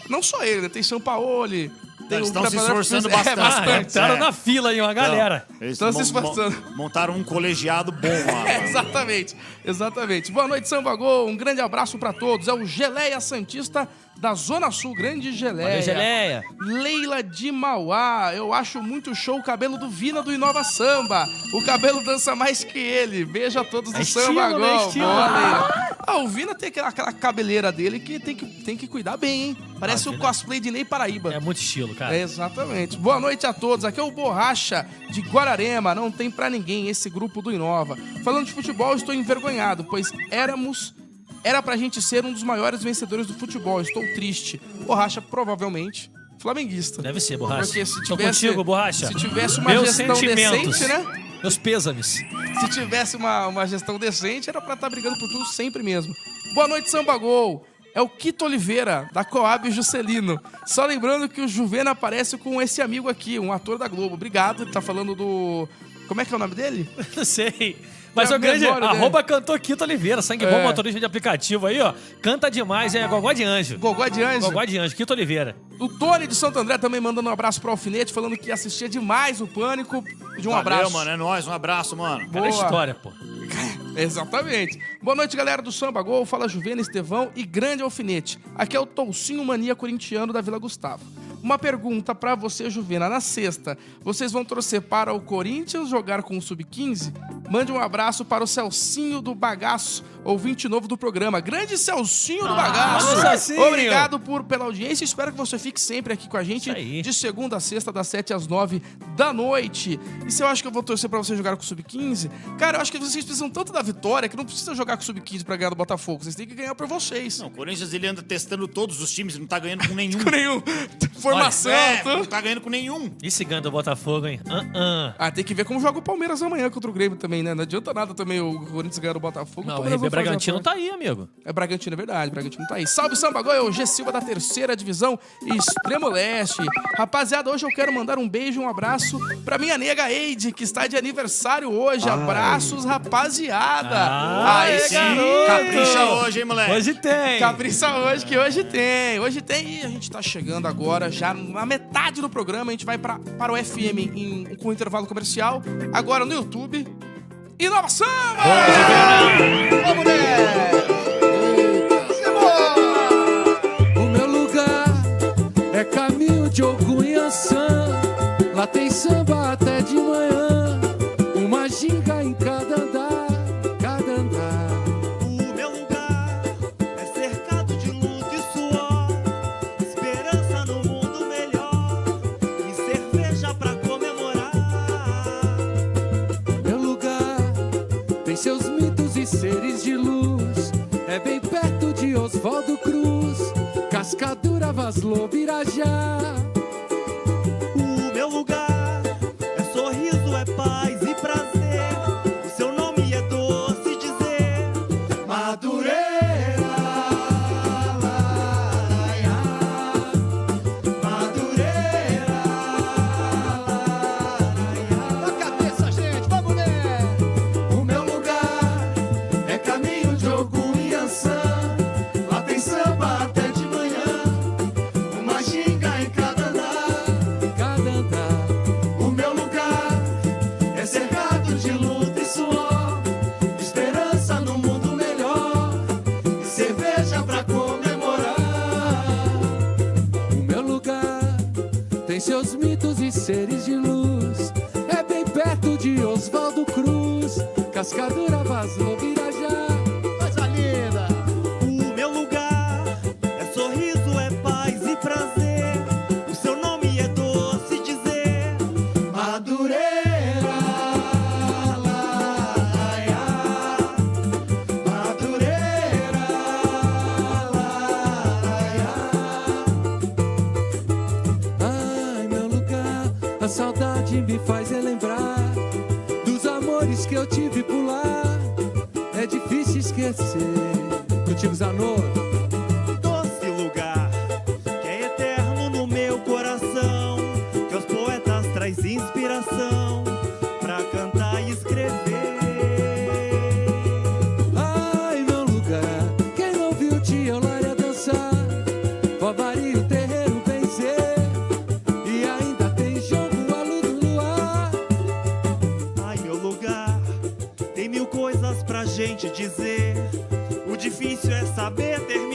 Não só ele, né? Tem Sampaoli. Tem Eles o estão se preparador esforçando físico. bastante. Entraram na fila aí, uma galera. Eles Estão se esforçando. montaram um colegiado bom lá. Exatamente. Boa noite, Samba Gol. Um grande abraço pra todos. É o Geleia Santista da Zona Sul. Grande Geleia. Valeu, Geleia. Leila de Mauá. Eu acho muito show o cabelo do Vina do Inova Samba. O cabelo dança mais que ele. Beijo a todos do estilo, Samba né? Gol. Estilo. Boa, Leila. O Vina tem aquela cabeleira dele que tem que cuidar bem, hein? Parece o Vina. cosplay de Ney Paraíba. É muito estilo, cara. Exatamente. Boa noite a todos. Aqui é o Borracha de Guararema. Não tem pra ninguém esse grupo do Inova. Falando de futebol, estou envergonhado, pois era pra gente ser um dos maiores vencedores do futebol. Estou triste. Borracha, provavelmente, flamenguista. Deve ser, Borracha. Porque se Tô tivesse, contigo, Borracha. Se tivesse uma Meus gestão sentimentos. decente, né? Meus pêsames. Se tivesse uma gestão decente, era pra estar brigando por tudo sempre mesmo. Boa noite, Samba Gol. É o Quito Oliveira, da Coab Juscelino. Só lembrando que o Juvena aparece com esse amigo aqui, um ator da Globo. Obrigado, ele tá falando do... Como é que é o nome dele? Não sei. Mas Tem o a grande, menor ideia. arroba cantor Quito Oliveira, sangue bom motorista de aplicativo aí, ó. Canta demais, é Gogó de Anjo. Gogó de Anjo. Gogó de Anjo, Quito Oliveira. O Tony de Santo André também mandando um abraço pro Alfinete, falando que assistia demais o Pânico. De um Valeu, abraço. mano. É nóis. Um abraço, mano. Cara, é Boa. história, pô. Exatamente. Boa noite, galera do Samba Gol. Fala Juvena, Estevão e Grande Alfinete. Aqui é o Toucinho Mania corintiano da Vila Gustavo. Uma pergunta pra você, Juvena. Na sexta, vocês vão torcer para o Corinthians jogar com o Sub-15? Mande um abraço para o Celcinho do Bagaço, ouvinte novo do programa. Grande Celcinho do Bagaço. valeu, Celcinho. Obrigado pela audiência. Espero que você fique sempre aqui com a gente. Isso aí. De segunda a sexta, das 7 às 9 da noite. E se eu acho que eu vou torcer pra você jogar com o Sub-15? Cara, eu acho que vocês precisam tanto da vitória que não precisa jogar com o Sub-15 pra ganhar do Botafogo. Vocês têm que ganhar por vocês. Não, o Corinthians ele anda testando todos os times, não tá ganhando com nenhum. Com nenhum. Formação. Não tudo. tá ganhando com nenhum. E se ganha do Botafogo, hein? Ah, tem que ver como joga o Palmeiras amanhã contra o Grêmio também, né? Não adianta nada também o Corinthians ganhar o Botafogo. Não, o Palmeiras RB vai fazer Bragantino a tá aí, amigo. É Bragantino, é verdade. Bragantino tá aí. Salve Samba Gol, é o G Silva da terceira divisão Extremo Leste. Rapaziada, hoje eu quero mandar um beijo e um abraço pra minha nega Eide, que está de aniversário hoje. Abraços, rapaziada. Aí sim. garoto. Capricha hoje, hein, moleque? Hoje tem. Capricha hoje, que hoje tem. Hoje tem e a gente tá chegando agora, já na metade do programa. A gente vai para o FM com o intervalo comercial. Agora no YouTube. E Nova Samba! Vamos nessa! O meu lugar é caminho de Ogunhaçã. Lá tem samba até de manhã. Uma ginga em cada andar, cada andar. O meu lugar é cercado de luta e suor, esperança no mundo melhor e cerveja pra comemorar. Meu lugar tem seus mitos e seres de luz. É bem perto de Oswaldo Cruz, Cascadura, Vaslo, Birajá. O meu lugar é sorriso, é paz e prazer. O seu nome é doce dizer. Madureira, laraia. Madureira, laraia. Na cabeça, gente, vamos nessa! O meu lugar é caminho de Ogunhaçã. Lá tem samba até de manhã, uma ginga em cada andar. Cada andar. O meu lugar é cercado de luta e suor, esperança no mundo melhor e cerveja pra comemorar. O meu lugar tem seus mitos e seres de luz. É bem perto de Oswaldo Cruz, Cascadura, Vaslo, Birajá. Coisa linda! O meu lugar é sorriso, é paz e prazer. O seu nome é doce dizer. Madureira, laraia. Madureira, laraia. Ai, meu lugar, a saudade me faz relembrar dos amores que eu tive por lá. É difícil esquecer. Contigo, Zanotto. Doce lugar que é eterno no meu coração, que aos poetas traz inspiração pra cantar e escrever. Ai, meu lugar, quem não viu tia Eulália dançar, Favaria o terreiro benzer, e ainda tem jogo a luz do luar. Ai, meu lugar tem mil coisas pra gente dizer. O difícil é saber terminar.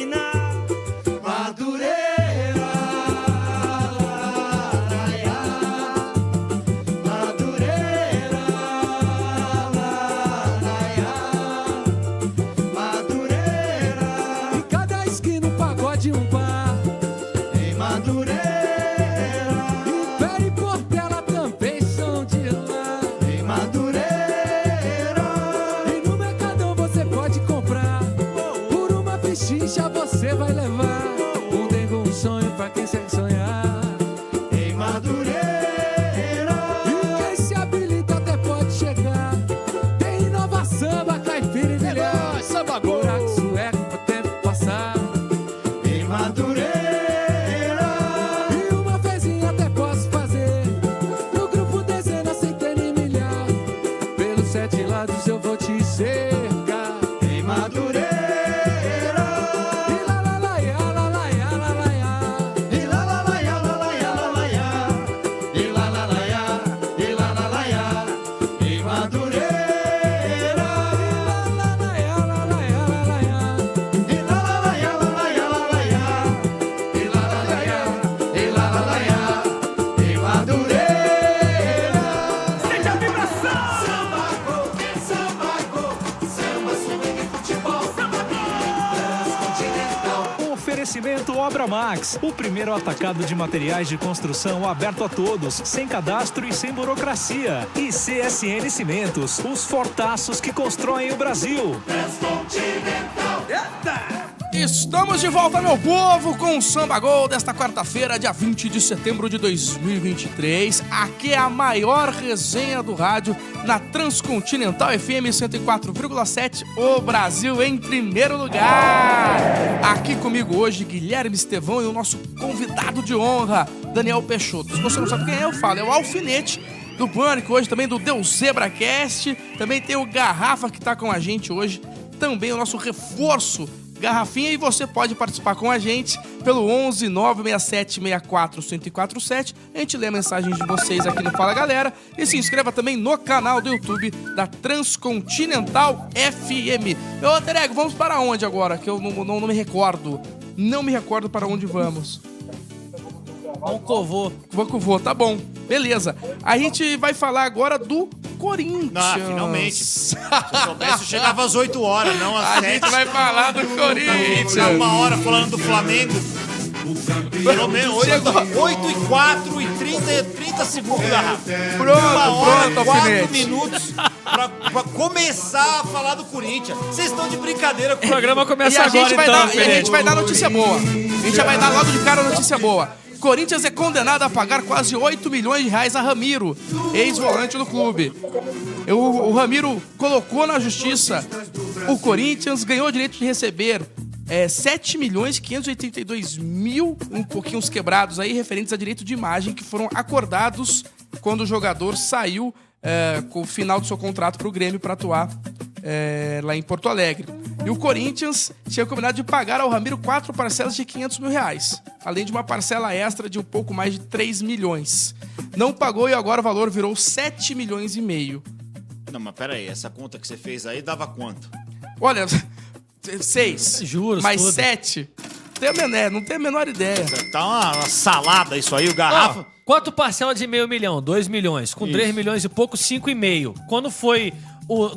Abramax, o primeiro atacado de materiais de construção aberto a todos, sem cadastro e sem burocracia. E CSN Cimentos, os fortaços que constroem o Brasil. Estamos de volta, meu povo, com o Samba Gol desta quarta-feira, dia 20 de setembro de 2023. Aqui é a maior resenha do rádio na Transcontinental FM 104,7, o Brasil em primeiro lugar. Aqui comigo hoje, Guilherme Estevão e o nosso convidado de honra, Daniel Peixoto. Se você não sabe quem é, eu falo, é o Alfinete do Pânico, hoje também do Deus ZebraCast. Também tem o Garrafa que tá com a gente hoje, também o nosso reforço Garrafinha, e você pode participar com a gente pelo 11 967 64 1047. A gente lê a mensagem de vocês aqui no Fala Galera e se inscreva também no canal do YouTube da Transcontinental FM. Meu alter ego, vamos para onde agora? Que eu não me recordo. Não me recordo para onde vamos. Vancouver, tá bom. Beleza. A gente vai falar agora do Corinthians. Ah, finalmente. Se eu soubesse, eu chegava às 8 horas, não às 7. A gente vai falar do Corinthians. Ficar uma hora falando do Flamengo. Pelo menos 8 e 4 e 30 segundos, Garrafa. Pronto, 4 Alfinete. minutos pra começar a falar do Corinthians. Vocês estão de brincadeira com O programa começa E a agora, gente vai então, dar, e a Felipe. gente vai dar notícia boa. A gente já vai dar logo de cara a notícia boa. Corinthians é condenado a pagar quase 8 milhões de reais a Ramiro, ex-volante do clube. O Ramiro colocou na justiça o Corinthians, ganhou o direito de receber 7 milhões 582 mil, um pouquinho uns quebrados aí, referentes a direito de imagem, que foram acordados quando o jogador saiu com o final do seu contrato para o Grêmio para atuar lá em Porto Alegre. E o Corinthians tinha combinado de pagar ao Ramiro 4 parcelas de 500 mil reais, além de uma parcela extra de um pouco mais de 3 milhões. Não pagou e agora o valor virou 7 milhões e meio. Não, mas peraí, essa conta que você fez aí dava quanto? Olha, 6 Juros, mais tudo. 7. Não tem a menor ideia. Tá uma salada isso aí, o Garrafa. Ó, quanto parcela de meio milhão? 2 milhões. Com 3 milhões e pouco, 5,5. Quando foi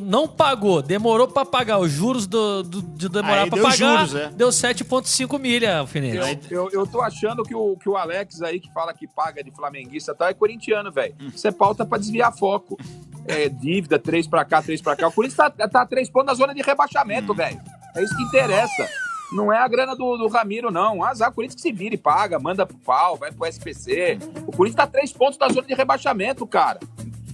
não pagou, demorou pra pagar os juros de demorar Aí pra deu pagar, juros, deu 7,5 milha, Alfinete. Eu tô achando que o Alex aí, que fala que paga de flamenguista e tal, é corintiano, velho. Isso é pauta pra desviar foco. Dívida, 3 pra cá, 3 pra cá. O Corinthians tá 3 pontos na zona de rebaixamento, velho. É isso que interessa. Não é a grana do Ramiro, não. Azar, o Corinthians que se vira e paga, manda pro pau, vai pro SPC. O Corinthians tá 3 pontos da zona de rebaixamento, cara.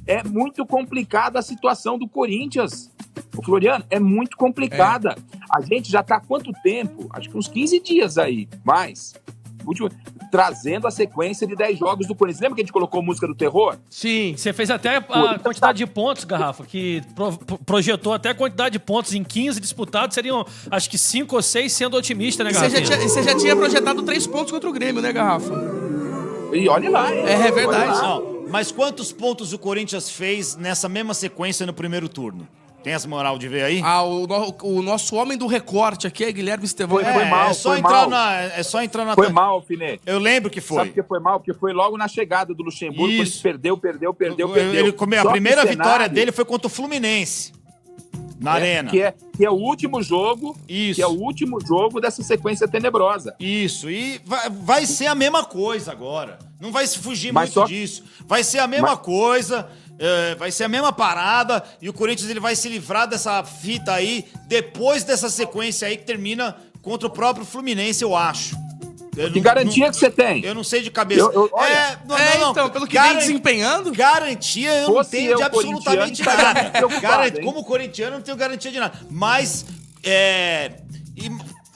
É muito complicada a situação do Corinthians. O Floriano, é muito complicada. A gente já tá há quanto tempo? Acho que uns 15 dias aí, mais. Trazendo a sequência de 10 jogos do Corinthians. Lembra que a gente colocou música do terror? Sim. Você fez até a quantidade de pontos, Garrafa, que projetou até a quantidade de pontos em 15 disputados. Seriam, acho que 5 ou 6, sendo otimista, né, Garrafa? Você já tinha projetado 3 pontos contra o Grêmio, né, Garrafa? E olha lá. É verdade. Olha lá. Não, mas quantos pontos o Corinthians fez nessa mesma sequência no primeiro turno? Tem essa moral de ver aí? O nosso homem do recorte aqui é Guilherme Estevão. Foi mal, é só foi entrar mal. é só entrar na... Foi mal, Alfinete. Eu lembro que foi. Sabe por que foi mal? Porque foi logo na chegada do Luxemburgo, quando Isso. ele perdeu. A Só primeira que o vitória cenário- dele foi contra o Fluminense. Na Arena. Que é o último jogo. Isso. Que é o último jogo dessa sequência tenebrosa. Isso, e vai ser a mesma coisa agora. Não vai se fugir Mas muito só- disso. Vai ser a mesma coisa, vai ser a mesma parada, e o Corinthians ele vai se livrar dessa fita aí depois dessa sequência aí que termina contra o próprio Fluminense, eu acho. Que garantia que você tem? Eu não sei de cabeça. Olha, não. Então, pelo que vem desempenhando... Garantia eu não Fosse tenho eu, de absolutamente corintiano, estaria nada. preocupado, hein? Como corintiano, eu não tenho garantia de nada. Mas,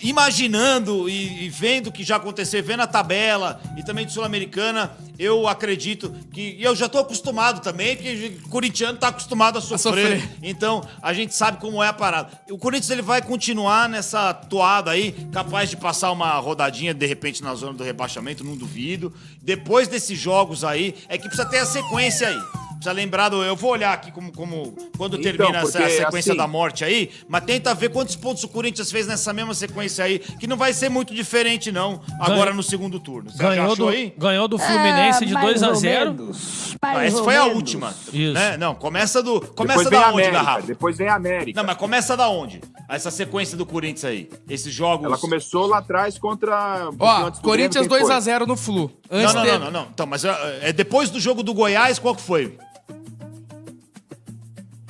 imaginando e vendo o que já aconteceu, vendo a tabela e também de Sul-Americana, eu acredito que... E eu já tô acostumado também, porque o corintiano tá acostumado a sofrer. Então, a gente sabe como é a parada. O Corinthians ele vai continuar nessa toada aí, capaz de passar uma rodadinha, de repente, na zona do rebaixamento, não duvido. Depois desses jogos aí, é que precisa ter a sequência aí. Precisa lembrar eu vou olhar aqui como quando Então, termina essa porque, sequência assim, da morte aí, mas tenta ver quantos pontos o Corinthians fez nessa mesma sequência aí, que não vai ser muito diferente não, agora no segundo turno. Você já achou aí? Ganhou do Fluminense de 2-0. Ah, essa foi a última. Isso. Né? Não, começa Depois vem da a onde, América. Garrafa? Depois vem a América. Não, mas começa da onde? Essa sequência do Corinthians aí. Esses jogos. Ela começou lá atrás contra... Ó, Corinthians 2x0 no Flu. Antes Não. Então, mas é depois do jogo do Goiás, qual que foi?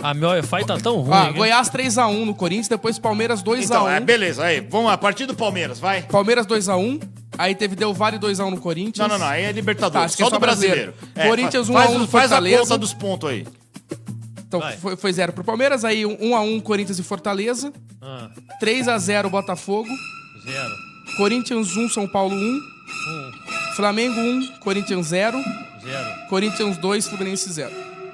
A meu Wi-Fi tá tão ruim. Ah, hein? Goiás 3x1 no Corinthians, depois Palmeiras 2x1. Então, beleza. Aí, vamos lá, a partir do Palmeiras, vai. Palmeiras 2x1. Aí teve Del Valle 2x1 no Corinthians. Não. Aí é Tá, Libertadores. acho que é só só do brasileiro. Corinthians 1 faz, a 1 no faz a Fortaleza. conta dos pontos aí. Então Vai. foi 0 pro Palmeiras. Aí 1x1 Corinthians e Fortaleza. Ah, 3x0 Botafogo. 0. Corinthians 1, São Paulo 1. Flamengo 1, Corinthians 0. 0. Corinthians 2, Fluminense 0.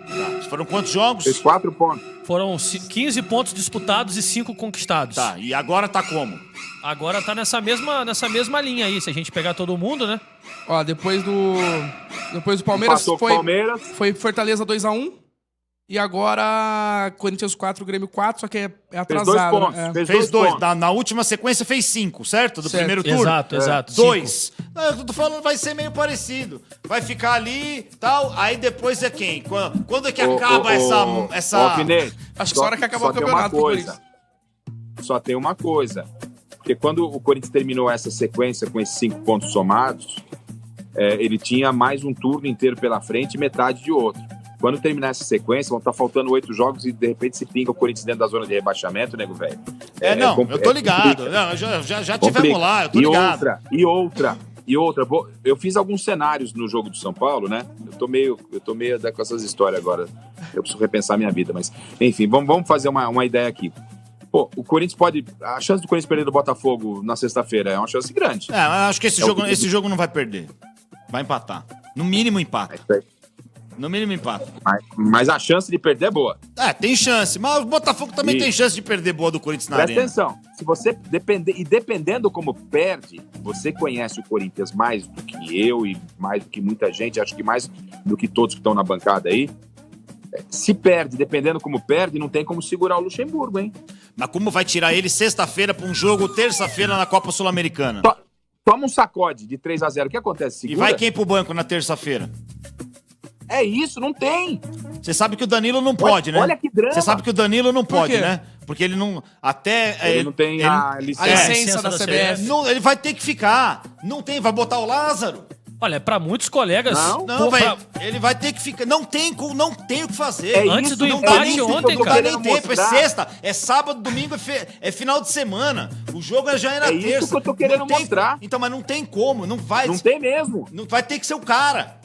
Tá. Foram quantos jogos? Fez 4 pontos. Foram 15 pontos disputados e 5 conquistados. Tá, e agora tá como? Agora tá nessa mesma linha aí, se a gente pegar todo mundo, né? Ó, depois do Palmeiras Empatou com o Palmeiras. foi Fortaleza 2x1. E agora Corinthians 4, Grêmio 4, só que é Fez atrasado. 2 pontos. né? Fez Fez 2 dois. pontos. Na última sequência fez 5, certo? Do Certo. primeiro turno. Exato. 2. Eu tô falando, vai ser meio parecido. Vai ficar ali tal. Aí depois é quem? Quando é que acaba essa. Alfinete, Acho que só hora que acabar o tem campeonato pro uma coisa. Só tem uma coisa. Porque quando o Corinthians terminou essa sequência com esses 5 pontos somados, ele tinha mais um turno inteiro pela frente e metade de outro. Quando terminar essa sequência, vão estar faltando 8 jogos e de repente se pinga o Corinthians dentro da zona de rebaixamento, nego velho. Eu tô ligado. Não, já tivemos lá, eu tô ligado. E outra. Eu fiz alguns cenários no jogo do São Paulo, né? Eu tô meio com essas histórias agora. Eu preciso repensar minha vida, mas enfim, vamos fazer uma ideia aqui. Pô, o Corinthians a chance do Corinthians perder do Botafogo na sexta-feira é uma chance grande. Eu acho que esse jogo não vai perder. Vai empatar. No mínimo empata. No mínimo empata. Mas a chance de perder é boa. Tem chance. Mas o Botafogo também Isso. tem chance de perder boa do Corinthians na Presta arena. atenção, se você dependendo como perde, você conhece o Corinthians mais do que eu e mais do que muita gente, acho que mais do que todos que estão na bancada aí. Se perde, dependendo como perde, não tem como segurar o Luxemburgo, hein? Mas como vai tirar ele sexta-feira pra um jogo terça-feira na Copa Sul-Americana? Toma um sacode de 3-0, o que acontece? Segura? E vai quem pro banco na terça-feira? É isso, não tem. Você sabe que o Danilo não pode, né? Olha que drama. Você sabe que o Danilo não pode, quê? né? Porque ele não... Ele não tem a A licença. licença da CBF. Não, ele vai ter que ficar. Não tem, vai botar o Lázaro. Olha, pra muitos colegas... Não, velho. Ele vai ter que ficar. Não tem o que fazer. É Antes isso, do não empate dá nem ontem, tempo, eu tô cara. Não dá nem querendo tempo, é mostrar. sexta, é sábado, domingo, é final de semana. O jogo já era É isso terça. que eu tô querendo Não tem- mostrar. Então, mas não tem como, não vai. Não tem mesmo. Não vai ter que ser o cara.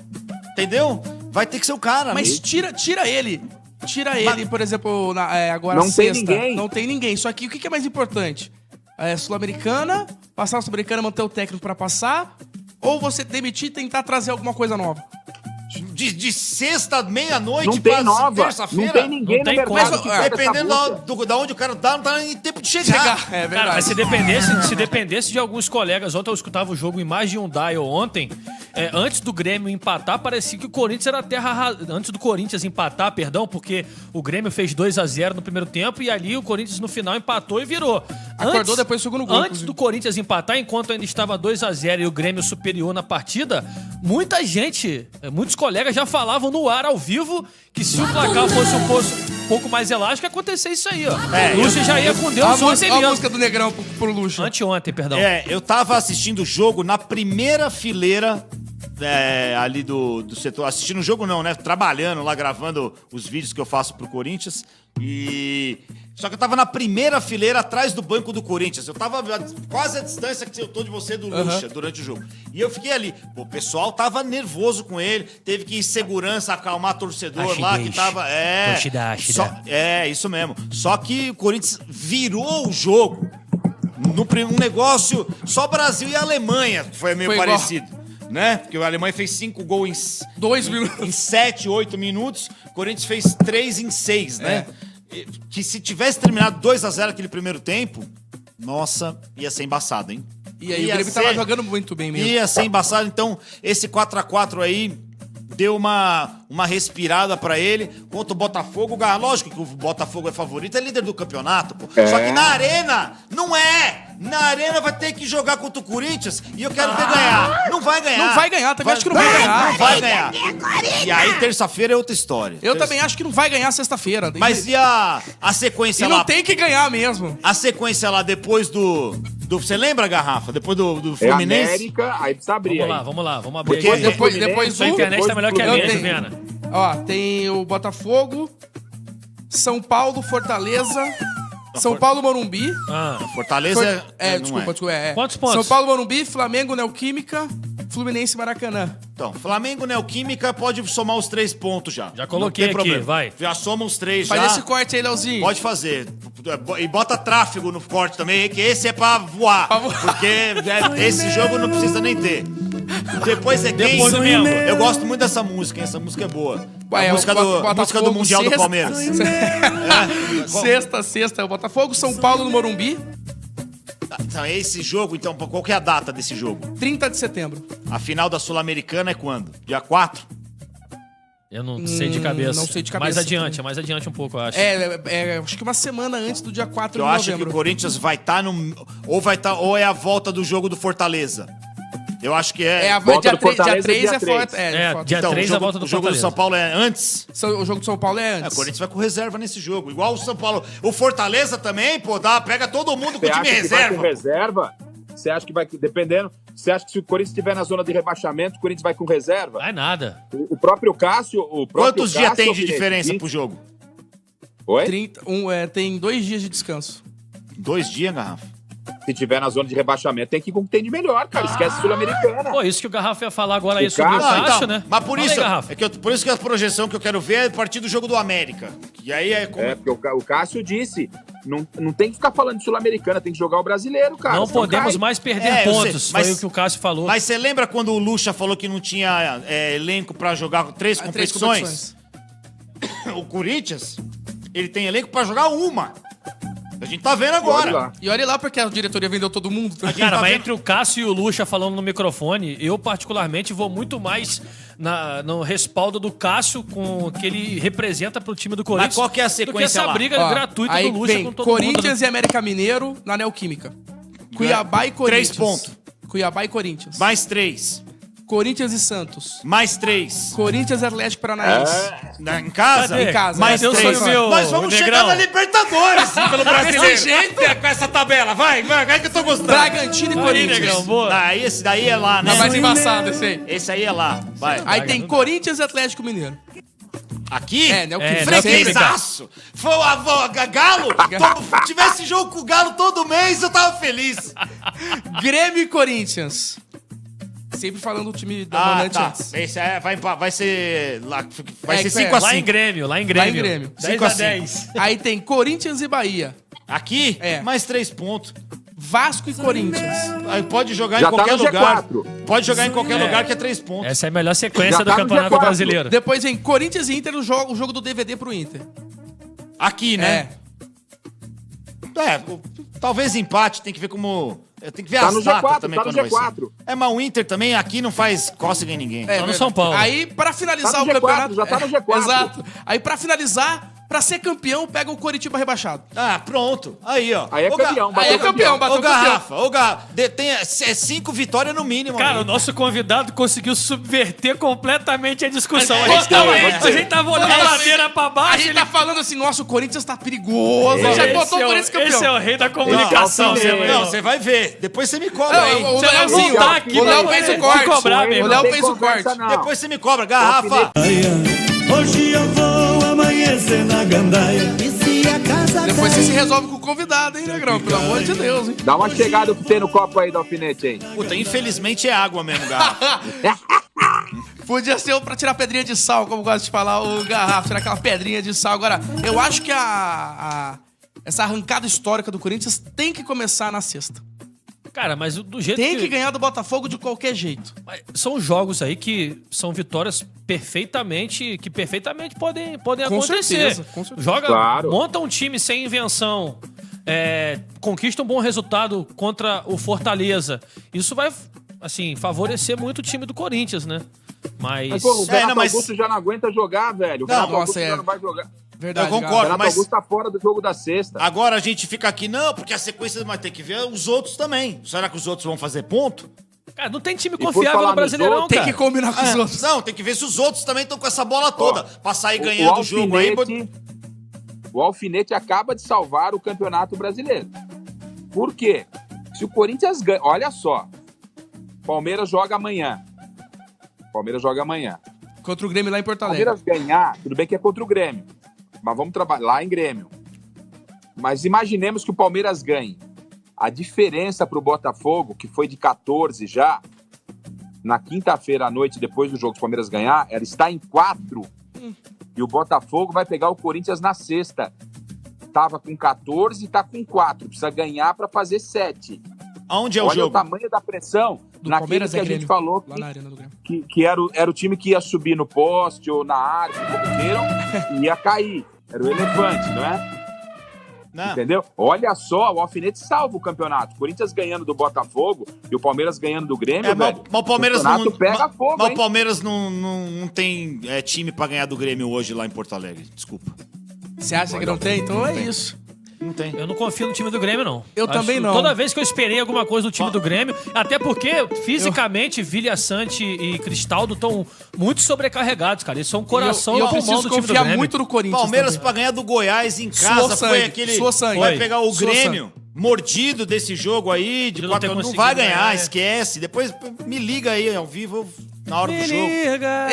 Entendeu? Vai ter que ser o cara. Mas tira ele. Tira ele, por exemplo, agora Não tem sexta. ninguém. Não tem ninguém. Só que o que é mais importante? Sul-Americana, passar a Sul-Americana, manter o técnico pra passar, ou você demitir e tentar trazer alguma coisa nova? De sexta, meia-noite Não tem pra nova. terça-feira. Não tem ninguém Não tem no mercado como. que pega essa Dependendo busca. da onde o cara tá, não tá nem tempo de chegar. É verdade. Cara, mas se dependesse de alguns colegas, ontem eu escutava o jogo em mais de um dial ontem, antes do Grêmio empatar, parecia que o Corinthians era antes do Corinthians empatar, perdão, porque o Grêmio fez 2-0 no primeiro tempo e ali o Corinthians no final empatou e virou. Acordou depois do segundo gol, Antes inclusive. do Corinthians empatar, enquanto ainda estava 2-0 e o Grêmio superior na partida, muitos colegas já falavam no ar, ao vivo, que se o placar fosse um pouco mais elástico, ia acontecer isso aí, ó. O Luxo já ia com Deus ontem a mesmo. música do Negrão pro Luxo. Anteontem, perdão. Eu tava assistindo o jogo na primeira fileira ali do setor. Assistindo o jogo não, né? Trabalhando lá, gravando os vídeos que eu faço pro Corinthians. Só que eu tava na primeira fileira atrás do banco do Corinthians. Eu tava quase a distância que eu tô de você do Lucha durante o jogo. E eu fiquei ali. Pô, o pessoal tava nervoso com ele. Teve que ir segurança, acalmar torcedor lá que tava... Torcida. Isso mesmo. Só que o Corinthians virou o jogo um negócio... Só Brasil e Alemanha foi meio Foi igual. parecido. Né? Porque a Alemanha fez 5 gols 2 minutos. em 7, 8 minutos. O Corinthians fez 3 em 6, né? Que se tivesse terminado 2-0 aquele primeiro tempo, nossa, ia ser embaçado, hein? E aí Ia o Grêmio tava jogando muito bem mesmo. Ia ser embaçado. Então, esse 4-4 aí deu uma respirada pra ele. Contra o Botafogo, lógico que o Botafogo é favorito, é líder do campeonato, pô. Só que na arena, não é! na arena vai ter que jogar contra o Corinthians e eu quero ver ganhar. Não vai ganhar. Não vai ganhar, também acho que não vai ganhar. Não vai ganhar. E aí, terça-feira é outra história. Eu também acho que não vai ganhar sexta-feira. Mas e a sequência E lá? não tem que ganhar mesmo. A sequência lá depois do você lembra, Garrafa? Depois do É Fluminense? América, aí precisa abrir. Vamos lá, vamos abrir. Porque Depois Sua internet tá melhor que a Eu minha, tenho. Juliana. Ó, tem o Botafogo, São Paulo, Fortaleza, São Paulo, Morumbi. Fortaleza Desculpa. Quantos pontos? São Paulo, Morumbi, Flamengo, Neoquímica, Fluminense, Maracanã. Então, Flamengo, Neoquímica, pode somar os 3 pontos já. Já coloquei Não tem aqui, problema. vai. Já soma os 3 Faz já. esse corte aí, Leozinho. Pode fazer. E bota tráfego no corte também, que esse é pra voar. Pra voar. Porque esse jogo não precisa nem ter. Depois é quem? Depois do mesmo. Eu gosto muito dessa música, hein? Essa música é boa. Ué, a música, música do Mundial do Palmeiras. Sexta é o Botafogo, São Paulo no Morumbi, Então, esse jogo, então, qual que é a data desse jogo? 30 de setembro. A final da Sul-Americana é quando? Dia 4? Eu não sei de cabeça. não sei de cabeça. Mais adiante um pouco, eu acho. Acho que uma semana antes do dia 4 Eu de acho que novembro. o Corinthians vai estar no... Ou é a volta do jogo do Fortaleza. Eu acho que é... Volta dia do 3 Fortaleza, é dia foto. 3. dia Então, 3 o a jogo, volta do o jogo do Fortaleza. São Paulo é antes. O jogo do São Paulo é O antes. Corinthians vai com reserva nesse jogo. Igual o São Paulo. O Fortaleza também, pô, pega todo mundo com Você o time acha que vai com reserva. reserva? Você acha que vai, dependendo, você acha que se o Corinthians estiver na zona de rebaixamento, o Corinthians vai com reserva? Vai nada. O próprio Cássio... Quantos dias tem de Alfinete, diferença pro jogo? Oi? Tem 2 dias de descanso. 2 dias, Garrafa. Se tiver na zona de rebaixamento, tem que ir com o que tem de melhor, cara. Esquece Sul-Americana. Pô, isso que o Garrafa ia falar agora O aí sobre o Cássio- Cássio, né? Mas por Fala isso, aí, Garrafa. por isso que a projeção que eu quero ver é a partir do jogo do América. E aí é como... É, porque o Cássio disse, não tem que ficar falando de Sul-Americana, tem que jogar o brasileiro, cara. Não senão podemos cai. mais perder É, eu sei, pontos. mas- Foi o que o Cássio falou. Mas você lembra quando o Lucha falou que não tinha elenco pra jogar 3 Três competições? O Corinthians, ele tem elenco pra jogar uma. A gente tá vendo Olha agora. lá. E olha lá porque a diretoria vendeu todo mundo. Cara, tá mas vendo? entre o Cássio e o Lucha falando no microfone, eu particularmente vou muito mais no respaldo do Cássio com o que ele representa pro time do Corinthians. Mas qual que é a do que sequência essa lá? briga Ó, gratuita aí do Lucha vem com todo mundo. Corinthians e América Mineiro na Neoquímica. Cuiabá e Corinthians. 3 pontos. Cuiabá e Corinthians. Mais 3. Corinthians e Santos. Mais 3. Corinthians e Atlético Paranaense. Em casa? Cadê? Em casa. Mais Cadê o 3. sonho meu, Nós vamos Negrão? chegar na Libertadores pelo brasileiro. Desse jeito. Com essa tabela. Vai que eu tô gostando. Bragantino e Aí, Corinthians. Negrão, boa. Ah, esse daí é lá, né? Tá mais embaçado esse aí. Esse aí é lá. Vai. Aí tem Corinthians e Atlético Mineiro. Aqui? É, Neoquímica. Freguesaço. Foi Galo. Tivesse jogo com o Galo todo mês, eu tava feliz. Grêmio e Corinthians. Sempre falando do time da Monante antes. Esse vai ser lá, vai É, ser que 5 a Lá em 5. Grêmio, lá em Lá em Grêmio. Grêmio. 10 a 10. Aí tem Corinthians e Bahia. Aqui? É. Mais 3 pontos. Vasco e Corinthians. Aí pode jogar Já em tá qualquer no lugar. G4. Pode jogar em qualquer lugar que é 3 pontos. Essa é a melhor sequência Já do tá no Campeonato G4. Brasileiro. Depois vem Corinthians e Inter, o jogo do DVD pro Inter. Aqui, né? Talvez empate, tem que ver como... Tem que ver Tá as no datas G4, também. tá no quando vai G4. ser. Mas o Inter também aqui não faz cócega em ninguém. É, Só no São Paulo. Aí, pra finalizar Tá no o G4, campeonato... já tá no G4. Exato. Aí, pra finalizar, pra ser campeão, pega o Coritiba rebaixado. Ah, pronto. Aí, ó. Aí é Ô, campeão, Ga- bateu Aí é campeão, bateu Ô, campeão. Garrafa, tem 5 vitórias no mínimo. Cara, o amigo. nosso convidado conseguiu subverter completamente a discussão. A Totalmente. gente tava olhando a ladeira pra A baixo. gente tá falando assim, nossa, o Corinthians tá perigoso. Já botou o Corinthians campeão. Esse é o rei da comunicação. Não, seu Não, você vai ver. Depois você me cobra Não, aí. o Você vai Leozinho, voltar aqui, o Léo vai fez o vai corte. cobrar, meu O irmão. Léo fez o corte. Depois você me cobra. Garrafa. Hoje eu vou amanhecer na gandaia. E se a casa Depois você se resolve com o convidado, hein, Negrão? Pelo amor de Deus, hein? Dá uma chegada pro que tem no copo aí do alfinete aí. Puta, infelizmente é água mesmo, Garrafa. Podia ser pra tirar pedrinha de sal, como gosta de falar o Garrafa, tirar aquela pedrinha de sal. Agora, eu acho que essa arrancada histórica do Corinthians tem que começar na sexta. Cara, mas do jeito Tem que ganhar do Botafogo de qualquer jeito. Mas são jogos aí que são vitórias perfeitamente podem Com acontecer. certeza, com certeza. Joga, Claro. monta um time sem invenção, conquista um bom resultado contra o Fortaleza. Isso vai, assim, favorecer muito o time do Corinthians, né? Mas Mas, pô, o Renato não, mas- Augusto já não aguenta jogar, velho. O Não, Renato nossa, Augusto é. já não vai jogar. Verdade, Eu concordo. Galo. Renato mas- Augusto tá fora do jogo da sexta. Agora a gente fica aqui, não, porque a sequência vai ter que ver os outros também. Será que os outros vão fazer ponto? Cara, não tem time por confiável falar no Brasileirão, nos outros, Tem cara. que combinar com os É, outros. não, tem que ver se os outros também estão com essa bola toda. Pra sair O ganhando o jogo aí. O Alfinete acaba de salvar o Campeonato Brasileiro. Por quê? Se o Corinthians ganha... Olha só. Palmeiras joga amanhã. Contra o Grêmio lá em Porto Alegre. Palmeiras ganhar, tudo bem que é contra o Grêmio. Mas vamos trabalhar lá em Grêmio. Mas imaginemos que o Palmeiras ganhe. A diferença para o Botafogo, que foi de 14 já, na quinta-feira à noite, depois do jogo do Palmeiras ganhar, ela está em 4. E o Botafogo vai pegar o Corinthians na sexta. Tava com 14 e tá com 4. Precisa ganhar para fazer 7. Aonde é o Olha jogo? o tamanho da pressão Do naquele Palmeiras que a é gente Grêmio. falou Lá na Arena do Grêmio. que era o time que ia subir no poste ou na árvore, como queiram, e ia cair. Era o elefante, não é? Não. Entendeu? Olha só, o Alfinete salva o campeonato. Corinthians ganhando do Botafogo e o Palmeiras ganhando do Grêmio, É, mas, velho. mas o Palmeiras não. campeonato pega fogo, mas hein? o Palmeiras não tem time pra ganhar do Grêmio hoje lá em Porto Alegre. Desculpa. Você acha que não tem? Então é isso. Não tem. Eu não confio no time do Grêmio, não. Eu também não. Toda vez que eu esperei alguma coisa do time do Grêmio, até porque fisicamente Vilha Sante e Cristaldo estão muito sobrecarregados, cara. Eles são o coração e eu e pulmão preciso do time do confiar Grêmio. muito no Corinthians. Palmeiras também. pra ganhar do Goiás em casa Suou foi sangue, aquele. suou sangue. Vai pegar o Suou Grêmio mordido desse jogo aí, de De não quatro ter não conseguido vai ganhar, ganhar, é. esquece. Depois me liga aí ao vivo na hora do jogo.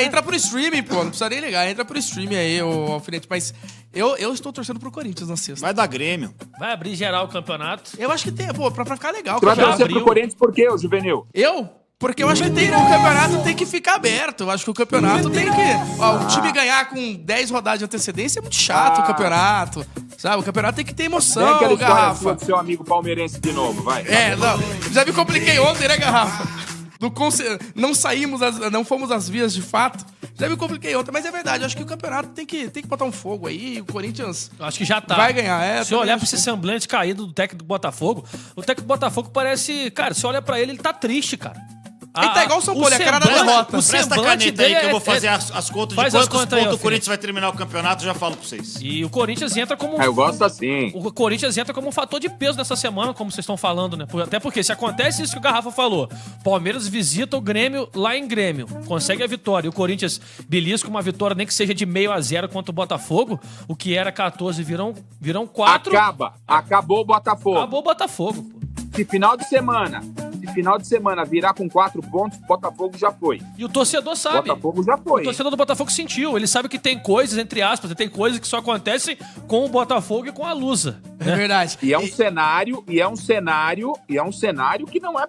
Entra pro streaming, pô. Não precisa nem ligar. Entra pro streaming aí, o Alfinete. Mas eu estou torcendo pro Corinthians na sexta. Vai dar Grêmio. Vai abrir geral o campeonato. Eu acho que tem, pô, pra ficar legal. Você vai cara. Já torcer abriu. pro Corinthians por quê, ô Juvenil? Eu? Porque eu acho que o campeonato tem que ficar aberto. Eu acho que o campeonato tem que... Ó, o time ganhar com 10 rodadas de antecedência é muito chato, o campeonato. Sabe? O campeonato tem que ter Vem emoção, aquela história sua Garrafa. do seu amigo palmeirense de novo, vai. É, não. Já me compliquei ontem, né, Garrafa? Não saímos, não fomos às vias de fato. Já me compliquei ontem, mas é verdade. Eu acho que o campeonato tem que botar um fogo aí. O Corinthians Eu acho que já tá. vai ganhar. É, Se eu também olhar acho pra esse semblante caído do técnico do Botafogo, o técnico do Botafogo parece... Cara, se olha pra ele, ele tá triste, cara. Ele tá igual o São Paulo, é a cara da semblante- derrota. o Presta a semblante caneta aí dele que eu vou é- fazer as contas de Faz as quantos contas aí, pontos ó, o Corinthians vai terminar o campeonato, já falo pra vocês. E o Corinthians entra como... Eu gosto assim. O Corinthians entra como um fator de peso nessa semana, como vocês estão falando, né? Até porque se acontece isso que o Garrafa falou, Palmeiras visita o Grêmio lá em Grêmio, consegue a vitória, e o Corinthians belisca uma vitória, nem que seja de 0-0 contra o Botafogo, o que era 14 virão 4, Acabou o Botafogo. acabou o Botafogo, pô. Se final de semana virar com 4 pontos, Botafogo já foi. E o torcedor sabe. Botafogo já foi. O torcedor do Botafogo sentiu, ele sabe que tem coisas, entre aspas, tem coisas que só acontecem com o Botafogo e com a Lusa. É verdade. E é um cenário que não é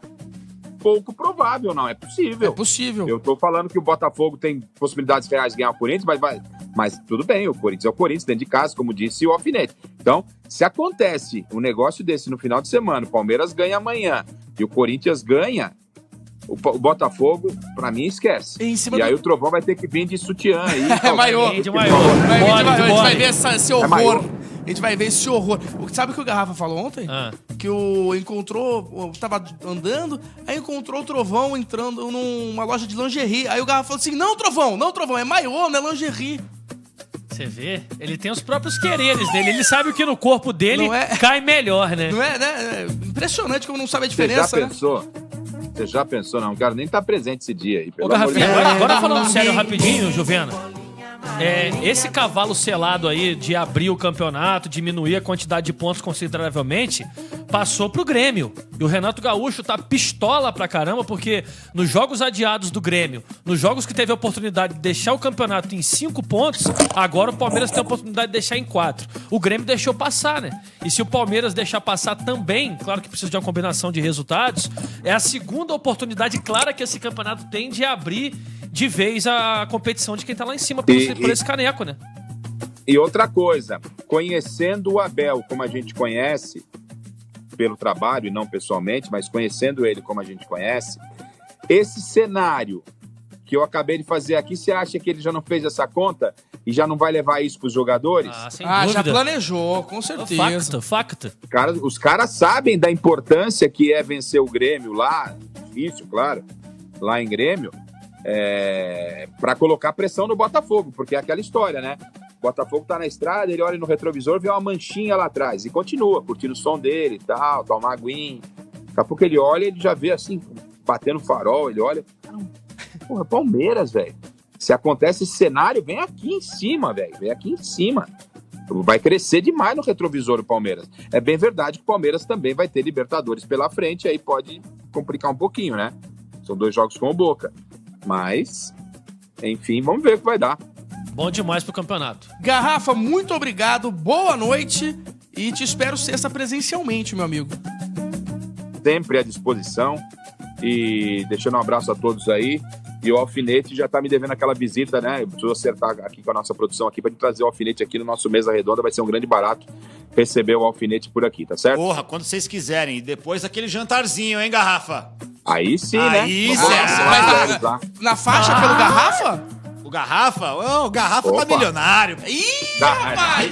pouco provável, não é possível. É possível. Eu tô falando que o Botafogo tem possibilidades reais de ganhar o Corinthians, mas tudo bem, o Corinthians é o Corinthians, dentro de casa, como disse o Alfinete. Então, se acontece um negócio desse no final de semana, o Palmeiras ganha amanhã e o Corinthians ganha, o Botafogo, pra mim, esquece. Em cima E do- aí o Trovão vai ter que vir de sutiã aí. É maior. De maior. A gente Bode, vai bode. ver esse horror. maior. A gente vai ver esse horror. Sabe o que o Garrafa falou ontem? Ah. Que tava andando, aí encontrou o Trovão entrando numa loja de lingerie. Aí o Garrafa falou assim, não, Trovão, é maior, não é lingerie. Você vê? Ele tem os próprios quereres dele, ele sabe o que no corpo dele Não é? cai melhor, né? Não é, né? É impressionante como não sabe a Você já diferença, né? pensou? Você já pensou? Não, cara, nem tá presente esse dia aí. Ô, Pelo amor de Garrafinha, Deus. agora falando sério rapidinho, Juvena. Esse cavalo selado aí de abrir o campeonato, diminuir a quantidade de pontos consideravelmente, passou pro Grêmio. E o Renato Gaúcho tá pistola pra caramba, porque nos jogos adiados do Grêmio, nos jogos que teve a oportunidade de deixar o campeonato em 5 pontos, agora o Palmeiras tem a oportunidade de deixar em 4. O Grêmio deixou passar, né? E se o Palmeiras deixar passar também, claro que precisa de uma combinação de resultados, é a segunda oportunidade clara que esse campeonato tem de abrir de vez a competição de quem tá lá em cima por esse caneco, né? E outra coisa, conhecendo o Abel como a gente conhece, pelo trabalho e não pessoalmente, mas conhecendo ele como a gente conhece, esse cenário que eu acabei de fazer aqui, você acha que ele já não fez essa conta e já não vai levar isso pros jogadores? Sem Já dúvida. planejou, com certeza. Facto. Os caras sabem da importância que é vencer o Grêmio lá, difícil, claro, lá em Grêmio, para colocar pressão no Botafogo, porque é aquela história, né? O Botafogo tá na estrada, ele olha no retrovisor, vê uma manchinha lá atrás e continua curtindo o som dele e tal, toma uma aguinha. Daqui a pouco ele olha e ele já vê assim, batendo farol, ele olha. Porra, Palmeiras, velho. Se acontece esse cenário, vem aqui em cima, velho. Vem aqui em cima. Vai crescer demais no retrovisor o Palmeiras. É bem verdade que o Palmeiras também vai ter Libertadores pela frente, aí pode complicar um pouquinho, né? São 2 jogos com o Boca. Mas, enfim, vamos ver o que vai dar. Bom demais pro campeonato. Garrafa, muito obrigado, boa noite e te espero sexta presencialmente, meu amigo. Sempre à disposição e deixando um abraço a todos aí. E o Alfinete já tá me devendo aquela visita, né? Eu preciso acertar aqui com a nossa produção aqui pra gente trazer o Alfinete aqui no nosso Mesa Redonda. Vai ser um grande barato receber o Alfinete por aqui, tá certo? Porra, quando vocês quiserem. E depois aquele jantarzinho, hein, Garrafa? Aí sim, né? Aí Vamos lá, sim. vamos lá. Na faixa pelo Garrafa? O Garrafa? O Garrafa Opa. tá milionário. Ih, Tá, rapaz!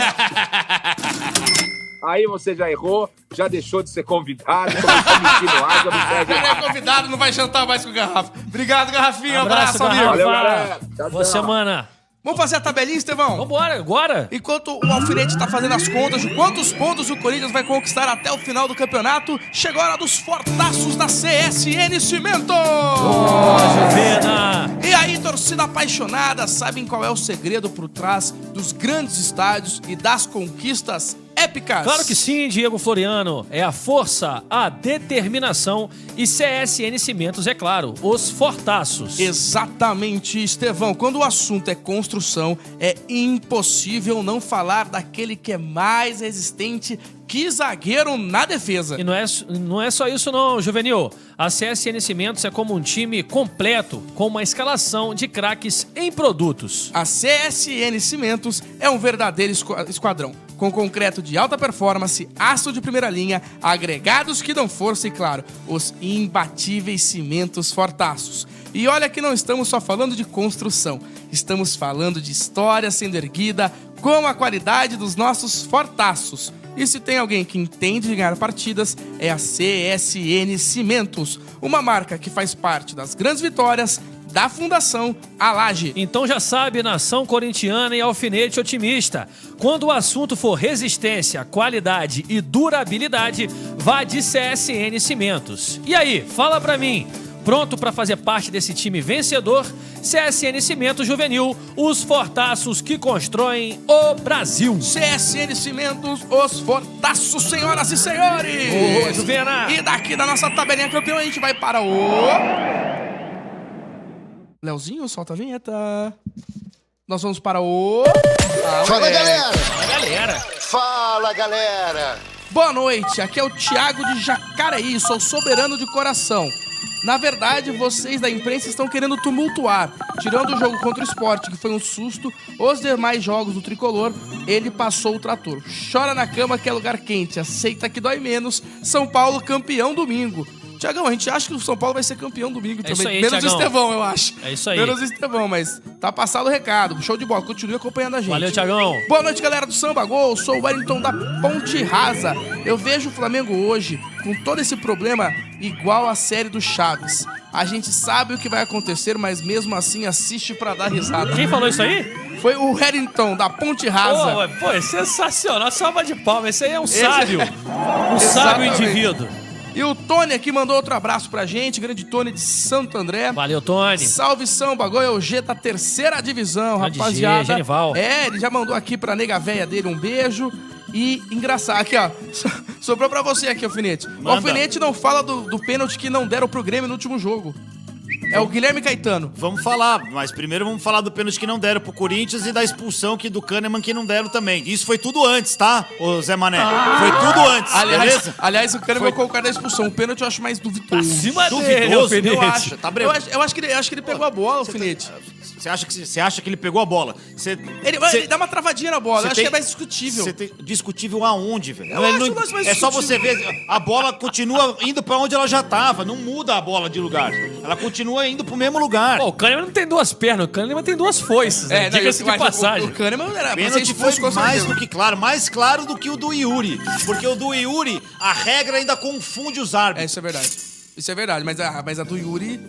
Aí você já errou, já deixou de ser convidado, começou a mentir no ar, já não serve Ele é mais. convidado, não vai jantar mais com o Garrafa. Obrigado, Garrafinha. Abraço, Abraço, amigo. Garrafa. Valeu, galera. Tchau, Boa tchau. semana. Vamos fazer a tabelinha, Estevão? Vambora, agora. Enquanto o Alfinete tá fazendo as contas de quantos pontos o Corinthians vai conquistar até o final do campeonato, chegou a hora dos fortaços da CSN Cimento! Juvena. E aí, torcida apaixonada, sabem qual é o segredo por trás dos grandes estádios e das conquistas épicas? Claro que sim, Diego Floriano. É a força, a determinação e CSN Cimentos, é claro, os fortaços. Exatamente, Estevão. Quando o assunto é construção, é impossível não falar daquele que é mais resistente que zagueiro na defesa. E não é só isso não, Juvenil. A CSN Cimentos é como um time completo, com uma escalação de craques em produtos. A CSN Cimentos é um verdadeiro esquadrão, com concreto de alta performance, aço de primeira linha, agregados que dão força e, claro, os imbatíveis cimentos fortaços. E olha que não estamos só falando de construção, estamos falando de história sendo erguida com a qualidade dos nossos fortaços. E se tem alguém que entende de ganhar partidas, é a CSN Cimentos, uma marca que faz parte das grandes vitórias da Fundação A Laje. Então já sabe, nação corintiana e alfinete otimista, quando o assunto for resistência, qualidade e durabilidade, vá de CSN Cimentos. E aí, fala pra mim, pronto pra fazer parte desse time vencedor? CSN Cimentos Juvenil, os fortaços que constroem o Brasil. CSN Cimentos, os fortaços, senhoras e senhores! Boa, Juvena! E daqui da nossa tabelinha campeão a gente vai para o... Leozinho, solta a vinheta. Nós vamos para o... Fala, galera! Galera, Fala, galera! Boa noite, aqui é o Thiago de Jacareí, sou soberano de coração. Na verdade, vocês da imprensa estão querendo tumultuar. Tirando o jogo contra o Sport, que foi um susto, os demais jogos do Tricolor, ele passou o trator. Chora na cama que é lugar quente, aceita que dói menos. São Paulo campeão domingo. Tiagão, a gente acha que o São Paulo vai ser campeão domingo também. isso aí, menos o Thiagão. Estevão, eu acho. É isso aí. Menos o Estevão, mas tá passado o recado. Show de bola, continue acompanhando a gente. valeu, Thiagão. Boa noite, galera do Samba Gol. Sou o Wellington da Ponte Rasa. Eu vejo o Flamengo hoje com todo esse problema igual a série do Chaves. A gente sabe o que vai acontecer, mas mesmo assim assiste pra dar risada. Quem falou isso aí? Foi o Wellington da Ponte Rasa. Pô, é sensacional, salva de palmas. Esse aí é um sábio. Um sábio Exatamente. indivíduo. E o Tony aqui mandou outro abraço pra gente, grande Tony de Santo André. Valeu, Tony. Salve Samba Gol, é o G da terceira divisão, Grande rapaziada. G, Genival. É, ele já mandou aqui pra nega véia dele um beijo. E engraçado, aqui ó, sobrou pra você aqui, Alfinete. O Manda. Alfinete não fala do pênalti que não deram pro Grêmio no último jogo. É o Guilherme Caetano. Vamos falar, mas primeiro vamos falar do pênalti que não deram pro Corinthians e da expulsão do Kahneman que não deram também. Isso foi tudo antes, tá, ô Zé Mané? Foi tudo antes, beleza? Aliás, o Kahneman colocou da expulsão. O pênalti eu acho mais duvidoso. Cima dele, Duvidoso, Alfinete. eu acho. Tá breve. Eu acho que ele pegou a bola, Alfinete. Você acha que ele pegou a bola? Ele dá uma travadinha na bola. Eu acho que é mais discutível. Discutível aonde, velho? Eu acho mais é só discutível. você ver, a bola continua indo pra onde ela já tava, não muda a bola de lugar. Ela continua indo pro mesmo lugar. Pô, o Kahneman não tem duas pernas, o Kahneman tem duas foices. Né? Diga-se de passagem. O Kahneman era pra ser Pênalti foi expulso com mais certeza. do que claro, mais claro do que o do Yuri. Porque o do Yuri, a regra ainda confunde os árbitros. É, isso é verdade. Isso é verdade, mas a do Yuri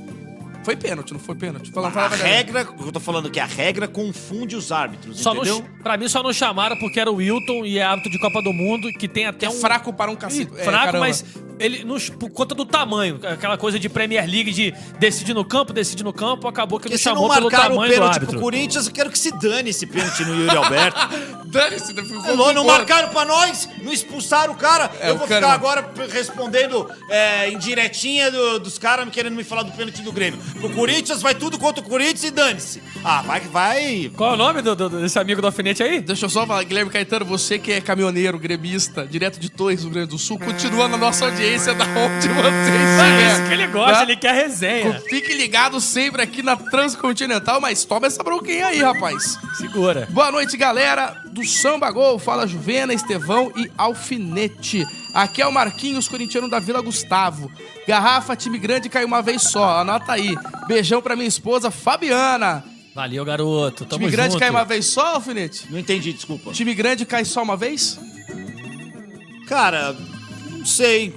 Foi pênalti, não foi pênalti. Fala A regra, eu tô falando que a regra confunde os árbitros, Só entendeu? pra mim só não chamaram porque era o Wilton e é árbitro de Copa do Mundo, que tem até É um... fraco para um cacete. fraco, caramba. mas ele, por conta do tamanho, aquela coisa de Premier League de decide no campo, acabou que Porque não se chamou não pelo marcaram o tamanho do pênalti pro árbitro. Corinthians, eu quero que se dane esse pênalti no Yuri Alberto. Dane-se, Não marcaram pra nós, não expulsaram o cara. É, Eu o vou cara- ficar agora respondendo indiretinha dos caras querendo me falar do pênalti do Grêmio. Pro Corinthians, vai tudo contra o Corinthians e dane-se. Ah, vai. Qual é o nome desse amigo do alfinete aí? Deixa eu só falar, Guilherme Caetano, você que é caminhoneiro, gremista, direto de Torres, Rio Grande do Sul, continua na nossa audiência da onde você É isso que estiver. ele gosta, Tá? ele quer resenha. Fique ligado sempre aqui na Transcontinental, mas toma essa bronquinha aí, rapaz. Segura. Boa noite, galera do Samba Gol. Fala Juvena, Estevão e Alfinete. Aqui é o Marquinhos, corintiano da Vila Gustavo. Garrafa, time grande cai uma vez só, anota aí. Beijão pra minha esposa, Fabiana. Valeu, garoto. Tamo Time grande junto. cai uma vez só, Alfinete? Não entendi, desculpa. Time grande cai só uma vez? Cara, não sei.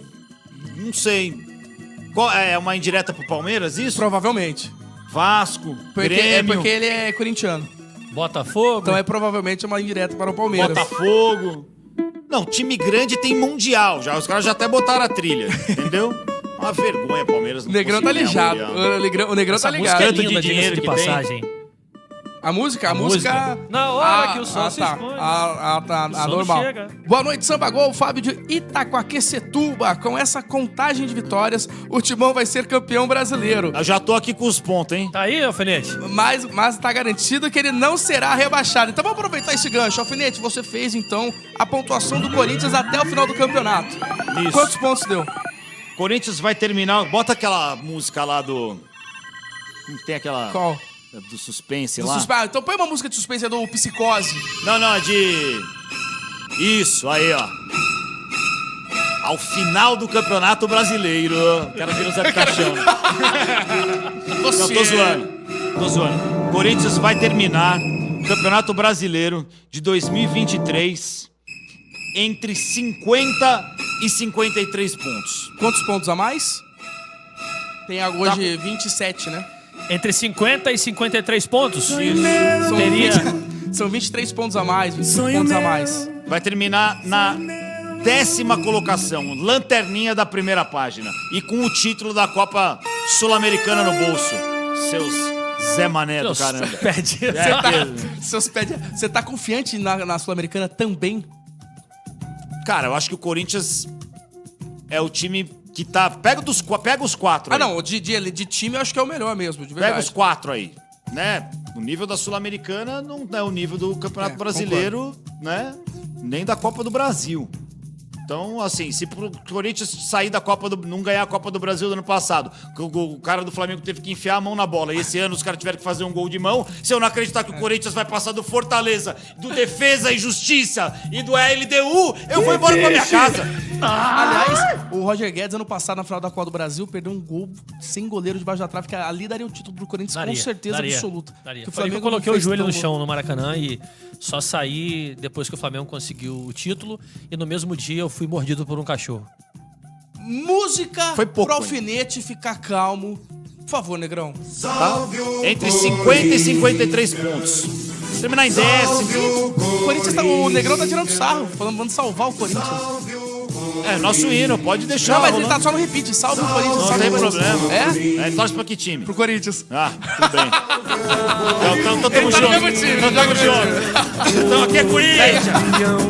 É uma indireta pro Palmeiras, isso? Provavelmente. Vasco, É Grêmio, porque ele é corintiano. Botafogo. Então é provavelmente uma indireta para o Palmeiras. Botafogo. Não, time grande tem mundial. Já, os caras já até botaram a trilha, entendeu? Uma vergonha, Palmeiras. O Não Negrão tá conseguir ganhar lijado. mundial. O Negrão Essa tá música ligado. é Tanto de linda, dinheiro diga-se de que tem. passagem. A música? Na hora que o sol se tá. esconde. Tá. O sol não Normal. chega. Boa noite, Samba Gol. Fábio de Itaquaquecetuba. Com essa contagem de vitórias, o Timão vai ser campeão brasileiro. Eu já tô aqui com os pontos, hein? Tá aí, alfinete? Mas tá garantido que ele não será rebaixado. Então vamos aproveitar esse gancho. Alfinete, você fez, então, a pontuação do Corinthians até o final do campeonato. Isso. Quantos pontos deu? Corinthians vai terminar. Bota aquela música lá do. Tem aquela. Qual? Do suspense Do lá. Então põe uma música de suspense do Psicose. Não, é de. Isso, aí, ó. Ao final do Campeonato Brasileiro. Quero ver o Zé Caixão. Não, tô zoando. Corinthians vai terminar o Campeonato Brasileiro de 2023 entre 50 e 53 pontos. Quantos pontos a mais? Tem hoje 27, né? Entre 50 e 53 pontos? São, Teria... 20, são 23 pontos a mais, 25 pontos a mais. Vai terminar na 10ª colocação, lanterninha da primeira página. E com o título da Copa Sul-Americana no bolso. Seus Zé Mané do caramba. Perdi. Você tá confiante na Sul-Americana também? Cara, eu acho que o Corinthians é o time que tá... Pega os 4 Ah, aí. não, de time eu acho que é o melhor mesmo, de verdade. Pega os 4 aí, né? O nível da Sul-Americana não é o nível do Campeonato Brasileiro, né? Nem da Copa do Brasil. Então, assim, se pro Corinthians sair da Copa não ganhar a Copa do Brasil do ano passado, o cara do Flamengo teve que enfiar a mão na bola, e esse ano os caras tiveram que fazer um gol de mão, se eu não acreditar que o Corinthians vai passar do Fortaleza, do Defesa e Justiça e do LDU, eu vou embora pra minha casa. Aliás, o Roger Guedes, ano passado, na final da Copa do Brasil, perdeu um gol sem goleiro debaixo da trave, que ali daria o título pro Corinthians com certeza absoluta. Daria. Que o Eu não coloquei o fez joelho tão no bom. chão no Maracanã e só saí depois que o Flamengo conseguiu o título. E no mesmo dia eu fui mordido por um cachorro. Música Foi pouco, pro Alfinete ficar calmo. Por favor, Negrão. Tá? Entre 50 e 53 pontos. Terminar em 10º. O Corinthians o Negrão tá tirando sarro, falando, vamos salvar o Corinthians. É, nosso hino, pode deixar. Não, mas ele rolando. tá só no repeat, salve o Corinthians. Não salve tem o Corinthians. problema. É? É, torce pra que time? Pro Corinthians. Ah, tudo bem. Então tamo Ele tá no junto. mesmo time, Então tamo junto. Então aqui é Corinthians.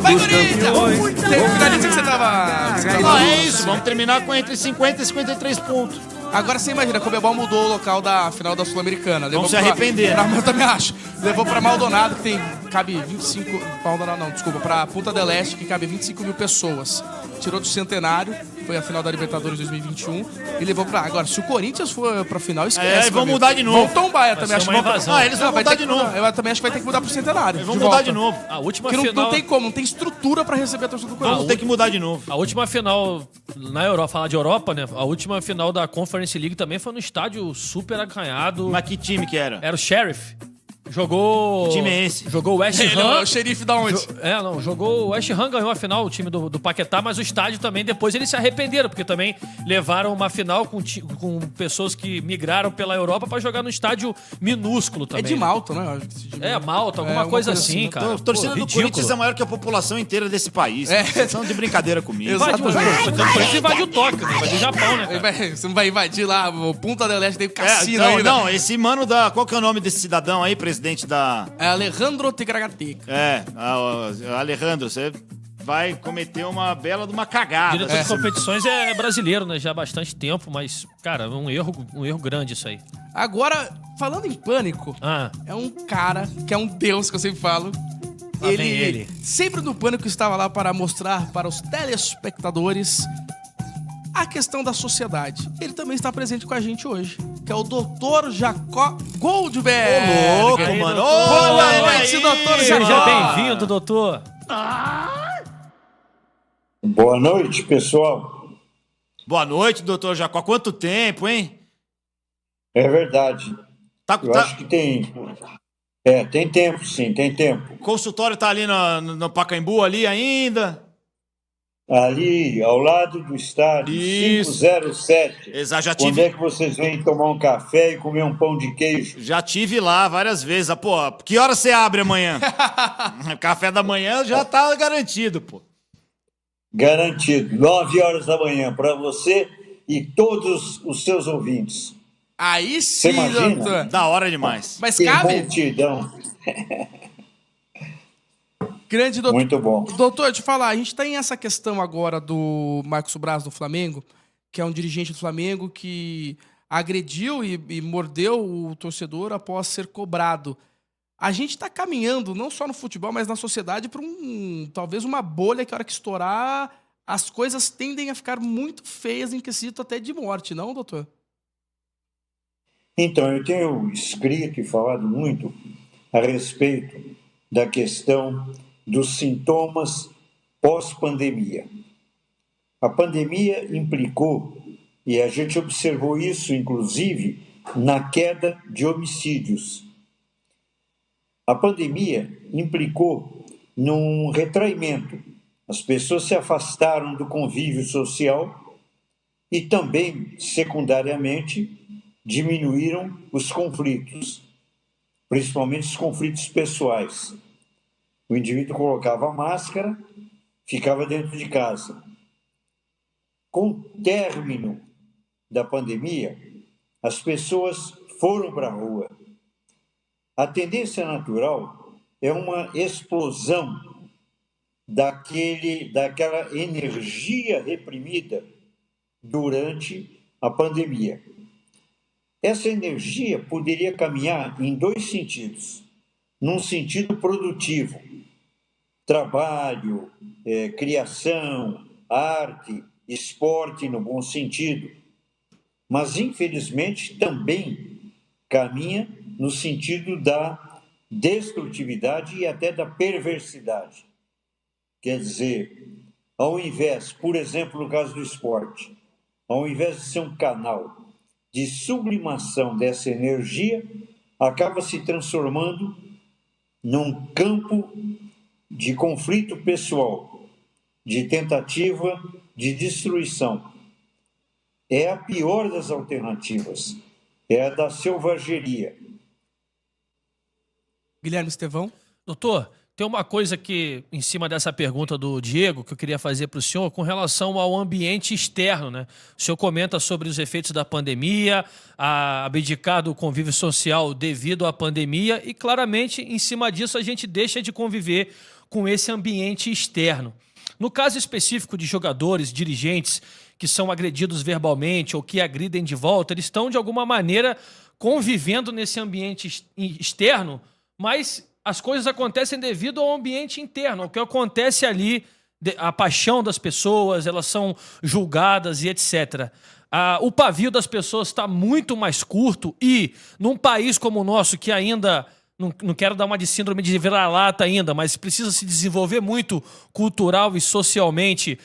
Vai, Corinthians! Tem o finalista que você tava... Ah, é isso. Vamos terminar com entre 50 e 53 pontos. Agora você imagina, a Comebol mudou o local da final da Sul-Americana. Levou se arrepender. Eu também acho. Levou pra Maldonado, que cabe 25... Maldonado não, desculpa. Pra Punta del Este, que cabe 25 mil pessoas. Tirou do Centenário, foi a final da Libertadores 2021. E levou pra... Agora, se o Corinthians for pra final, esquece. É, vão meu mudar amigo. de novo. Vão tombar, eu Vai também ser acho. uma Vão- invasão. Ah, eles vão vai mudar ter de que novo. mudar. Eu também acho que vai ter que mudar pro Centenário. Eles vão de mudar volta. de novo. A última Porque final... não tem como, não tem estrutura pra receber a torcida do Corinthians. Vamos ter que mudar de novo. A última final na Europa, falar de Europa, né? A última final da Conference League também foi no estádio super acanhado. Mas que time que era? Era o Sheriff. Jogou... Que time é esse? Jogou o West Ele é Ham. o xerife da onde? Jogou o West Ham, ganhou a final, o time do Paquetá, mas o estádio também, depois eles se arrependeram, porque também levaram uma final com pessoas que migraram pela Europa pra jogar no estádio minúsculo É também. de Malta, né? Eu acho que esse time- Malta, alguma coisa assim, cara. A torcida do Corinthians é maior que a população inteira desse país. Vocês estão de brincadeira comigo. Exato. Exatamente. Invadiu o Tóquio, né? Invadiu o Japão, né, cara? Você não vai invadir lá o Punta del Este, tem cassino Então, ainda. não, esse mano da... Qual que é o nome desse cidadão aí, presidente da... É Alejandro Tigragateca. Alejandro, você vai cometer uma bela de uma cagada. Diretor de competições é brasileiro, né? Já há bastante tempo, mas, cara, um erro grande isso aí. Agora, falando em pânico, é um cara que é um deus que eu sempre falo. Lá vem ele. Sempre no Pânico estava lá para mostrar para os telespectadores a questão da sociedade. Ele também está presente com a gente hoje, que é o Dr. Jacó Goldberg. Ô, louco, Aí, mano. doutor. Boa Olha noite, aí. doutor Seja Jacó. bem-vindo, doutor. Boa noite, pessoal. Boa noite, doutor Jacó. Quanto tempo, hein? É verdade. Eu Tá- acho que tem. Tem tempo, sim, tem tempo. O consultório tá ali no Pacaembu ali ainda? Ali, ao lado do estádio, Isso. 507. Exato, já Quando tive, é que vocês vêm tomar um café e comer um pão de queijo? já tive lá várias vezes. Pô, que hora você abre amanhã? Café da manhã já tá garantido, pô. Garantido. 9 horas da manhã para você e todos os seus ouvintes. Aí sim, imagina? doutor. Da hora demais. Mas Que cabe? multidão. Grande doutor. Muito bom. Doutor, deixa eu falar, a gente tem essa questão agora do Marcos Braz do Flamengo, que é um dirigente do Flamengo que agrediu e mordeu o torcedor após ser cobrado. A gente está caminhando, não só no futebol, mas na sociedade, para talvez uma bolha que a hora que estourar, as coisas tendem a ficar muito feias em quesito até de morte, não, doutor? Então, eu tenho escrito e falado muito a respeito da questão dos sintomas pós-pandemia. A pandemia implicou, e a gente observou isso, inclusive, na queda de homicídios. A pandemia implicou num retraimento. As pessoas se afastaram do convívio social e também, secundariamente, diminuíram os conflitos, principalmente os conflitos pessoais. O indivíduo colocava a máscara, ficava dentro de casa. Com o término da pandemia, as pessoas foram para a rua. A tendência natural é uma explosão daquela energia reprimida durante a pandemia. Essa energia poderia caminhar em dois sentidos. Num sentido produtivo, trabalho, criação, arte, esporte no bom sentido, mas infelizmente também caminha no sentido da destrutividade e até da perversidade. Quer dizer, ao invés, por exemplo, no caso do esporte, ao invés de ser um canal de sublimação dessa energia, acaba se transformando num campo de conflito pessoal, de tentativa de destruição. É a pior das alternativas, é a da selvageria. Guilherme Estevão? Doutor, tem uma coisa que, em cima dessa pergunta do Diego, que eu queria fazer para o senhor, com relação ao ambiente externo, né? O senhor comenta sobre os efeitos da pandemia, a abdicar do convívio social devido à pandemia e, claramente, em cima disso, a gente deixa de conviver com esse ambiente externo. No caso específico de jogadores, dirigentes que são agredidos verbalmente ou que agridem de volta, eles estão, de alguma maneira, convivendo nesse ambiente externo, mas as coisas acontecem devido ao ambiente interno, ao que acontece ali, a paixão das pessoas, elas são julgadas e etc. O pavio das pessoas está muito mais curto e, num país como o nosso, que ainda, não quero dar uma de síndrome de vira-lata ainda, mas precisa se desenvolver muito cultural e socialmente,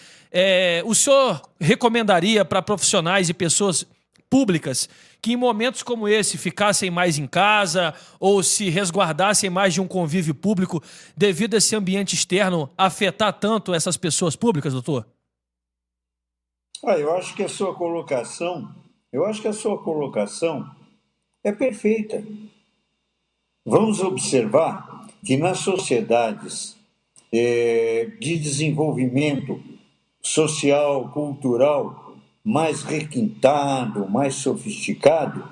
o senhor recomendaria para profissionais e pessoas públicas que em momentos como esse ficassem mais em casa ou se resguardassem mais de um convívio público devido a esse ambiente externo afetar tanto essas pessoas públicas, doutor? Eu acho que a sua colocação é perfeita. Vamos observar que nas sociedades de desenvolvimento social, cultural, mais requintado, mais sofisticado,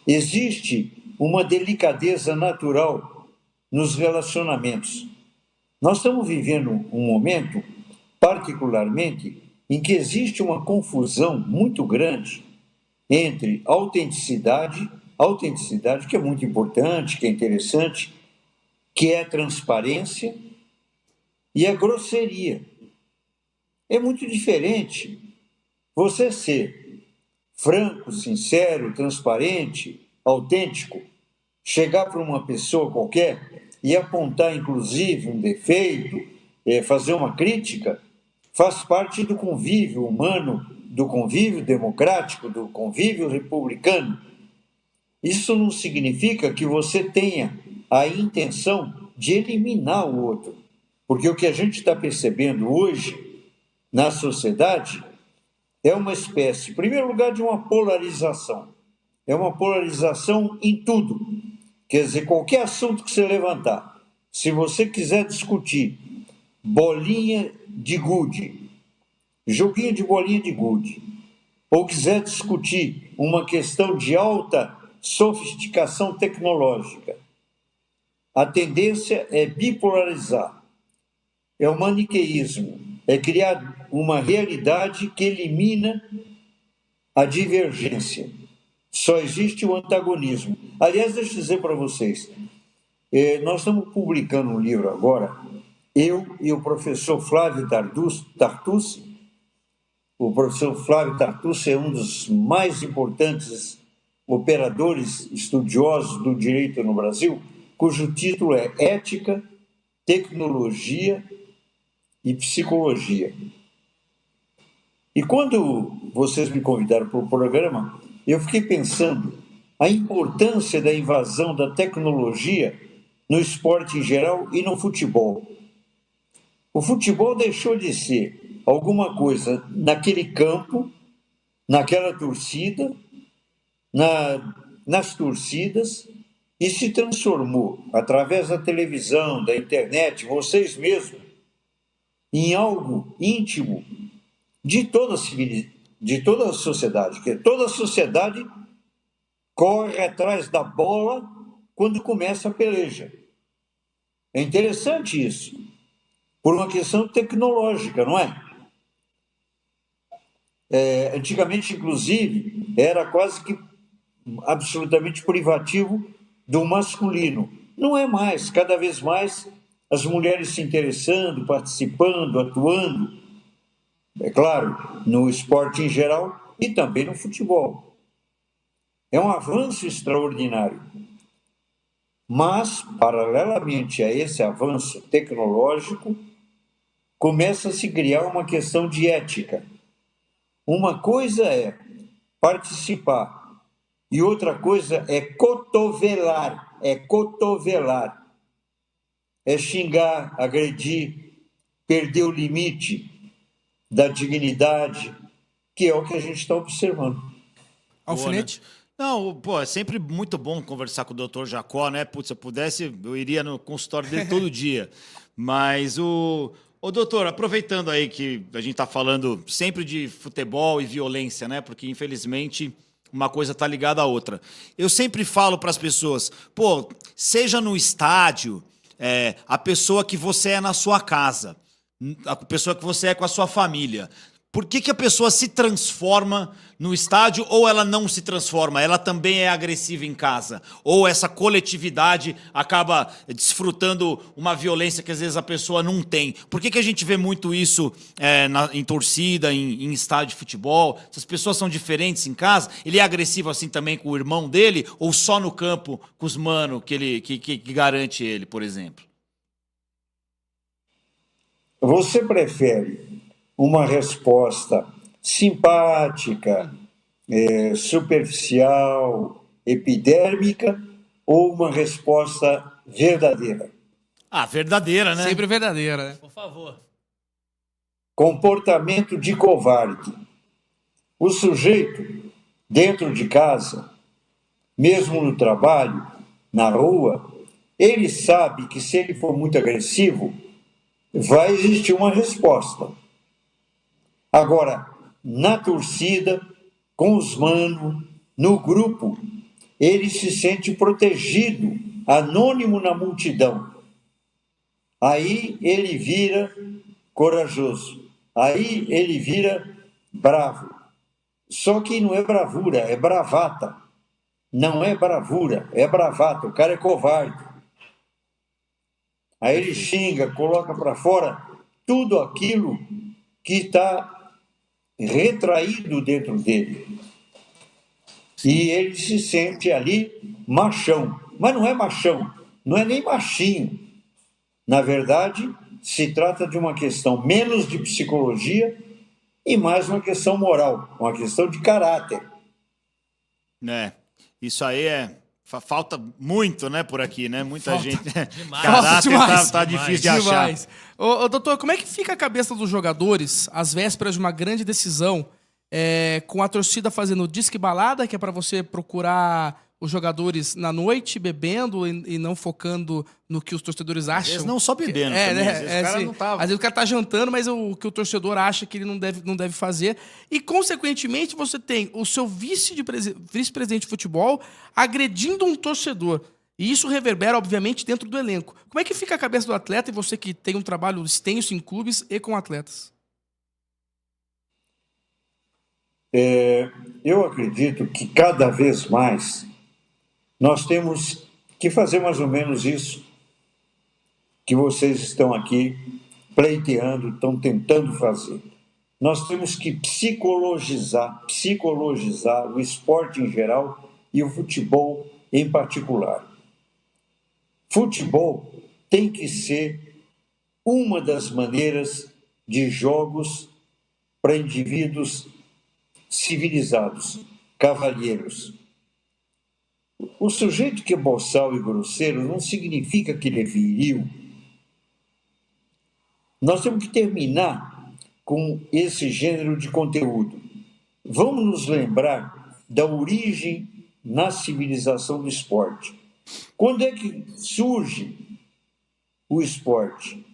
existe uma delicadeza natural nos relacionamentos. Nós estamos vivendo um momento, particularmente, em que existe uma confusão muito grande entre autenticidade, que é muito importante, que é interessante, que é transparência, e a grosseria. É muito diferente você ser franco, sincero, transparente, autêntico, chegar para uma pessoa qualquer e apontar, inclusive, um defeito, fazer uma crítica, faz parte do convívio humano, do convívio democrático, do convívio republicano. Isso não significa que você tenha a intenção de eliminar o outro, porque o que a gente está percebendo hoje na sociedade é uma espécie, em primeiro lugar, de uma polarização. É uma polarização em tudo. Quer dizer, qualquer assunto que você levantar, se você quiser discutir bolinha de gude, joguinho de bolinha de gude, ou quiser discutir uma questão de alta sofisticação tecnológica, a tendência é bipolarizar, é o maniqueísmo, é criar uma realidade que elimina a divergência. Só existe o antagonismo. Aliás, deixa eu dizer para vocês, nós estamos publicando um livro agora, eu e o professor Flávio Tartucci. O professor Flávio Tartucci é um dos mais importantes operadores estudiosos do direito no Brasil, cujo título é Ética, Tecnologia e Psicologia. E quando vocês me convidaram para o programa, eu fiquei pensando a importância da invasão da tecnologia no esporte em geral e no futebol. O futebol deixou de ser alguma coisa naquele campo, naquela torcida, nas torcidas, e se transformou, através da televisão, da internet, vocês mesmos, em algo íntimo de toda a sociedade. Que toda a sociedade corre atrás da bola quando começa a peleja. É interessante isso, por uma questão tecnológica, não é? Antigamente, inclusive, era quase que absolutamente privativo do masculino. Não é mais, cada vez mais as mulheres se interessando, participando, atuando, é claro, no esporte em geral e também no futebol. É um avanço extraordinário. Mas, paralelamente a esse avanço tecnológico, começa a se criar uma questão de ética. Uma coisa é participar e outra coisa é cotovelar, é xingar, agredir, perder o limite da dignidade, que é o que a gente está observando. Alfinete? Não, pô, é sempre muito bom conversar com o Dr. Jacó, né? Putz, se eu pudesse, eu iria no consultório dele todo dia. Mas Ô, doutor, aproveitando aí que a gente tá falando sempre de futebol e violência, né? Porque, infelizmente, uma coisa tá ligada à outra. Eu sempre falo para as pessoas, pô, seja no estádio, a pessoa que você é na sua casa, a pessoa que você é com a sua família. Por que a pessoa se transforma no estádio ou ela não se transforma? Ela também é agressiva em casa? Ou essa coletividade acaba desfrutando uma violência que às vezes a pessoa não tem? Por que a gente vê muito isso em torcida, em estádio de futebol? Se as pessoas são diferentes em casa, ele é agressivo assim também com o irmão dele ou só no campo com os manos que garante ele, por exemplo? Você prefere uma resposta simpática, superficial, epidérmica ou uma resposta verdadeira? Ah, verdadeira, né? Sempre verdadeira, né? Por favor. Comportamento de covarde. O sujeito, dentro de casa, mesmo no trabalho, na rua, ele sabe que se ele for muito agressivo, vai existir uma resposta. Agora, na torcida, com os manos, no grupo, ele se sente protegido, anônimo na multidão. Aí ele vira corajoso. Aí ele vira bravo. Só que não é bravura, é bravata. Não é bravura, é bravata. O cara é covarde. Aí ele xinga, coloca para fora tudo aquilo que está retraído dentro dele. E ele se sente ali machão. Mas não é machão, não é nem machinho. Na verdade, se trata de uma questão menos de psicologia e mais uma questão moral, uma questão de caráter. Isso aí falta muito, né, por aqui, né? Muita gente. Demais. Caráter Demais. tá difícil de achar. Demais. Ô, doutor, como é que fica a cabeça dos jogadores às vésperas de uma grande decisão, com a torcida fazendo disque balada, que é para você procurar os jogadores na noite, bebendo e não focando no que os torcedores acham? Às vezes não só bebendo, também. né? Às vezes o cara assim, não tá... Às vezes o cara tá jantando, mas o que o torcedor acha que ele não deve fazer. E, consequentemente, você tem o seu vice-presidente de futebol agredindo um torcedor. E isso reverbera, obviamente, dentro do elenco. Como é que fica a cabeça do atleta e você que tem um trabalho extenso em clubes e com atletas? Eu acredito que cada vez mais nós temos que fazer mais ou menos isso que vocês estão aqui pleiteando, estão tentando fazer. Nós temos que psicologizar o esporte em geral e o futebol em particular. Futebol tem que ser uma das maneiras de jogos para indivíduos civilizados, cavalheiros. O sujeito que é boçal e grosseiro não significa que ele é viril. Nós temos que terminar com esse gênero de conteúdo. Vamos nos lembrar da origem na civilização do esporte. Quando é que surge o esporte?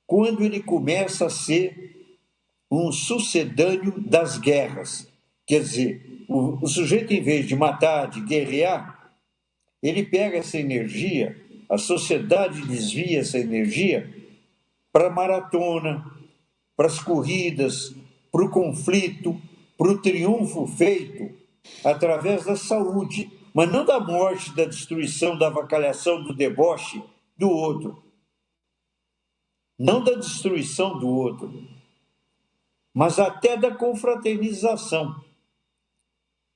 Quando ele começa a ser um sucedâneo das guerras. Quer dizer, o sujeito, em vez de matar, de guerrear, ele pega essa energia, a sociedade desvia essa energia para a maratona, para as corridas, para o conflito, para o triunfo feito através da saúde, mas não da morte, da destruição, da avacalhação, do deboche do outro. Não da destruição do outro, mas até da confraternização.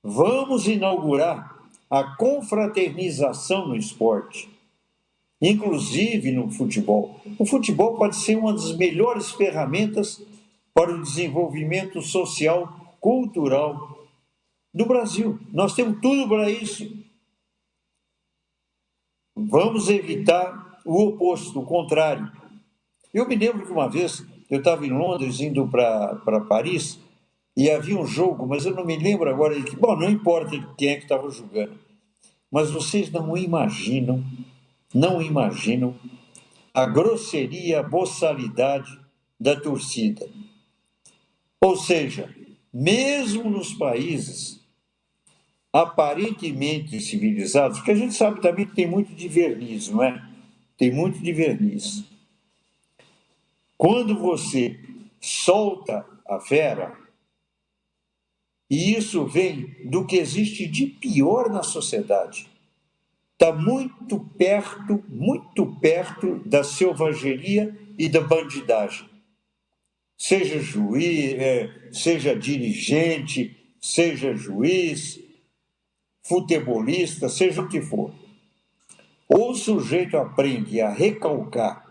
Vamos inaugurar a confraternização no esporte, inclusive no futebol. O futebol pode ser uma das melhores ferramentas para o desenvolvimento social, cultural do Brasil. Nós temos tudo para isso. Vamos evitar o oposto, o contrário. Eu me lembro que uma vez eu estava em Londres, indo para Paris, e havia um jogo, mas eu não me lembro agora. Bom, não importa quem é que estava jogando, mas vocês não imaginam a grosseria, a boçalidade da torcida. Ou seja, mesmo nos países aparentemente civilizados, porque a gente sabe também que tem muito de verniz, não é? Tem muito de verniz. Quando você solta a fera, e isso vem do que existe de pior na sociedade, está muito perto da selvageria e da bandidagem. Seja juiz, seja dirigente, seja juiz, futebolista, seja o que for. Ou o sujeito aprende a recalcar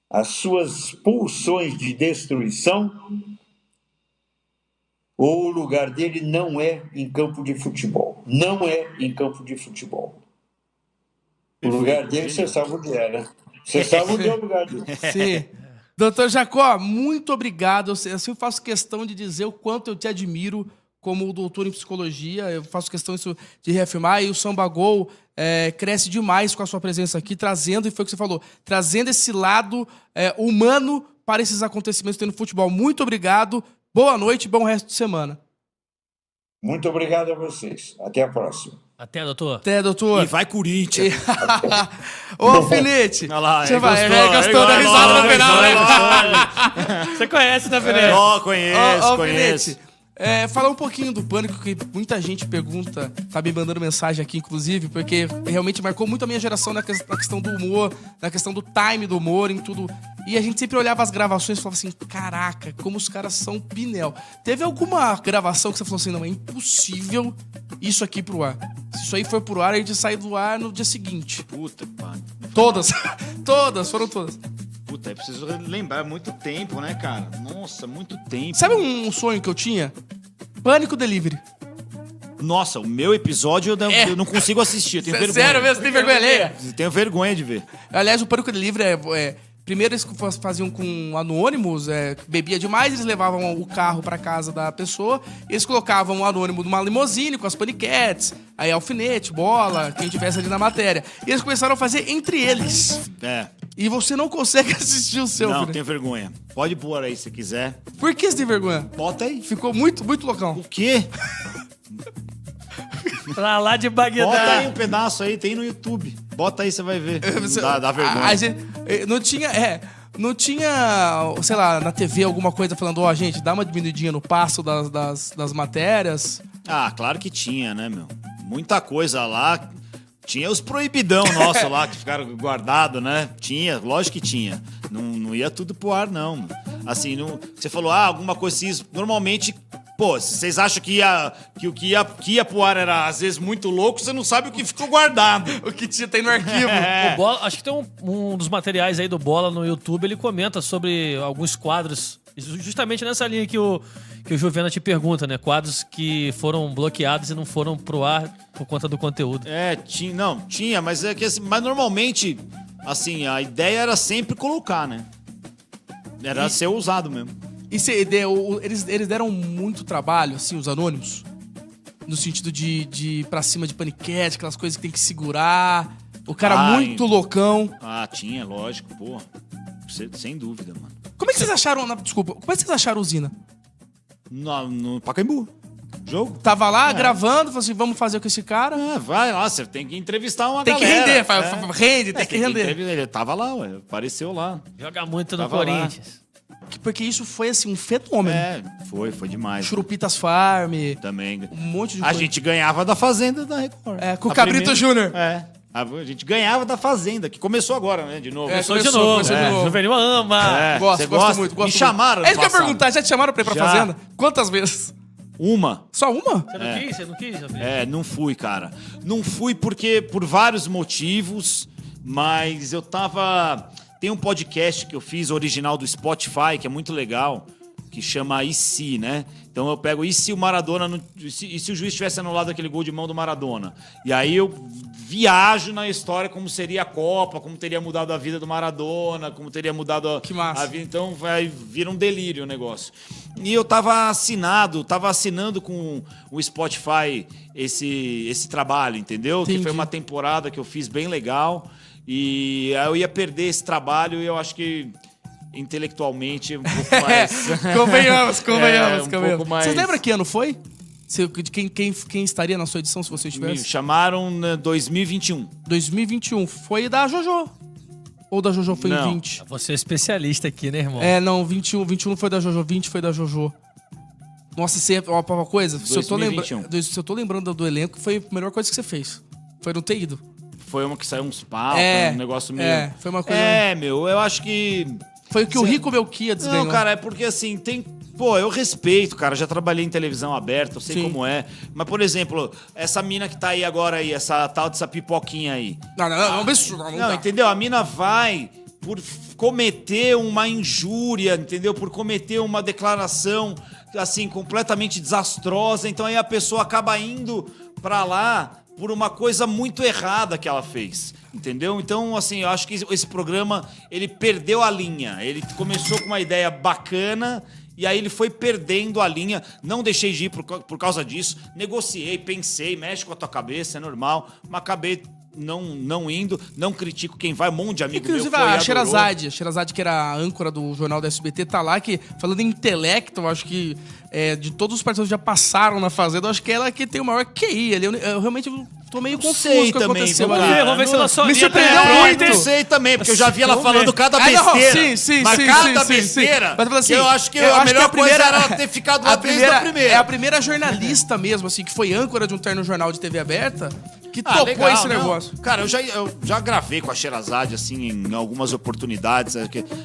as suas pulsões de destruição, ou o lugar dele não é em campo de futebol. Não é em campo de futebol. O lugar dele, você sabe onde é, né? Você sabe onde é o lugar dele. Sim. Doutor Jacó, muito obrigado. Eu faço questão de dizer o quanto eu te admiro como doutor em psicologia. Eu faço questão de reafirmar. E o Samba Gol cresce demais com a sua presença aqui, trazendo, e foi o que você falou, trazendo esse lado humano para esses acontecimentos que tem no futebol. Muito obrigado. Boa noite e bom resto de semana. Muito obrigado a vocês. Até a próxima. Até, doutor. Até, doutor. E vai Corinthians. Ô, Alfinete. Olha lá, Você ele vai, gostou, gostou da ele risada no gostou, final, né? Você conhece, né, Alfinete? Ó, conheço. Alfinete, falar um pouquinho do Pânico, que muita gente pergunta, tá me mandando mensagem aqui, inclusive, porque realmente marcou muito a minha geração na questão do humor, na questão do time do humor, em tudo. E a gente sempre olhava as gravações e falava assim, caraca, como os caras são pinel. Teve alguma gravação que você falou assim, não, é impossível isso aqui pro ar. Se isso aí for pro ar, a gente sai do ar no dia seguinte. Puta, mano. Todas. Foram todas. Puta, é preciso lembrar, muito tempo, né, cara? Nossa, muito tempo. Sabe um sonho que eu tinha? Pânico Delivery. Nossa, o meu episódio eu não consigo assistir, eu tenho vergonha. Sério mesmo? Tem vergonha alheia? Eu tenho vergonha de ver. Aliás, o Pânico Delivery primeiro eles faziam com anônimos, bebia demais, eles levavam o carro pra casa da pessoa, eles colocavam o anônimo numa limousine com as paniquetes, aí alfinete, bola, quem tivesse ali na matéria. E eles começaram a fazer entre eles. E você não consegue assistir o seu, Não, filho. tenho vergonha. Pode pôr aí se quiser. Por que você tem vergonha? Bota aí. Ficou muito, muito loucão. O quê? Pra lá de Bagdá. Bota aí um pedaço aí, tem no YouTube. Bota aí, você vai ver. Dá vergonha. A gente, não tinha, sei lá, na TV alguma coisa falando, gente, dá uma diminuidinha no passo das matérias. Ah, claro que tinha, né, meu? Muita coisa lá. Tinha os proibidão nosso lá que ficaram guardados, né? Tinha, lógico que tinha. Não ia tudo pro ar, não, mano. Assim, você falou, alguma coisa assim. Normalmente, pô, se vocês acham que o que ia pro ar era às vezes muito louco, você não sabe o que ficou guardado. O que tem no arquivo. O Bola, acho que tem um dos materiais aí do Bola no YouTube, ele comenta sobre alguns quadros, justamente nessa linha que o Juvena te pergunta, né? Quadros que foram bloqueados e não foram pro ar por conta do conteúdo. Tinha, mas é que assim, mas normalmente, assim, a ideia era sempre colocar, né? Era ser usado mesmo. E eles deram muito trabalho, assim, os anônimos, no sentido de ir pra cima de paniquete, aquelas coisas que tem que segurar. O cara muito loucão. Tinha, lógico, pô. Sem dúvida, mano. Como é que vocês acharam, desculpa, como é que vocês acharam a usina? No Pacaembu. Jogo. Tava lá gravando, falou assim, vamos fazer com esse cara. Vai lá, você tem que entrevistar uma galera. Tem que render, tem que render. Ele tava lá, apareceu lá. Joga muito no Tava Corinthians. Porque isso foi, assim, um fenômeno. Foi demais. Churupitas Farm. Também. Um monte de A coisa. gente ganhava da Fazenda da Record. Com o Cabrito Júnior. A gente ganhava da Fazenda, que começou agora, né? De novo. Começou de novo. Juvenil ama. Gosto muito. Me chamaram. É isso que eu ia perguntar. Já te chamaram pra ir pra Fazenda? Quantas vezes? Uma. Só uma? Você não quis, Gabriel? Não fui, cara. Não fui porque por vários motivos, mas eu tava... Tem um podcast que eu fiz, original do Spotify, que é muito legal, que chama E Se, né? Então eu pego e se o Maradona... E se o juiz tivesse anulado aquele gol de mão do Maradona? E aí eu viajo na história como seria a Copa, como teria mudado a vida do Maradona, como teria mudado a vida. Então vira um delírio o negócio. E eu tava assinando com o Spotify esse trabalho, entendeu? Entendi. Que foi uma temporada que eu fiz bem legal. E aí eu ia perder esse trabalho e eu acho que intelectualmente um pouco mais... Convenhamos. pouco mais... Vocês lembram que ano foi? De quem estaria na sua edição se você estivesse? Me chamaram em 2021. 2021. Foi da JoJo. Ou da JoJo foi em 20? Você é especialista aqui, né, irmão? Não, 21 não foi da JoJo, 20 foi da JoJo. Nossa, uma coisa, 2021. Se eu tô lembrando do elenco, foi a melhor coisa que você fez. Foi não ter ido. Foi uma que saiu uns papos, um negócio meio... foi uma coisa... eu acho que... Foi o que o Rico Melquia desganhou. Não, cara, é porque assim, tem... Pô, eu respeito, cara, já trabalhei em televisão aberta, eu sei como é. Mas, por exemplo, essa mina que tá aí agora aí, essa tal dessa pipoquinha aí. Não, absurdo. Não, entendeu? A mina vai por cometer uma injúria, entendeu? Por cometer uma declaração, assim, completamente desastrosa. Então aí a pessoa acaba indo pra lá por uma coisa muito errada que ela fez, entendeu? Então, assim, eu acho que esse programa, ele perdeu a linha. Ele começou com uma ideia bacana e aí ele foi perdendo a linha. Não deixei de ir por causa disso. Negociei, pensei, mexe com a tua cabeça, é normal. Mas acabei não indo. Não critico quem vai. Um monte de amigo Inclusive, meu foi, a Sherazade, que era a âncora do jornal da SBT, tá lá, que falando em intelecto, eu acho que de todos os participantes que já passaram na Fazenda, eu acho que ela que tem o maior QI ali. Eu realmente tô meio confuso com o que aconteceu. Vamos ver se ela só Me surpreendeu muito. Eu sei também, porque eu já vi ela falando cada não, besteira. sim, mas sim, cada sim, besteira. sim. Mas, assim, eu acho que a melhor coisa era ela ter ficado lá desde a primeira. É a primeira jornalista mesmo, assim, que foi âncora de um jornal de TV aberta, que topou legal, esse não. negócio. Cara, eu já gravei com a Sherazade, assim, em algumas oportunidades,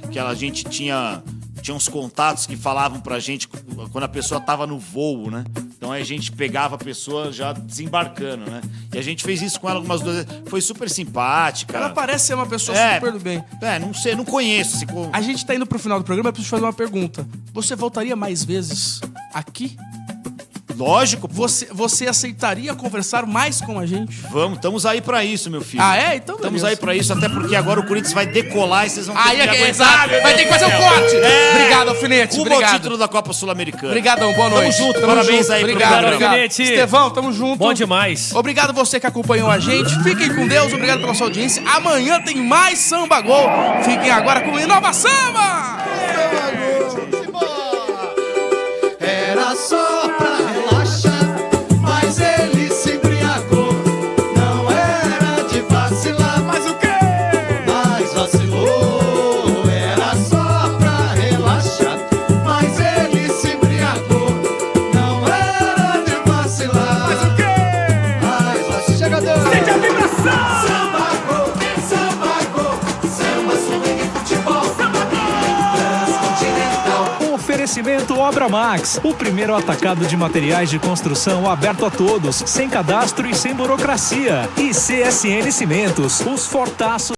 que a gente tinha uns contatos que falavam pra gente quando a pessoa tava no voo, né? Então aí a gente pegava a pessoa já desembarcando, né? E a gente fez isso com ela algumas duas vezes. Foi super simpática. Ela parece ser uma pessoa super do bem. Não sei, não conheço. A gente tá indo pro final do programa, eu preciso fazer uma pergunta. Você voltaria mais vezes aqui? Lógico. Pô. Você aceitaria conversar mais com a gente? Vamos, estamos aí pra isso, meu filho. Ah, é? Então estamos beleza. aí pra isso, até porque agora o Corinthians vai decolar e vocês vão ter Aí que me exato. aguentar. Vai ter que fazer um corte. Obrigado, Alfinete. Rumo ao Obrigado. título da Copa Sul-Americana. Obrigadão, boa noite. Tamo junto, parabéns aí pro obrigado, programa. obrigado. Alfinete. Estevão, tamo junto. Bom demais. Obrigado você que acompanhou a gente. Fiquem com Deus, obrigado pela sua audiência. Amanhã tem mais Samba Gol. Fiquem agora com o Inova Samba! Era só pra relaxar, mas ele se embriagou. Não era de vacilar, mas o quê? Mas vacilou. Era só pra relaxar, mas ele se embriagou. Não era de vacilar, mas o quê? Mas vacilou. Chega, Deus! Sente a vibração! Samba Gol, samba swing futebol, samba transcontinental. Oferecimento Obra Max, o primeiro atacado de materiais de construção aberto a todos, sem cadastro e sem burocracia. E CSN Cimentos, os fortaços